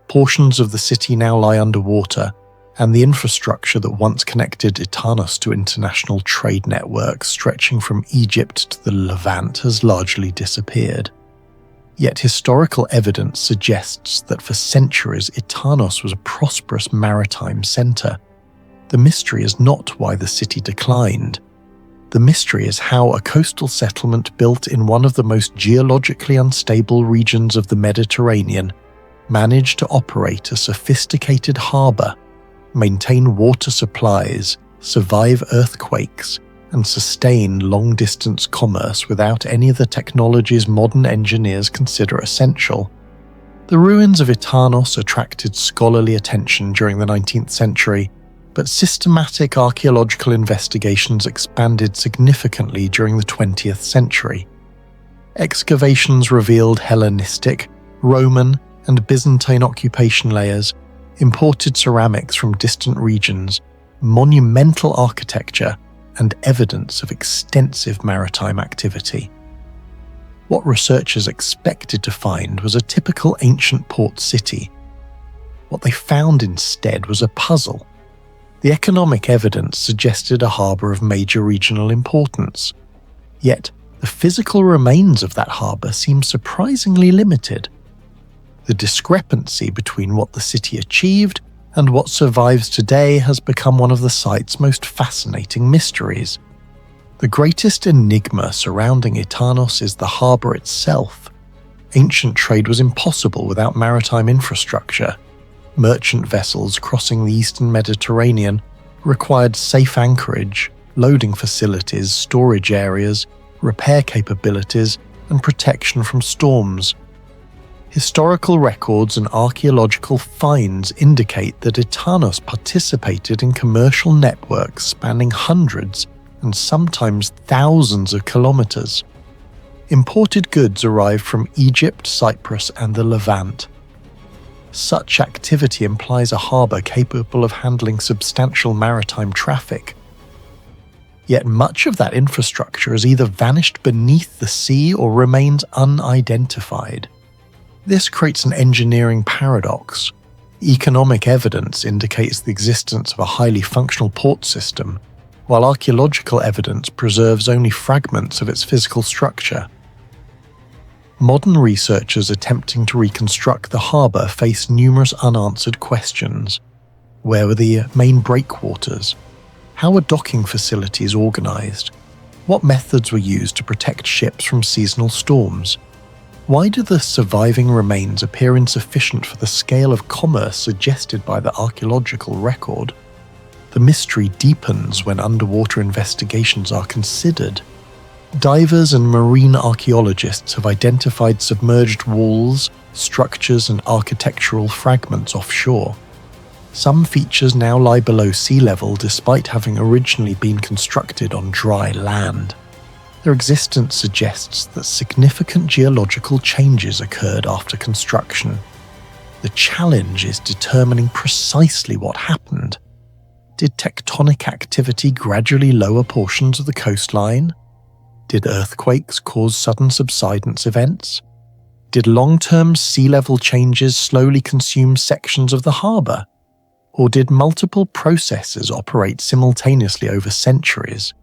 Portions of the city now lie underwater, and the infrastructure that once connected Etanos to international trade networks stretching from Egypt to the Levant has largely disappeared. Yet historical evidence suggests that for centuries Etanos was a prosperous maritime centre. The mystery is not why the city declined. The mystery is how a coastal settlement built in one of the most geologically unstable regions of the Mediterranean managed to operate a sophisticated harbour, maintain water supplies, survive earthquakes, and sustain long-distance commerce without any of the technologies modern engineers consider essential. The ruins of Etanos attracted scholarly attention during the 19th century, but systematic archaeological investigations expanded significantly during the 20th century. Excavations revealed Hellenistic, Roman, and Byzantine occupation layers, imported ceramics from distant regions, monumental architecture, and evidence of extensive maritime activity. What researchers expected to find was a typical ancient port city. What they found instead was a puzzle. The economic evidence suggested a harbour of major regional importance. Yet, the physical remains of that harbour seem surprisingly limited. The discrepancy between what the city achieved and what survives today has become one of the site's most fascinating mysteries. The greatest enigma surrounding Itanos is the harbour itself. Ancient trade was impossible without maritime infrastructure. Merchant vessels crossing the eastern Mediterranean required safe anchorage, loading facilities, storage areas, repair capabilities, and protection from storms. Historical records and archaeological finds indicate that Itanos participated in commercial networks spanning hundreds and sometimes thousands of kilometers. Imported goods arrived from Egypt, Cyprus, and the Levant. Such activity implies a harbour capable of handling substantial maritime traffic. Yet much of that infrastructure has either vanished beneath the sea or remains unidentified. This creates an engineering paradox. Economic evidence indicates the existence of a highly functional port system, while archaeological evidence preserves only fragments of its physical structure. Modern researchers attempting to reconstruct the harbour face numerous unanswered questions. Where were the main breakwaters? How were docking facilities organised? What methods were used to protect ships from seasonal storms? Why do the surviving remains appear insufficient for the scale of commerce suggested by the archaeological record? The mystery deepens when underwater investigations are considered. Divers and marine archaeologists have identified submerged walls, structures, and architectural fragments offshore. Some features now lie below sea level despite having originally been constructed on dry land. Their existence suggests that significant geological changes occurred after construction. The challenge is determining precisely what happened. Did tectonic activity gradually lower portions of the coastline? Did earthquakes cause sudden subsidence events? Did long-term sea level changes slowly consume sections of the harbour? Or did multiple processes operate simultaneously over centuries?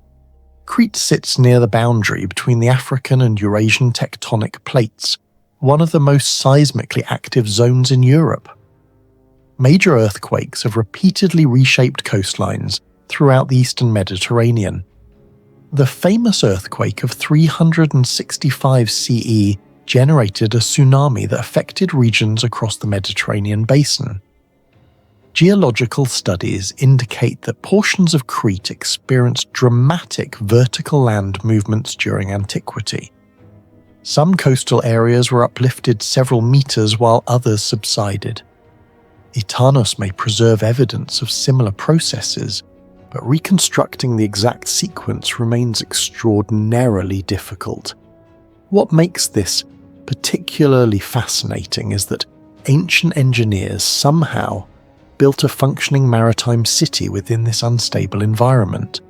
Crete sits near the boundary between the African and Eurasian tectonic plates, one of the most seismically active zones in Europe. Major earthquakes have repeatedly reshaped coastlines throughout the eastern Mediterranean. The famous earthquake of 365 CE generated a tsunami that affected regions across the Mediterranean basin. Geological studies indicate that portions of Crete experienced dramatic vertical land movements during antiquity. Some coastal areas were uplifted several meters while others subsided. Itanos may preserve evidence of similar processes, but reconstructing the exact sequence remains extraordinarily difficult. What makes this particularly fascinating is that ancient engineers somehow built a functioning maritime city within this unstable environment.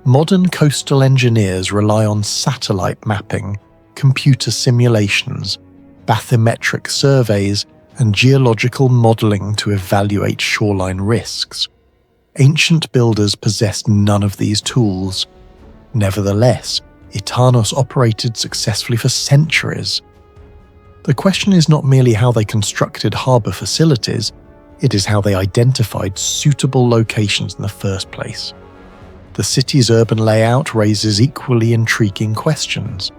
Modern coastal engineers rely on satellite mapping, computer simulations, bathymetric surveys, and geological modelling to evaluate shoreline risks. Ancient builders possessed none of these tools. Nevertheless, Itanos operated successfully for centuries. The question is not merely how they constructed harbour facilities, it is how they identified suitable locations in the first place. The city's urban layout raises equally intriguing questions.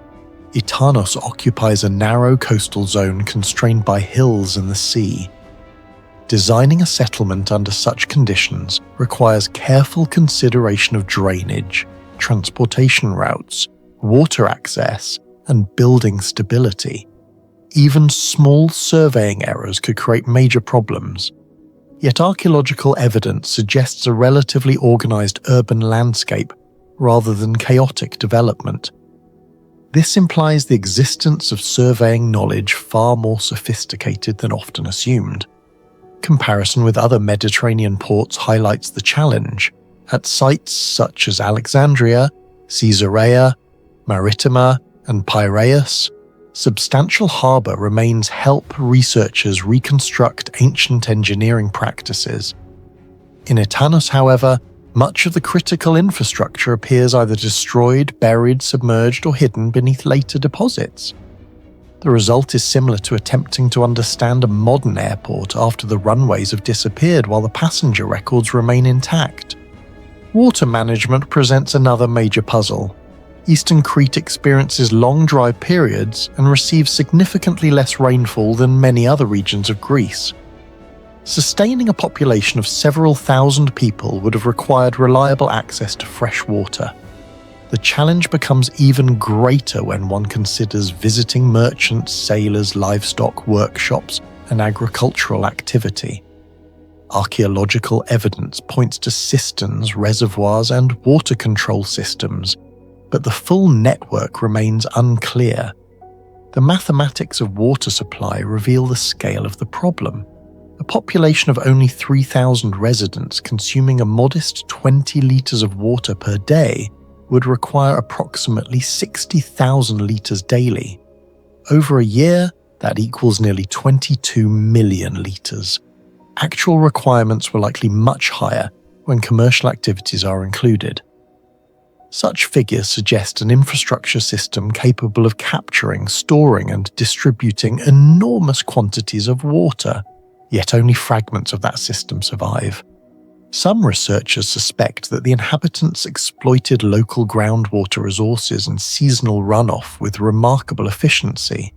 Itanos occupies a narrow coastal zone constrained by hills and the sea. Designing a settlement under such conditions requires careful consideration of drainage, transportation routes, water access, and building stability. Even small surveying errors could create major problems. Yet archaeological evidence suggests a relatively organised urban landscape rather than chaotic development. This implies the existence of surveying knowledge far more sophisticated than often assumed. Comparison with other Mediterranean ports highlights the challenge. At sites such as Alexandria, Caesarea, Maritima, and Piraeus, substantial harbour remains help researchers reconstruct ancient engineering practices. In Etanos, however, much of the critical infrastructure appears either destroyed, buried, submerged, or hidden beneath later deposits. The result is similar to attempting to understand a modern airport after the runways have disappeared while the passenger records remain intact. Water management presents another major puzzle. Eastern Crete experiences long dry periods and receives significantly less rainfall than many other regions of Greece. Sustaining a population of several thousand people would have required reliable access to fresh water. The challenge becomes even greater when one considers visiting merchants, sailors, livestock, workshops, and agricultural activity. Archaeological evidence points to cisterns, reservoirs, and water control systems, but the full network remains unclear. The mathematics of water supply reveal the scale of the problem. A population of only 3,000 residents consuming a modest 20 litres of water per day would require approximately 60,000 litres daily. Over a year, that equals nearly 22 million litres. Actual requirements were likely much higher when commercial activities are included. Such figures suggest an infrastructure system capable of capturing, storing, and distributing enormous quantities of water. Yet only fragments of that system survive. Some researchers suspect that the inhabitants exploited local groundwater resources and seasonal runoff with remarkable efficiency.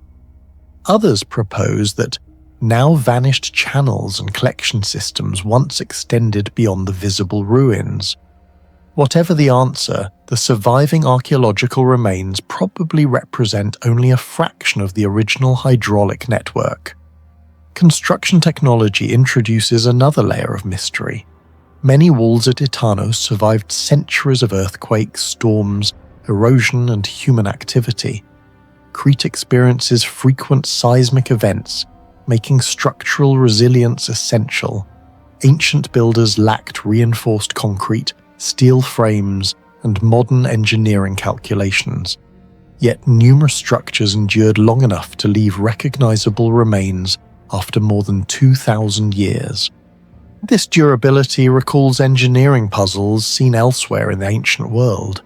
Others propose that now vanished channels and collection systems once extended beyond the visible ruins. Whatever the answer, the surviving archaeological remains probably represent only a fraction of the original hydraulic network. Construction technology introduces another layer of mystery. Many walls at Etanos survived centuries of earthquakes, storms, erosion, and human activity. Crete experiences frequent seismic events, making structural resilience essential. Ancient builders lacked reinforced concrete, steel frames, and modern engineering calculations. Yet numerous structures endured long enough to leave recognizable remains after more than 2,000 years. This durability recalls engineering puzzles seen elsewhere in the ancient world.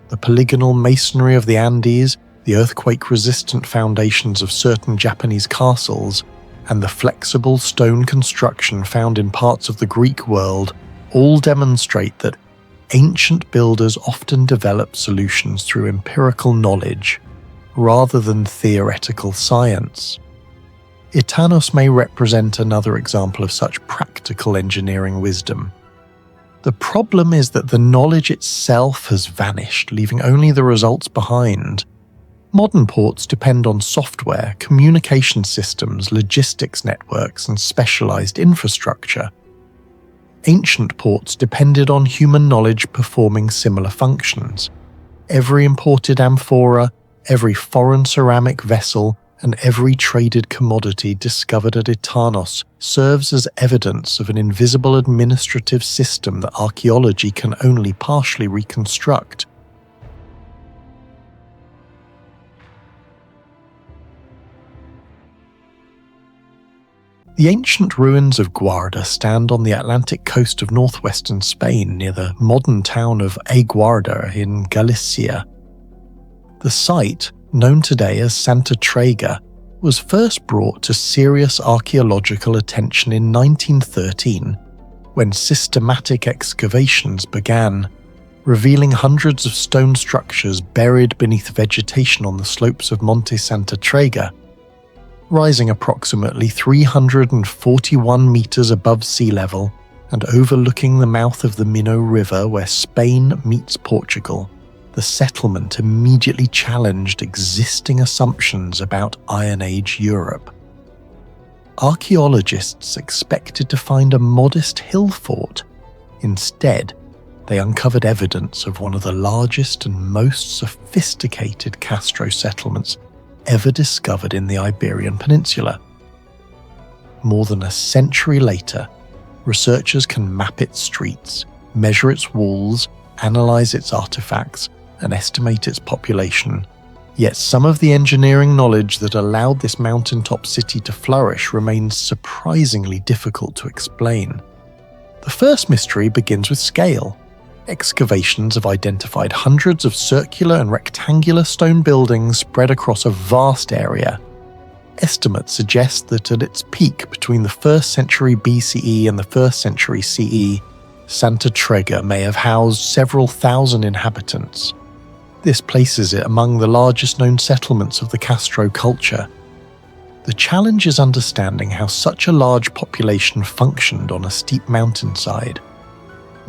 The polygonal masonry of the Andes, the earthquake-resistant foundations of certain Japanese castles, and the flexible stone construction found in parts of the Greek world all demonstrate that ancient builders often developed solutions through empirical knowledge, rather than theoretical science. Etanos may represent another example of such practical engineering wisdom. The problem is that the knowledge itself has vanished, leaving only the results behind. Modern ports depend on software, communication systems, logistics networks, and specialized infrastructure. Ancient ports depended on human knowledge performing similar functions. Every imported amphora, every foreign ceramic vessel, and every traded commodity discovered at Etanos serves as evidence of an invisible administrative system that archaeology can only partially reconstruct. The ancient ruins of Guarda stand on the Atlantic coast of northwestern Spain near the modern town of Guarda in Galicia. The site, known today as Santa Trega, was first brought to serious archaeological attention in 1913, when systematic excavations began, revealing hundreds of stone structures buried beneath vegetation on the slopes of Monte Santa Trega. Rising approximately 341 meters above sea level and overlooking the mouth of the Minho River where Spain meets Portugal, the settlement immediately challenged existing assumptions about Iron Age Europe. Archaeologists expected to find a modest hill fort. Instead, they uncovered evidence of one of the largest and most sophisticated Castro settlements ever discovered in the Iberian Peninsula. More than a century later, researchers can map its streets, measure its walls, analyze its artifacts, and estimate its population. Yet some of the engineering knowledge that allowed this mountaintop city to flourish remains surprisingly difficult to explain. The first mystery begins with scale. Excavations have identified hundreds of circular and rectangular stone buildings spread across a vast area. Estimates suggest that at its peak between the 1st century BCE and the 1st century CE, Santa Trega may have housed several thousand inhabitants. This places it among the largest known settlements of the Castro culture. The challenge is understanding how such a large population functioned on a steep mountainside.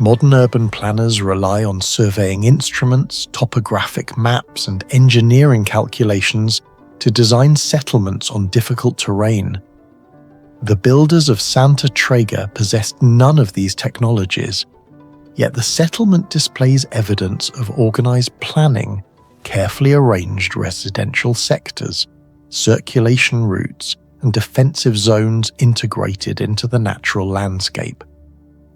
Modern urban planners rely on surveying instruments, topographic maps, and engineering calculations to design settlements on difficult terrain. The builders of Santa Trega possessed none of these technologies, yet the settlement displays evidence of organized planning, carefully arranged residential sectors, circulation routes, and defensive zones integrated into the natural landscape.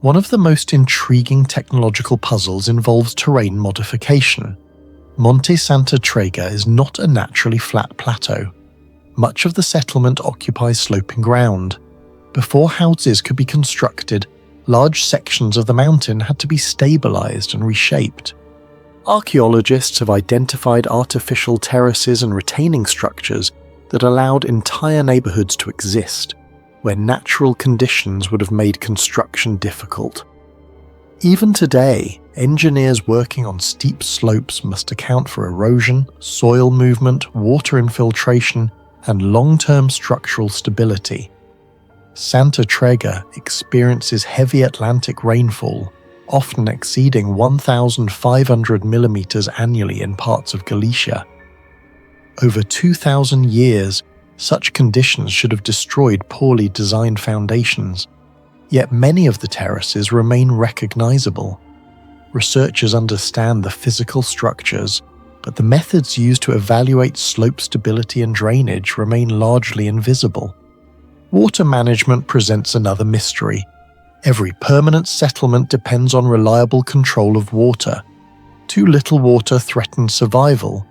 One of the most intriguing technological puzzles involves terrain modification. Monte Santa Trega is not a naturally flat plateau. Much of the settlement occupies sloping ground. Before houses could be constructed, large sections of the mountain had to be stabilized and reshaped. Archaeologists have identified artificial terraces and retaining structures that allowed entire neighborhoods to exist, where natural conditions would have made construction difficult. Even today, engineers working on steep slopes must account for erosion, soil movement, water infiltration, and long-term structural stability. Santa Trega experiences heavy Atlantic rainfall, often exceeding 1,500 millimeters annually in parts of Galicia. Over 2,000 years, such conditions should have destroyed poorly designed foundations, yet many of the terraces remain recognizable. Researchers understand the physical structures, but the methods used to evaluate slope stability and drainage remain largely invisible. Water management presents another mystery. Every permanent settlement depends on reliable control of water. Too little water threatens survival.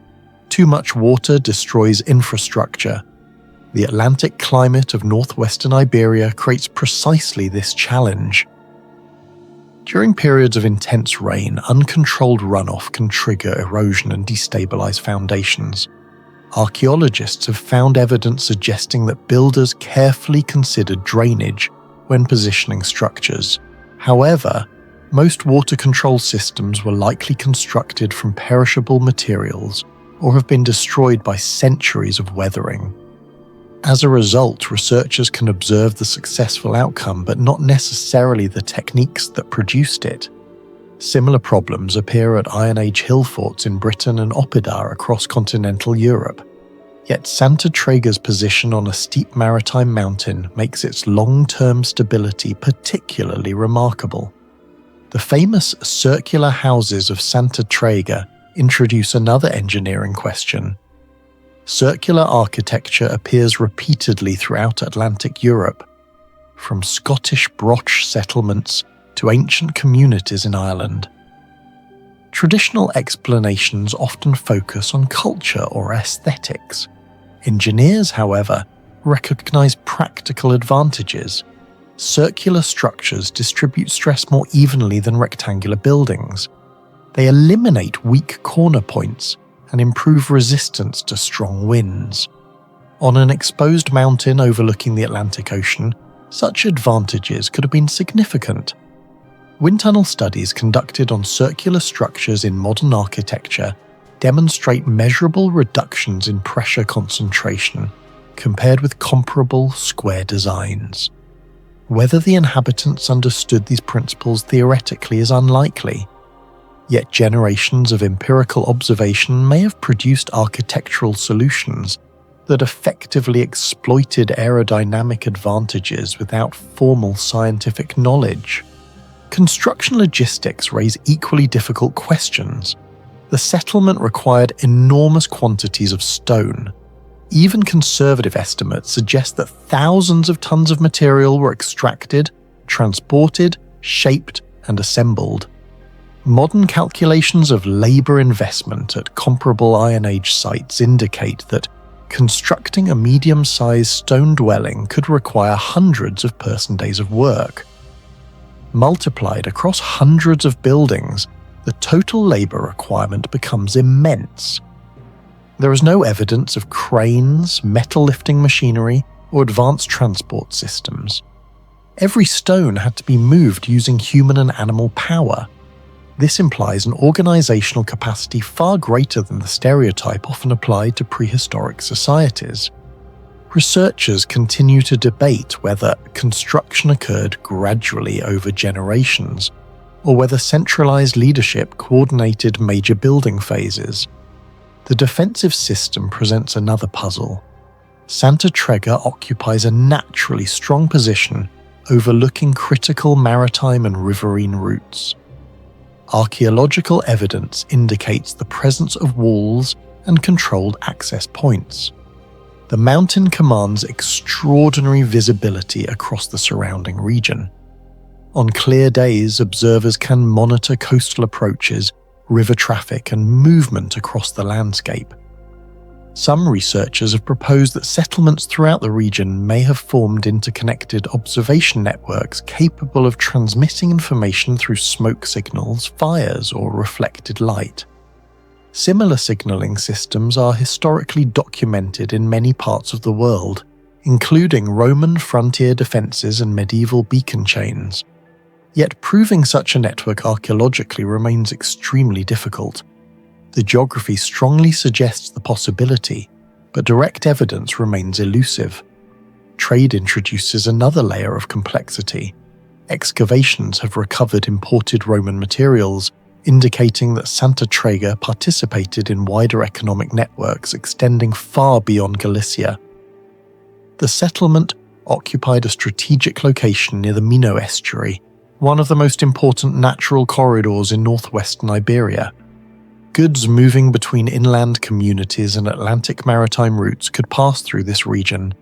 Too much water destroys infrastructure. The Atlantic climate of northwestern Iberia creates precisely this challenge. During periods of intense rain, uncontrolled runoff can trigger erosion and destabilize foundations. Archaeologists have found evidence suggesting that builders carefully considered drainage when positioning structures. However, most water control systems were likely constructed from perishable materials or have been destroyed by centuries of weathering. As a result, researchers can observe the successful outcome but not necessarily the techniques that produced it. Similar problems appear at Iron Age hill forts in Britain and Oppidar across continental Europe. Yet Santa Trega's position on a steep maritime mountain makes its long-term stability particularly remarkable. The famous circular houses of Santa Trega introduce another engineering question. Circular architecture appears repeatedly throughout Atlantic Europe, from Scottish broch settlements to ancient communities in Ireland. Traditional explanations often focus on culture or aesthetics. Engineers, however, recognize practical advantages. Circular structures distribute stress more evenly than rectangular buildings. They eliminate weak corner points and improve resistance to strong winds. On an exposed mountain overlooking the Atlantic Ocean, such advantages could have been significant. Wind tunnel studies conducted on circular structures in modern architecture demonstrate measurable reductions in pressure concentration compared with comparable square designs. Whether the inhabitants understood these principles theoretically is unlikely, yet generations of empirical observation may have produced architectural solutions that effectively exploited aerodynamic advantages without formal scientific knowledge. Construction logistics raise equally difficult questions. The settlement required enormous quantities of stone. Even conservative estimates suggest that thousands of tons of material were extracted, transported, shaped, and assembled. Modern calculations of labour investment at comparable Iron Age sites indicate that constructing a medium-sized stone dwelling could require hundreds of person-days of work. Multiplied across hundreds of buildings, the total labour requirement becomes immense. There is no evidence of cranes, metal-lifting machinery, or advanced transport systems. Every stone had to be moved using human and animal power. This implies an organisational capacity far greater than the stereotype often applied to prehistoric societies. Researchers continue to debate whether construction occurred gradually over generations, or whether centralised leadership coordinated major building phases. The defensive system presents another puzzle. Santa Trega occupies a naturally strong position overlooking critical maritime and riverine routes. Archaeological evidence indicates the presence of walls and controlled access points. The mountain commands extraordinary visibility across the surrounding region. On clear days, observers can monitor coastal approaches, river traffic, and movement across the landscape. Some researchers have proposed that settlements throughout the region may have formed interconnected observation networks capable of transmitting information through smoke signals, fires, or reflected light. Similar signalling systems are historically documented in many parts of the world, including Roman frontier defences and medieval beacon chains. Yet proving such a network archaeologically remains extremely difficult. The geography strongly suggests the possibility, but direct evidence remains elusive. Trade introduces another layer of complexity. Excavations have recovered imported Roman materials, indicating that Santa Trega participated in wider economic networks extending far beyond Galicia. The settlement occupied a strategic location near the Minho estuary, one of the most important natural corridors in northwestern Iberia. Goods moving between inland communities and Atlantic maritime routes could pass through this region.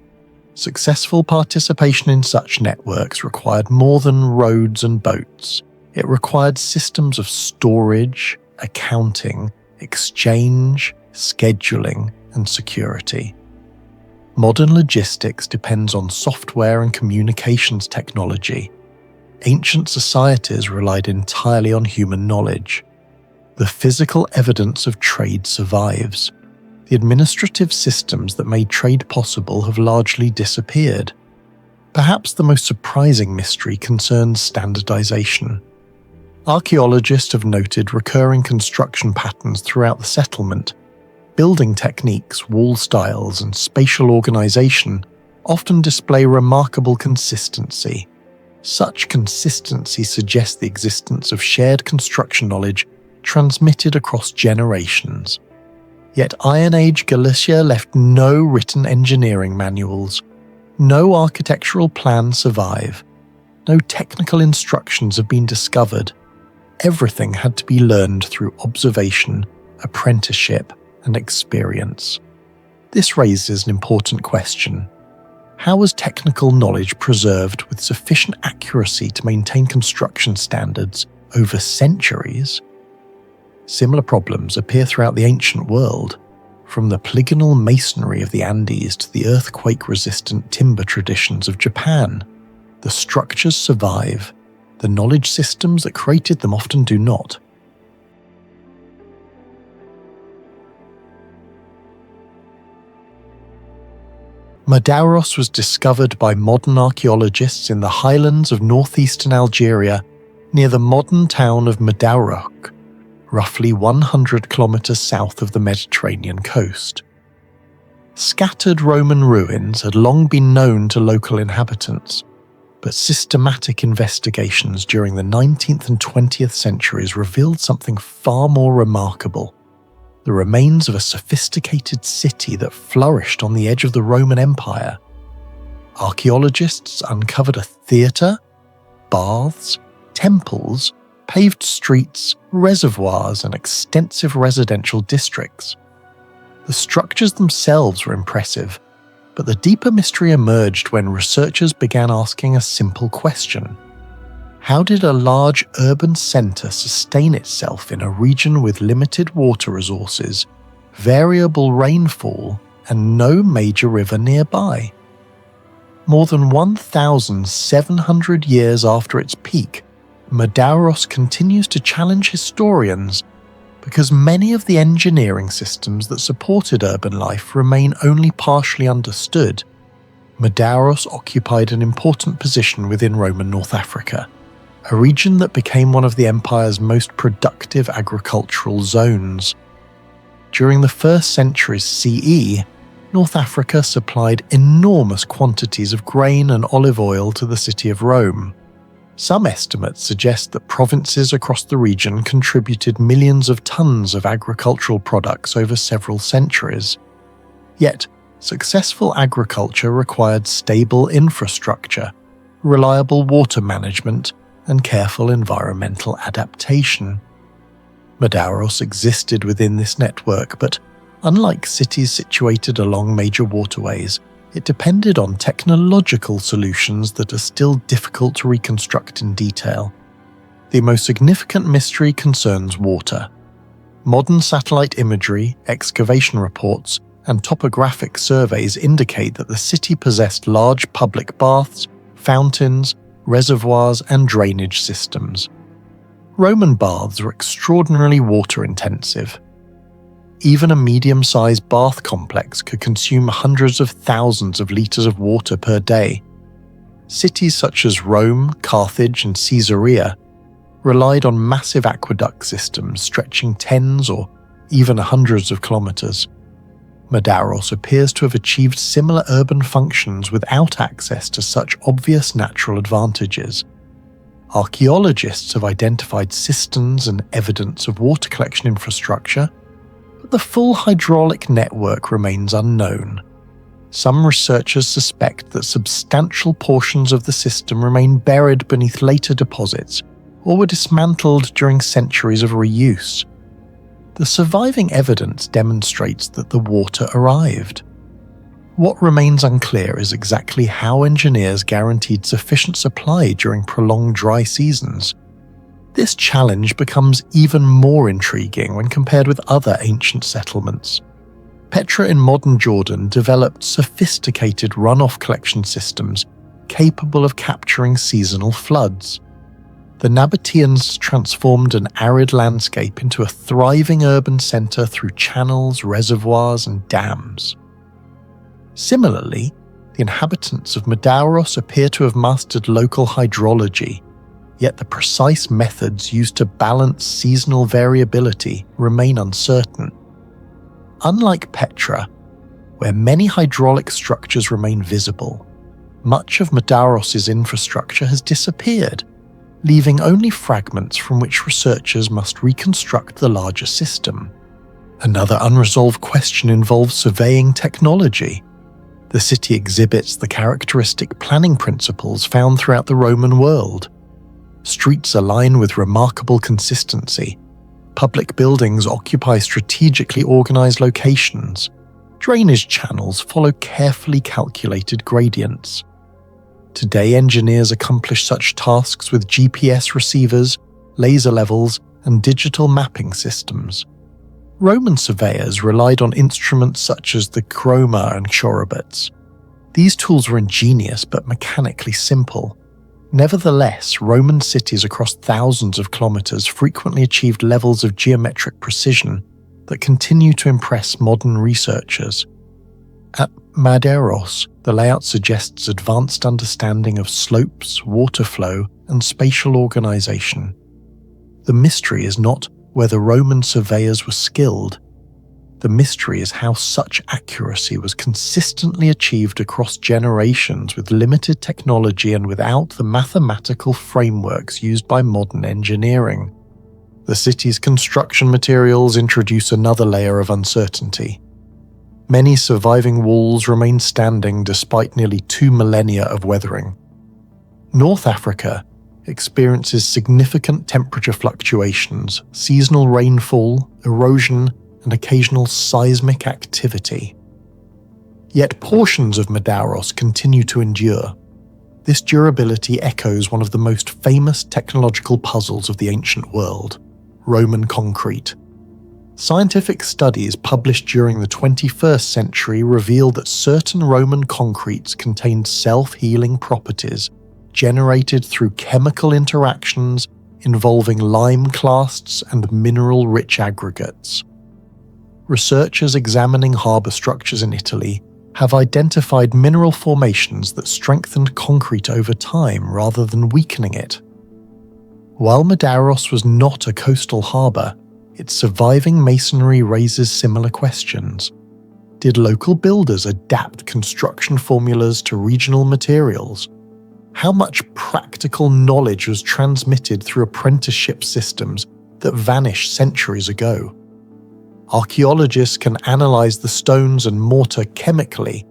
Successful participation in such networks required more than roads and boats. It required systems of storage, accounting, exchange, scheduling, and security. Modern logistics depends on software and communications technology. Ancient societies relied entirely on human knowledge. The physical evidence of trade survives. The administrative systems that made trade possible have largely disappeared. Perhaps the most surprising mystery concerns standardization. Archaeologists have noted recurring construction patterns throughout the settlement. Building techniques, wall styles, and spatial organization often display remarkable consistency. Such consistency suggests the existence of shared construction knowledge transmitted across generations. Yet Iron Age Galicia left no written engineering manuals. No architectural plans survive. No technical instructions have been discovered. Everything had to be learned through observation, apprenticeship, and experience. This raises an important question. How was technical knowledge preserved with sufficient accuracy to maintain construction standards over centuries? Similar problems appear throughout the ancient world, from the polygonal masonry of the Andes to the earthquake-resistant timber traditions of Japan. The structures survive. The knowledge systems that created them often do not. Madauros was discovered by modern archaeologists in the highlands of northeastern Algeria near the modern town of Madaurok, roughly 100 kilometers south of the Mediterranean coast. Scattered Roman ruins had long been known to local inhabitants, but systematic investigations during the 19th and 20th centuries revealed something far more remarkable: the remains of a sophisticated city that flourished on the edge of the Roman Empire. Archaeologists uncovered a theatre, baths, temples, paved streets, reservoirs, and extensive residential districts. The structures themselves were impressive, but the deeper mystery emerged when researchers began asking a simple question. How did a large urban centre sustain itself in a region with limited water resources, variable rainfall, and no major river nearby? More than 1,700 years after its peak, Madaros continues to challenge historians because many of the engineering systems that supported urban life remain only partially understood. Madaros occupied an important position within Roman North Africa, a region that became one of the empire's most productive agricultural zones. During the first centuries CE, North Africa supplied enormous quantities of grain and olive oil to the city of Rome. Some estimates suggest that provinces across the region contributed millions of tons of agricultural products over several centuries. Yet, successful agriculture required stable infrastructure, reliable water management, and careful environmental adaptation. Madaros existed within this network, but unlike cities situated along major waterways, it depended on technological solutions that are still difficult to reconstruct in detail. The most significant mystery concerns water. Modern satellite imagery, excavation reports, and topographic surveys indicate that the city possessed large public baths, fountains, reservoirs, and drainage systems. Roman baths were extraordinarily water-intensive. Even a medium-sized bath complex could consume hundreds of thousands of litres of water per day. Cities such as Rome, Carthage, and Caesarea relied on massive aqueduct systems stretching tens or even hundreds of kilometres. Madaros appears to have achieved similar urban functions without access to such obvious natural advantages. Archaeologists have identified cisterns and evidence of water collection infrastructure, but the full hydraulic network remains unknown. Some researchers suspect that substantial portions of the system remain buried beneath later deposits or were dismantled during centuries of reuse. The surviving evidence demonstrates that the water arrived. What remains unclear is exactly how engineers guaranteed sufficient supply during prolonged dry seasons. This challenge becomes even more intriguing when compared with other ancient settlements. Petra in modern Jordan developed sophisticated runoff collection systems capable of capturing seasonal floods. The Nabateans transformed an arid landscape into a thriving urban centre through channels, reservoirs, and dams. Similarly, the inhabitants of Madaros appear to have mastered local hydrology, yet the precise methods used to balance seasonal variability remain uncertain. Unlike Petra, where many hydraulic structures remain visible, much of Madaros's infrastructure has disappeared, leaving only fragments from which researchers must reconstruct the larger system. Another unresolved question involves surveying technology. The city exhibits the characteristic planning principles found throughout the Roman world. Streets align with remarkable consistency. Public buildings occupy strategically organized locations. Drainage channels follow carefully calculated gradients. Today, engineers accomplish such tasks with GPS receivers, laser levels, and digital mapping systems. Roman surveyors relied on instruments such as the chroma and chorobots. These tools were ingenious but mechanically simple. Nevertheless, Roman cities across thousands of kilometers frequently achieved levels of geometric precision that continue to impress modern researchers. At Madaros, the layout suggests advanced understanding of slopes, water flow, and spatial organization. The mystery is not whether Roman surveyors were skilled. The mystery is how such accuracy was consistently achieved across generations with limited technology and without the mathematical frameworks used by modern engineering. The city's construction materials introduce another layer of uncertainty. Many surviving walls remain standing despite nearly 2 millennia of weathering. North Africa, experiences significant temperature fluctuations, seasonal rainfall, erosion, and occasional seismic activity. Yet portions of Medauros continue to endure. This durability echoes one of the most famous technological puzzles of the ancient world, Roman concrete. Scientific studies published during the 21st century revealed that certain Roman concretes contained self-healing properties generated through chemical interactions involving lime clasts and mineral-rich aggregates. Researchers examining harbour structures in Italy have identified mineral formations that strengthened concrete over time rather than weakening it. While Medauros was not a coastal harbour, its surviving masonry raises similar questions. Did local builders adapt construction formulas to regional materials? How much practical knowledge was transmitted through apprenticeship systems that vanished centuries ago? Archaeologists can analyze the stones and mortar chemically,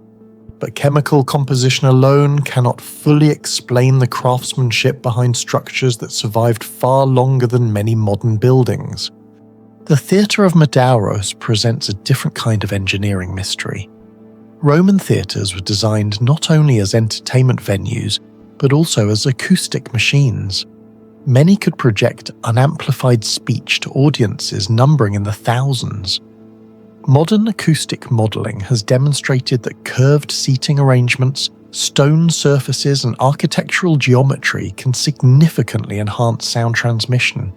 but chemical composition alone cannot fully explain the craftsmanship behind structures that survived far longer than many modern buildings. The theatre of Medauros presents a different kind of engineering mystery. Roman theatres were designed not only as entertainment venues, but also as acoustic machines. Many could project unamplified speech to audiences numbering in the thousands. Modern acoustic modelling has demonstrated that curved seating arrangements, stone surfaces, and architectural geometry can significantly enhance sound transmission.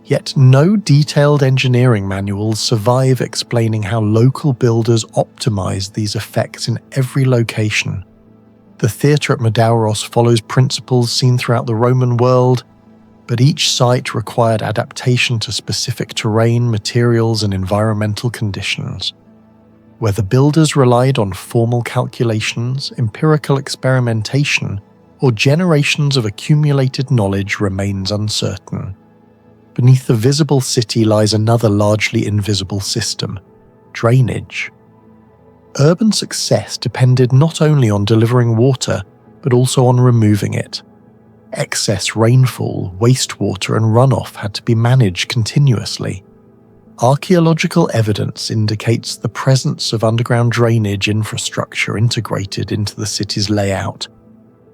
Yet no detailed engineering manuals survive explaining how local builders optimised these effects in every location. The theatre at Medauros follows principles seen throughout the Roman world, but each site required adaptation to specific terrain, materials, and environmental conditions. Whether builders relied on formal calculations, empirical experimentation, or generations of accumulated knowledge remains uncertain. Beneath the visible city lies another largely invisible system: drainage. Urban success depended not only on delivering water, but also on removing it. Excess rainfall, wastewater, and runoff had to be managed continuously. Archaeological evidence indicates the presence of underground drainage infrastructure integrated into the city's layout.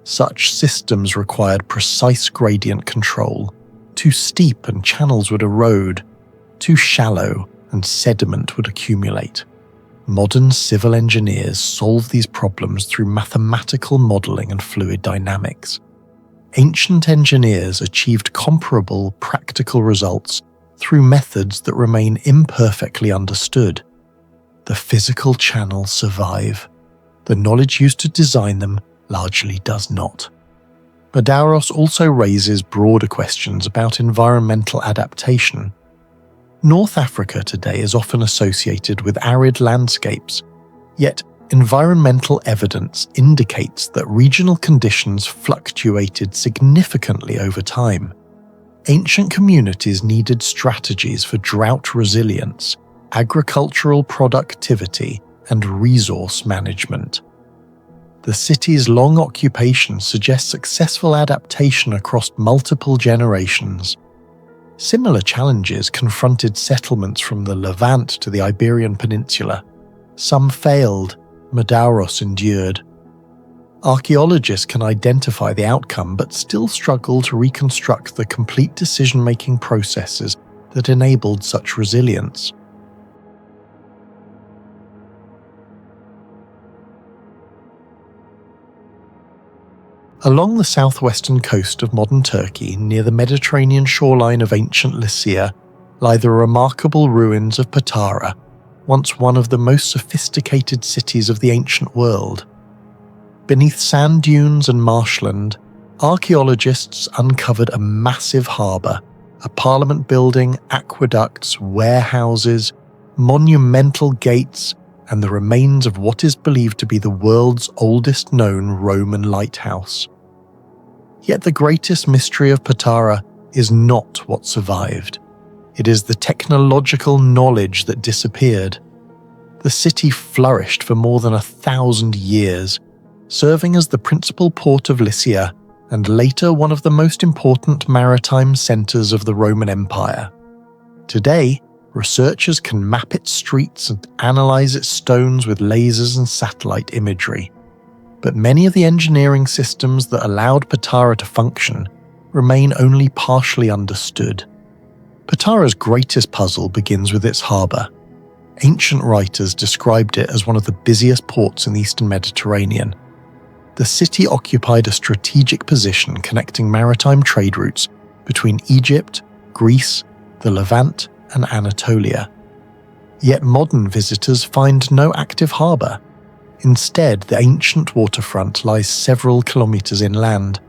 Such systems required precise gradient control. Too steep and channels would erode. Too shallow and sediment would accumulate. Modern civil engineers solve these problems through mathematical modelling and fluid dynamics. Ancient engineers achieved comparable, practical results through methods that remain imperfectly understood. The physical channels survive. The knowledge used to design them largely does not. Medauros also raises broader questions about environmental adaptation. North Africa today is often associated with arid landscapes, yet environmental evidence indicates that regional conditions fluctuated significantly over time. Ancient communities needed strategies for drought resilience, agricultural productivity, and resource management. The city's long occupation suggests successful adaptation across multiple generations. Similar challenges confronted settlements from the Levant to the Iberian Peninsula. Some failed, Medauros endured. Archaeologists can identify the outcome but still struggle to reconstruct the complete decision-making processes that enabled such resilience. Along the southwestern coast of modern Turkey, near the Mediterranean shoreline of ancient Lycia, lie the remarkable ruins of Patara, once one of the most sophisticated cities of the ancient world. Beneath sand dunes and marshland, archaeologists uncovered a massive harbour, a parliament building, aqueducts, warehouses, monumental gates, and the remains of what is believed to be the world's oldest known Roman lighthouse. Yet the greatest mystery of Patara is not what survived. It is the technological knowledge that disappeared. The city flourished for more than 1,000 years, serving as the principal port of Lycia and later one of the most important maritime centres of the Roman Empire. Today, researchers can map its streets and analyse its stones with lasers and satellite imagery. But many of the engineering systems that allowed Patara to function remain only partially understood. Patara's greatest puzzle begins with its harbour. Ancient writers described it as one of the busiest ports in the Eastern Mediterranean. The city occupied a strategic position connecting maritime trade routes between Egypt, Greece, the Levant, and Anatolia. Yet modern visitors find no active harbour. Instead, the ancient waterfront lies several kilometres inland.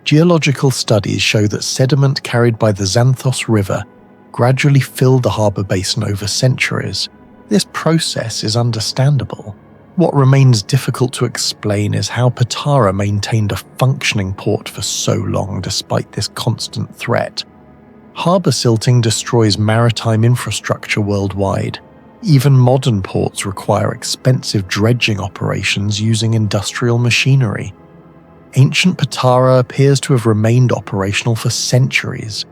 Geological studies show that sediment carried by the Xanthos River gradually filled the harbour basin over centuries. This process is understandable. What remains difficult to explain is how Patara maintained a functioning port for so long despite this constant threat. Harbour silting destroys maritime infrastructure worldwide. Even modern ports require expensive dredging operations using industrial machinery. Ancient Patara appears to have remained operational for centuries.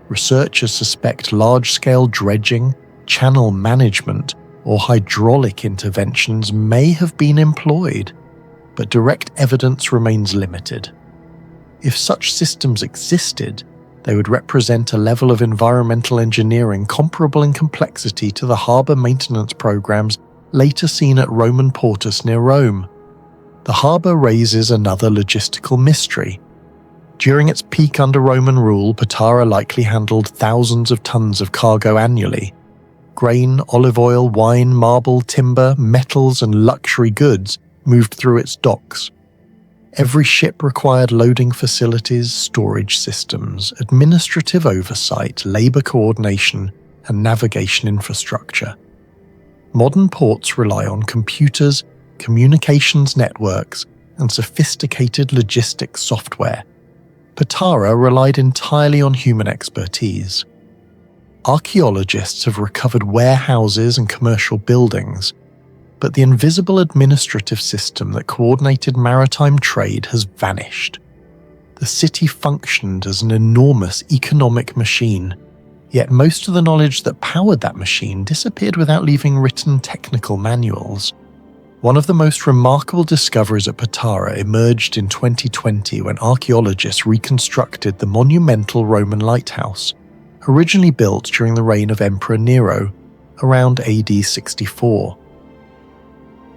Researchers suspect large-scale dredging, channel management, or hydraulic interventions may have been employed, but direct evidence remains limited. If such systems existed, they would represent a level of environmental engineering comparable in complexity to the harbour maintenance programs later seen at Roman Portus near Rome. The harbour raises another logistical mystery. During its peak under Roman rule, Patara likely handled thousands of tons of cargo annually. Grain, olive oil, wine, marble, timber, metals, and luxury goods moved through its docks. Every ship required loading facilities, storage systems, administrative oversight, labour coordination, and navigation infrastructure. Modern ports rely on computers, communications networks, and sophisticated logistics software. Patara relied entirely on human expertise. Archaeologists have recovered warehouses and commercial buildings, but the invisible administrative system that coordinated maritime trade has vanished. The city functioned as an enormous economic machine, yet most of the knowledge that powered that machine disappeared without leaving written technical manuals. One of the most remarkable discoveries at Patara emerged in 2020 when archaeologists reconstructed the monumental Roman lighthouse, originally built during the reign of Emperor Nero, around AD 64.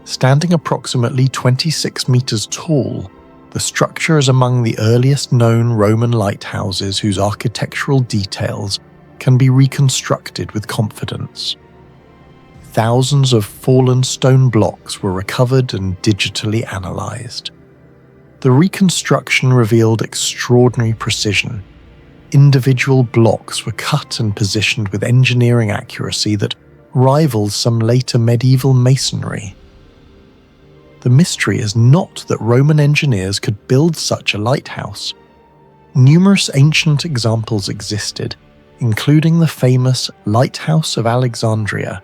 Standing approximately 26 meters tall, the structure is among the earliest known Roman lighthouses whose architectural details can be reconstructed with confidence. Thousands of fallen stone blocks were recovered and digitally analyzed. The reconstruction revealed extraordinary precision. Individual blocks were cut and positioned with engineering accuracy that rivals some later medieval masonry. The mystery is not that Roman engineers could build such a lighthouse. Numerous ancient examples existed, including the famous Lighthouse of Alexandria.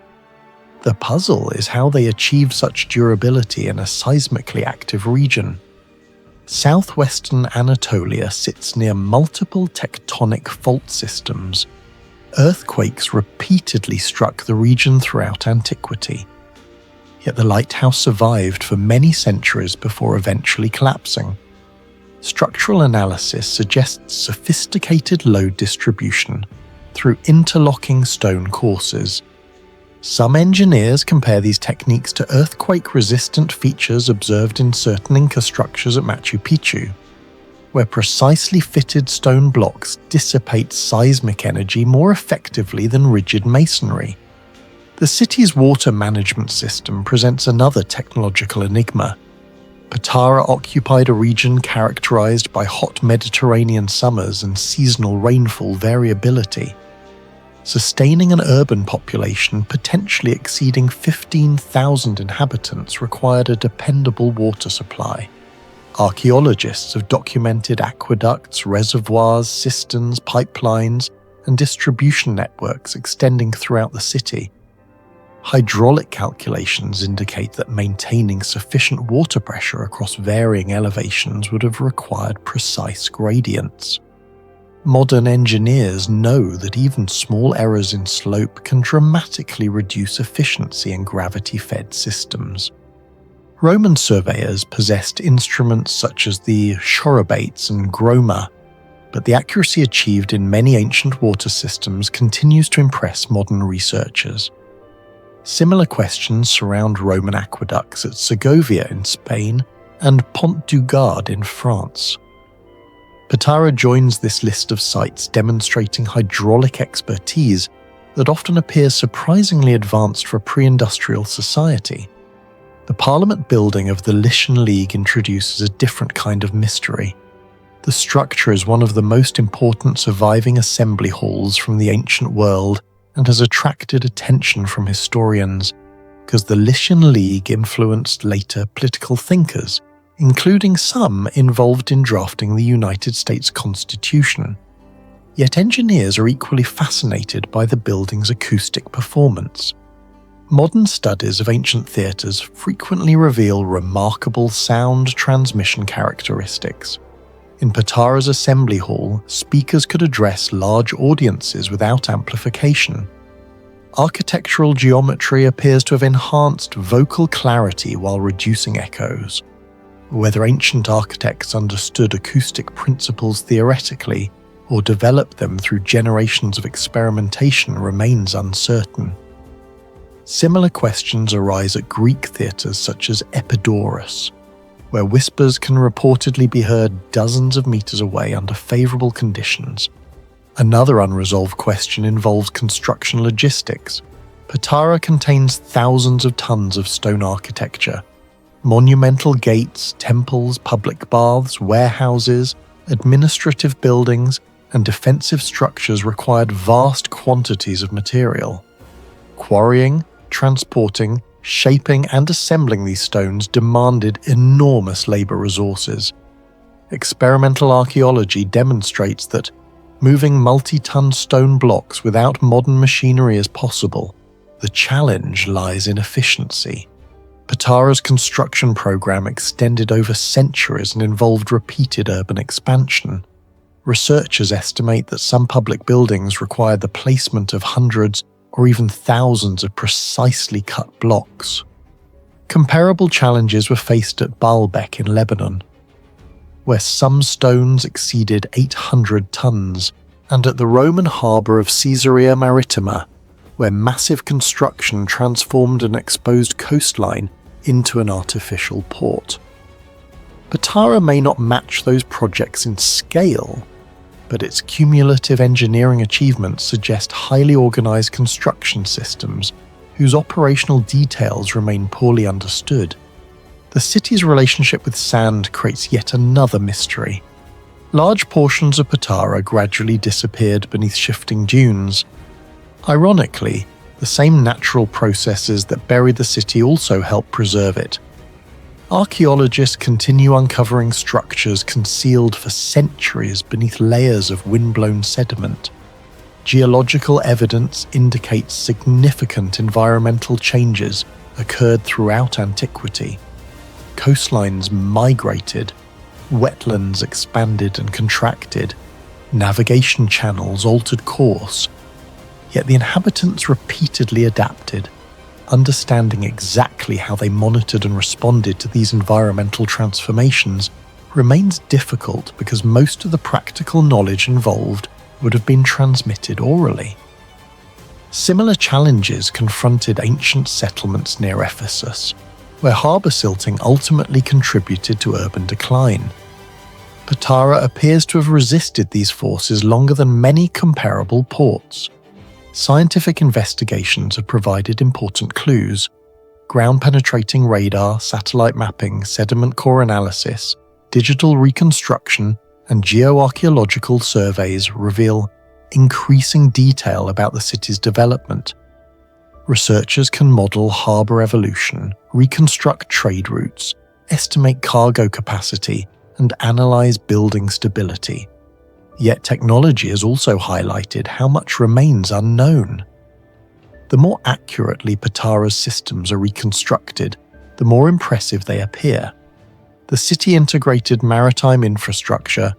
The puzzle is how they achieved such durability in a seismically active region. Southwestern Anatolia sits near multiple tectonic fault systems. Earthquakes repeatedly struck the region throughout antiquity. Yet the lighthouse survived for many centuries before eventually collapsing. Structural analysis suggests sophisticated load distribution through interlocking stone courses. Some engineers compare these techniques to earthquake-resistant features observed in certain Inca structures at Machu Picchu, where precisely fitted stone blocks dissipate seismic energy more effectively than rigid masonry. The city's water management system presents another technological enigma. Patara occupied a region characterized by hot Mediterranean summers and seasonal rainfall variability. Sustaining an urban population potentially exceeding 15,000 inhabitants required a dependable water supply. Archaeologists have documented aqueducts, reservoirs, cisterns, pipelines, and distribution networks extending throughout the city. Hydraulic calculations indicate that maintaining sufficient water pressure across varying elevations would have required precise gradients. Modern engineers know that even small errors in slope can dramatically reduce efficiency in gravity-fed systems. Roman surveyors possessed instruments such as the chorobates and groma, but the accuracy achieved in many ancient water systems continues to impress modern researchers. Similar questions surround Roman aqueducts at Segovia in Spain and Pont du Gard in France. Patara joins this list of sites demonstrating hydraulic expertise that often appears surprisingly advanced for a pre-industrial society. The Parliament building of the Lycian League introduces a different kind of mystery. The structure is one of the most important surviving assembly halls from the ancient world and has attracted attention from historians because the Lycian League influenced later political thinkers, including some involved in drafting the United States Constitution. Yet engineers are equally fascinated by the building's acoustic performance. Modern studies of ancient theatres frequently reveal remarkable sound transmission characteristics. In Patara's assembly hall, speakers could address large audiences without amplification. Architectural geometry appears to have enhanced vocal clarity while reducing echoes. Whether ancient architects understood acoustic principles theoretically or developed them through generations of experimentation remains uncertain. Similar questions arise at Greek theatres such as Epidaurus, where whispers can reportedly be heard dozens of meters away under favourable conditions. Another unresolved question involves construction logistics. Patara contains thousands of tons of stone architecture. Monumental gates, temples, public baths, warehouses, administrative buildings, and defensive structures required vast quantities of material. Quarrying, transporting, shaping and assembling these stones demanded enormous labour resources. Experimental archaeology demonstrates that moving multi-ton stone blocks without modern machinery is possible. The challenge lies in efficiency. Patara's construction program extended over centuries and involved repeated urban expansion. Researchers estimate that some public buildings required the placement of hundreds or even thousands of precisely cut blocks. Comparable challenges were faced at Baalbek in Lebanon, where some stones exceeded 800 tons, and at the Roman harbour of Caesarea Maritima, where massive construction transformed an exposed coastline into an artificial port. Patara may not match those projects in scale, but its cumulative engineering achievements suggest highly organised construction systems whose operational details remain poorly understood. The city's relationship with sand creates yet another mystery. Large portions of Patara gradually disappeared beneath shifting dunes. Ironically, the same natural processes that buried the city also help preserve it. Archaeologists continue uncovering structures concealed for centuries beneath layers of windblown sediment. Geological evidence indicates significant environmental changes occurred throughout antiquity. Coastlines migrated, wetlands expanded and contracted, navigation channels altered course, yet the inhabitants repeatedly adapted. Understanding exactly how they monitored and responded to these environmental transformations remains difficult because most of the practical knowledge involved would have been transmitted orally. Similar challenges confronted ancient settlements near Ephesus, where harbour silting ultimately contributed to urban decline. Patara appears to have resisted these forces longer than many comparable ports. Scientific investigations have provided important clues. Ground-penetrating radar, satellite mapping, sediment core analysis, digital reconstruction, and geoarchaeological surveys reveal increasing detail about the city's development. Researchers can model harbour evolution, reconstruct trade routes, estimate cargo capacity, and analyse building stability. Yet technology has also highlighted how much remains unknown. The more accurately Patara's systems are reconstructed, the more impressive they appear. The city integrated maritime infrastructure,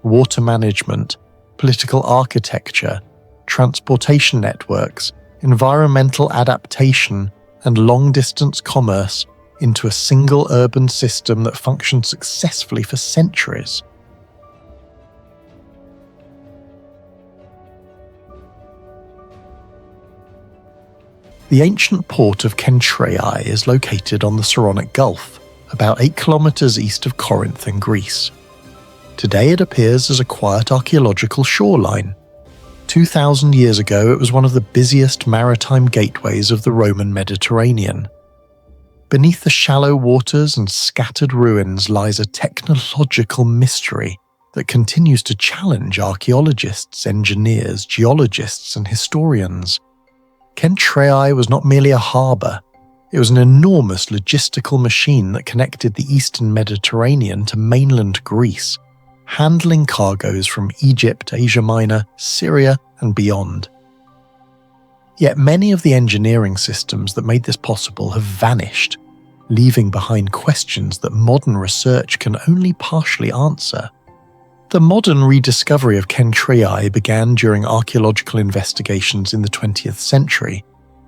water management, political architecture, transportation networks, environmental adaptation, and long-distance commerce into a single urban system that functioned successfully for centuries. The ancient port of Kentrei is located on the Saronic Gulf, about 8 kilometers east of Corinth in Greece. Today it appears as a quiet archaeological shoreline. 2,000 years ago it was one of the busiest maritime gateways of the Roman Mediterranean. Beneath the shallow waters and scattered ruins lies a technological mystery that continues to challenge archaeologists, engineers, geologists, and historians. Kentrei was not merely a harbour, it was an enormous logistical machine that connected the eastern Mediterranean to mainland Greece, handling cargoes from Egypt, Asia Minor, Syria, and beyond. Yet many of the engineering systems that made this possible have vanished, leaving behind questions that modern research can only partially answer. The modern rediscovery of Kentrei began during archaeological investigations in the 20th century,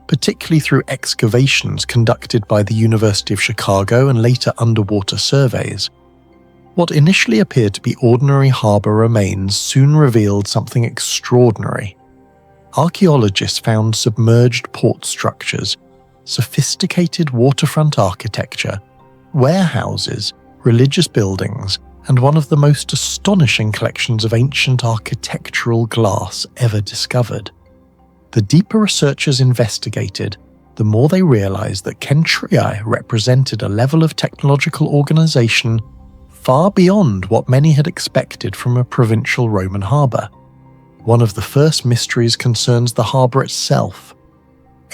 particularly through excavations conducted by the University of Chicago and later underwater surveys. What initially appeared to be ordinary harbour remains soon revealed something extraordinary. Archaeologists found submerged port structures, sophisticated waterfront architecture, warehouses, religious buildings, and one of the most astonishing collections of ancient architectural glass ever discovered. The deeper researchers investigated, the more they realized that Kentrei represented a level of technological organization far beyond what many had expected from a provincial Roman harbour. One of the first mysteries concerns the harbour itself.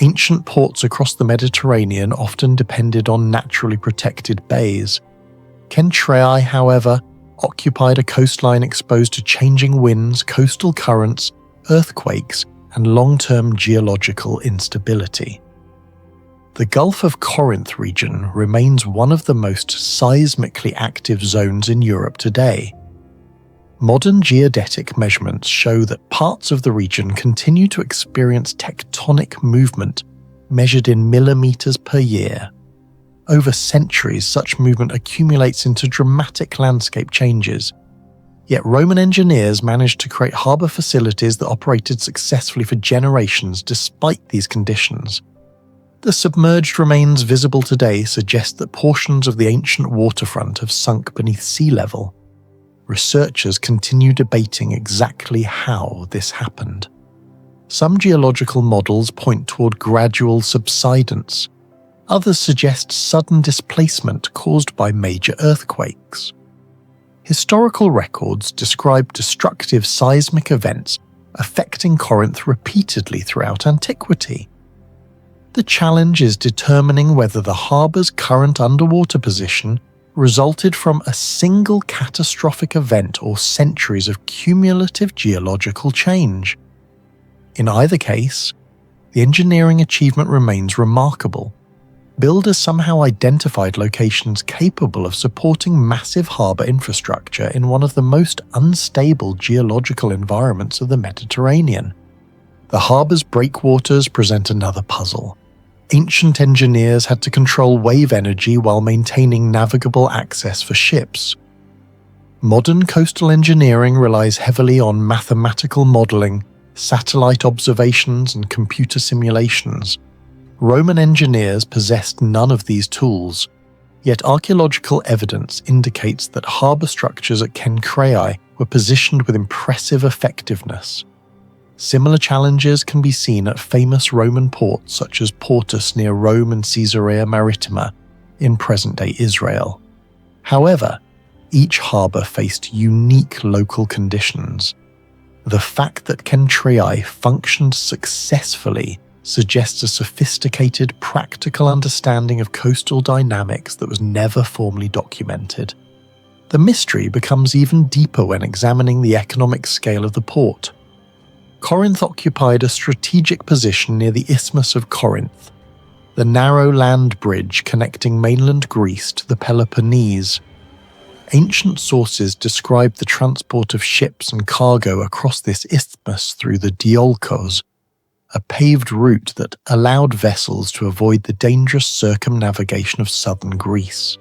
Ancient ports across the Mediterranean often depended on naturally protected bays. Kentrei, however, occupied a coastline exposed to changing winds, coastal currents, earthquakes, and long-term geological instability. The Gulf of Corinth region remains one of the most seismically active zones in Europe today. Modern geodetic measurements show that parts of the region continue to experience tectonic movement measured in millimeters per year. Over centuries, such movement accumulates into dramatic landscape changes. Yet Roman engineers managed to create harbour facilities that operated successfully for generations despite these conditions. The submerged remains visible today suggest that portions of the ancient waterfront have sunk beneath sea level. Researchers continue debating exactly how this happened. Some geological models point toward gradual subsidence. Others suggest sudden displacement caused by major earthquakes. Historical records describe destructive seismic events affecting Corinth repeatedly throughout antiquity. The challenge is determining whether the harbour's current underwater position resulted from a single catastrophic event or centuries of cumulative geological change. In either case, the engineering achievement remains remarkable. Builders somehow identified locations capable of supporting massive harbour infrastructure in one of the most unstable geological environments of the Mediterranean. The harbour's breakwaters present another puzzle. Ancient engineers had to control wave energy while maintaining navigable access for ships. Modern coastal engineering relies heavily on mathematical modelling, satellite observations, and computer simulations. Roman engineers possessed none of these tools, yet archaeological evidence indicates that harbour structures at Kentrei were positioned with impressive effectiveness. Similar challenges can be seen at famous Roman ports such as Portus near Rome and Caesarea Maritima in present-day Israel. However, each harbour faced unique local conditions. The fact that Kentrei functioned successfully suggests a sophisticated, practical understanding of coastal dynamics that was never formally documented. The mystery becomes even deeper when examining the economic scale of the port. Corinth occupied a strategic position near the Isthmus of Corinth, the narrow land bridge connecting mainland Greece to the Peloponnese. Ancient sources describe the transport of ships and cargo across this isthmus through the Diolkos, a paved route that allowed vessels to avoid the dangerous circumnavigation of southern Greece.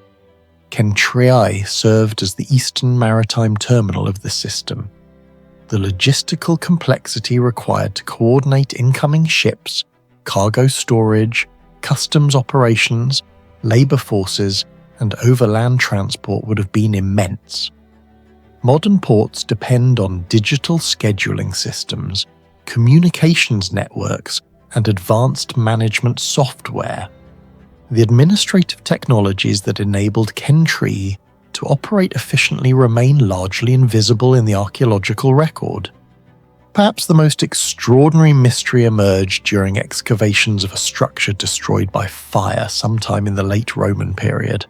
Kentriai served as the eastern maritime terminal of the system. The logistical complexity required to coordinate incoming ships, cargo storage, customs operations, labour forces, and overland transport would have been immense. Modern ports depend on digital scheduling systems, communications networks, and advanced management software. The administrative technologies that enabled Kentri to operate efficiently remain largely invisible in the archaeological record. Perhaps the most extraordinary mystery emerged during excavations of a structure destroyed by fire sometime in the late Roman period.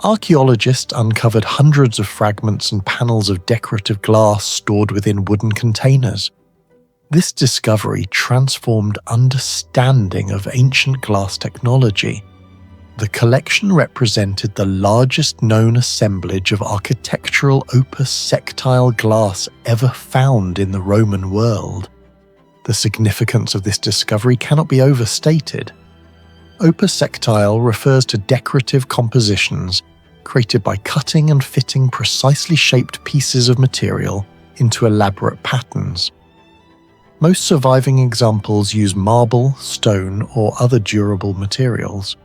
Archaeologists uncovered hundreds of fragments and panels of decorative glass stored within wooden containers. This discovery transformed understanding of ancient glass technology. The collection represented the largest known assemblage of architectural opus sectile glass ever found in the Roman world. The significance of this discovery cannot be overstated. Opus sectile refers to decorative compositions created by cutting and fitting precisely shaped pieces of material into elaborate patterns. Most surviving examples use marble, stone, or other durable materials.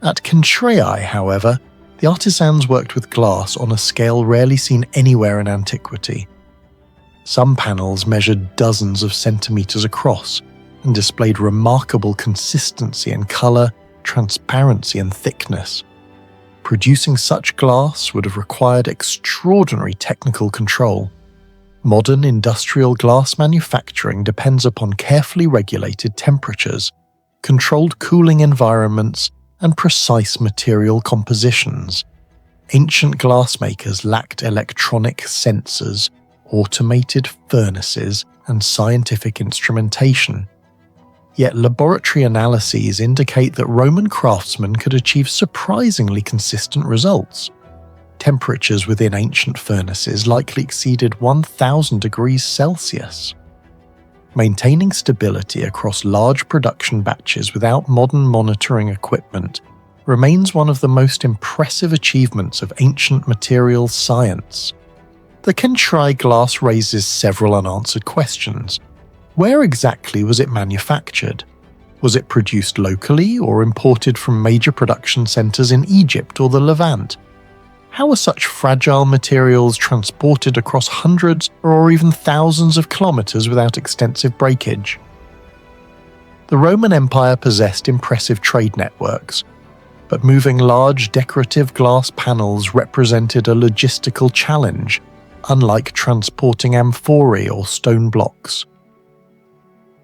At Kentriai, however, the artisans worked with glass on a scale rarely seen anywhere in antiquity. Some panels measured dozens of centimeters across and displayed remarkable consistency in color, transparency, and thickness. Producing such glass would have required extraordinary technical control. Modern industrial glass manufacturing depends upon carefully regulated temperatures, controlled cooling environments, and precise material compositions. Ancient glassmakers lacked electronic sensors, automated furnaces, and scientific instrumentation. Yet laboratory analyses indicate that Roman craftsmen could achieve surprisingly consistent results. Temperatures within ancient furnaces likely exceeded 1,000 degrees Celsius. Maintaining stability across large production batches without modern monitoring equipment remains one of the most impressive achievements of ancient materials science. The Kentri glass raises several unanswered questions. Where exactly was it manufactured? Was it produced locally or imported from major production centers in Egypt or the Levant? How were such fragile materials transported across hundreds or even thousands of kilometers without extensive breakage? The Roman Empire possessed impressive trade networks, but moving large decorative glass panels represented a logistical challenge, unlike transporting amphorae or stone blocks.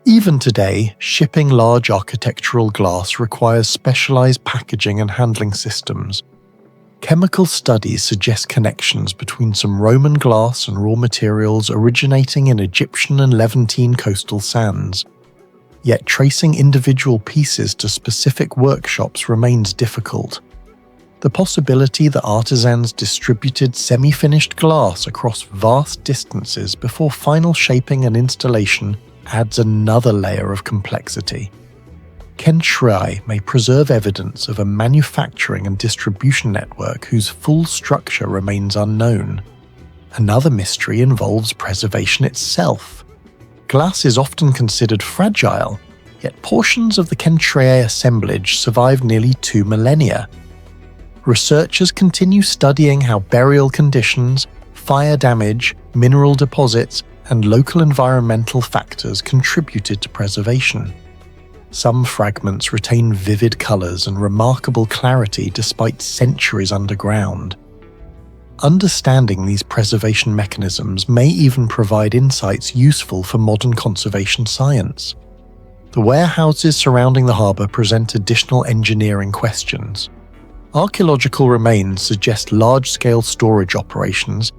Even today, shipping large architectural glass requires specialized packaging and handling systems. Chemical studies suggest connections between some Roman glass and raw materials originating in Egyptian and Levantine coastal sands. Yet tracing individual pieces to specific workshops remains difficult. The possibility that artisans distributed semi-finished glass across vast distances before final shaping and installation adds another layer of complexity. Kentri may preserve evidence of a manufacturing and distribution network whose full structure remains unknown. Another mystery involves preservation itself. Glass is often considered fragile, yet portions of the Kentri assemblage survived nearly 2 millennia. Researchers continue studying how burial conditions, fire damage, mineral deposits, and local environmental factors contributed to preservation. Some fragments retain vivid colors and remarkable clarity despite centuries underground. Understanding these preservation mechanisms may even provide insights useful for modern conservation science. The warehouses surrounding the harbour present additional engineering questions. Archaeological remains suggest large-scale storage operations,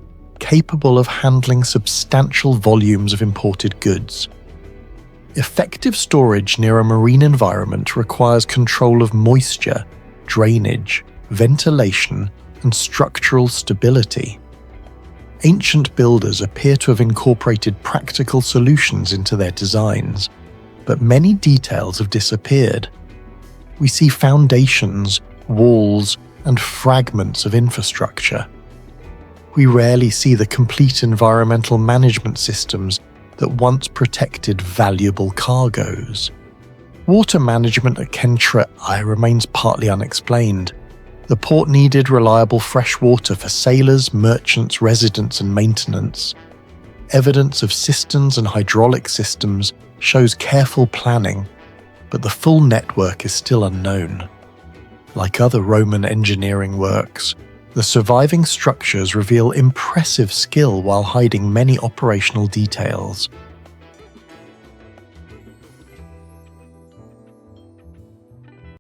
capable of handling substantial volumes of imported goods. Effective storage near a marine environment requires control of moisture, drainage, ventilation, and structural stability. Ancient builders appear to have incorporated practical solutions into their designs, but many details have disappeared. We see foundations, walls, and fragments of infrastructure. We rarely see the complete environmental management systems that once protected valuable cargoes. Water management at Kentra remains partly unexplained. The port needed reliable fresh water for sailors, merchants, residents, and maintenance. Evidence of cisterns and hydraulic systems shows careful planning, but the full network is still unknown. Like other Roman engineering works, the surviving structures reveal impressive skill while hiding many operational details.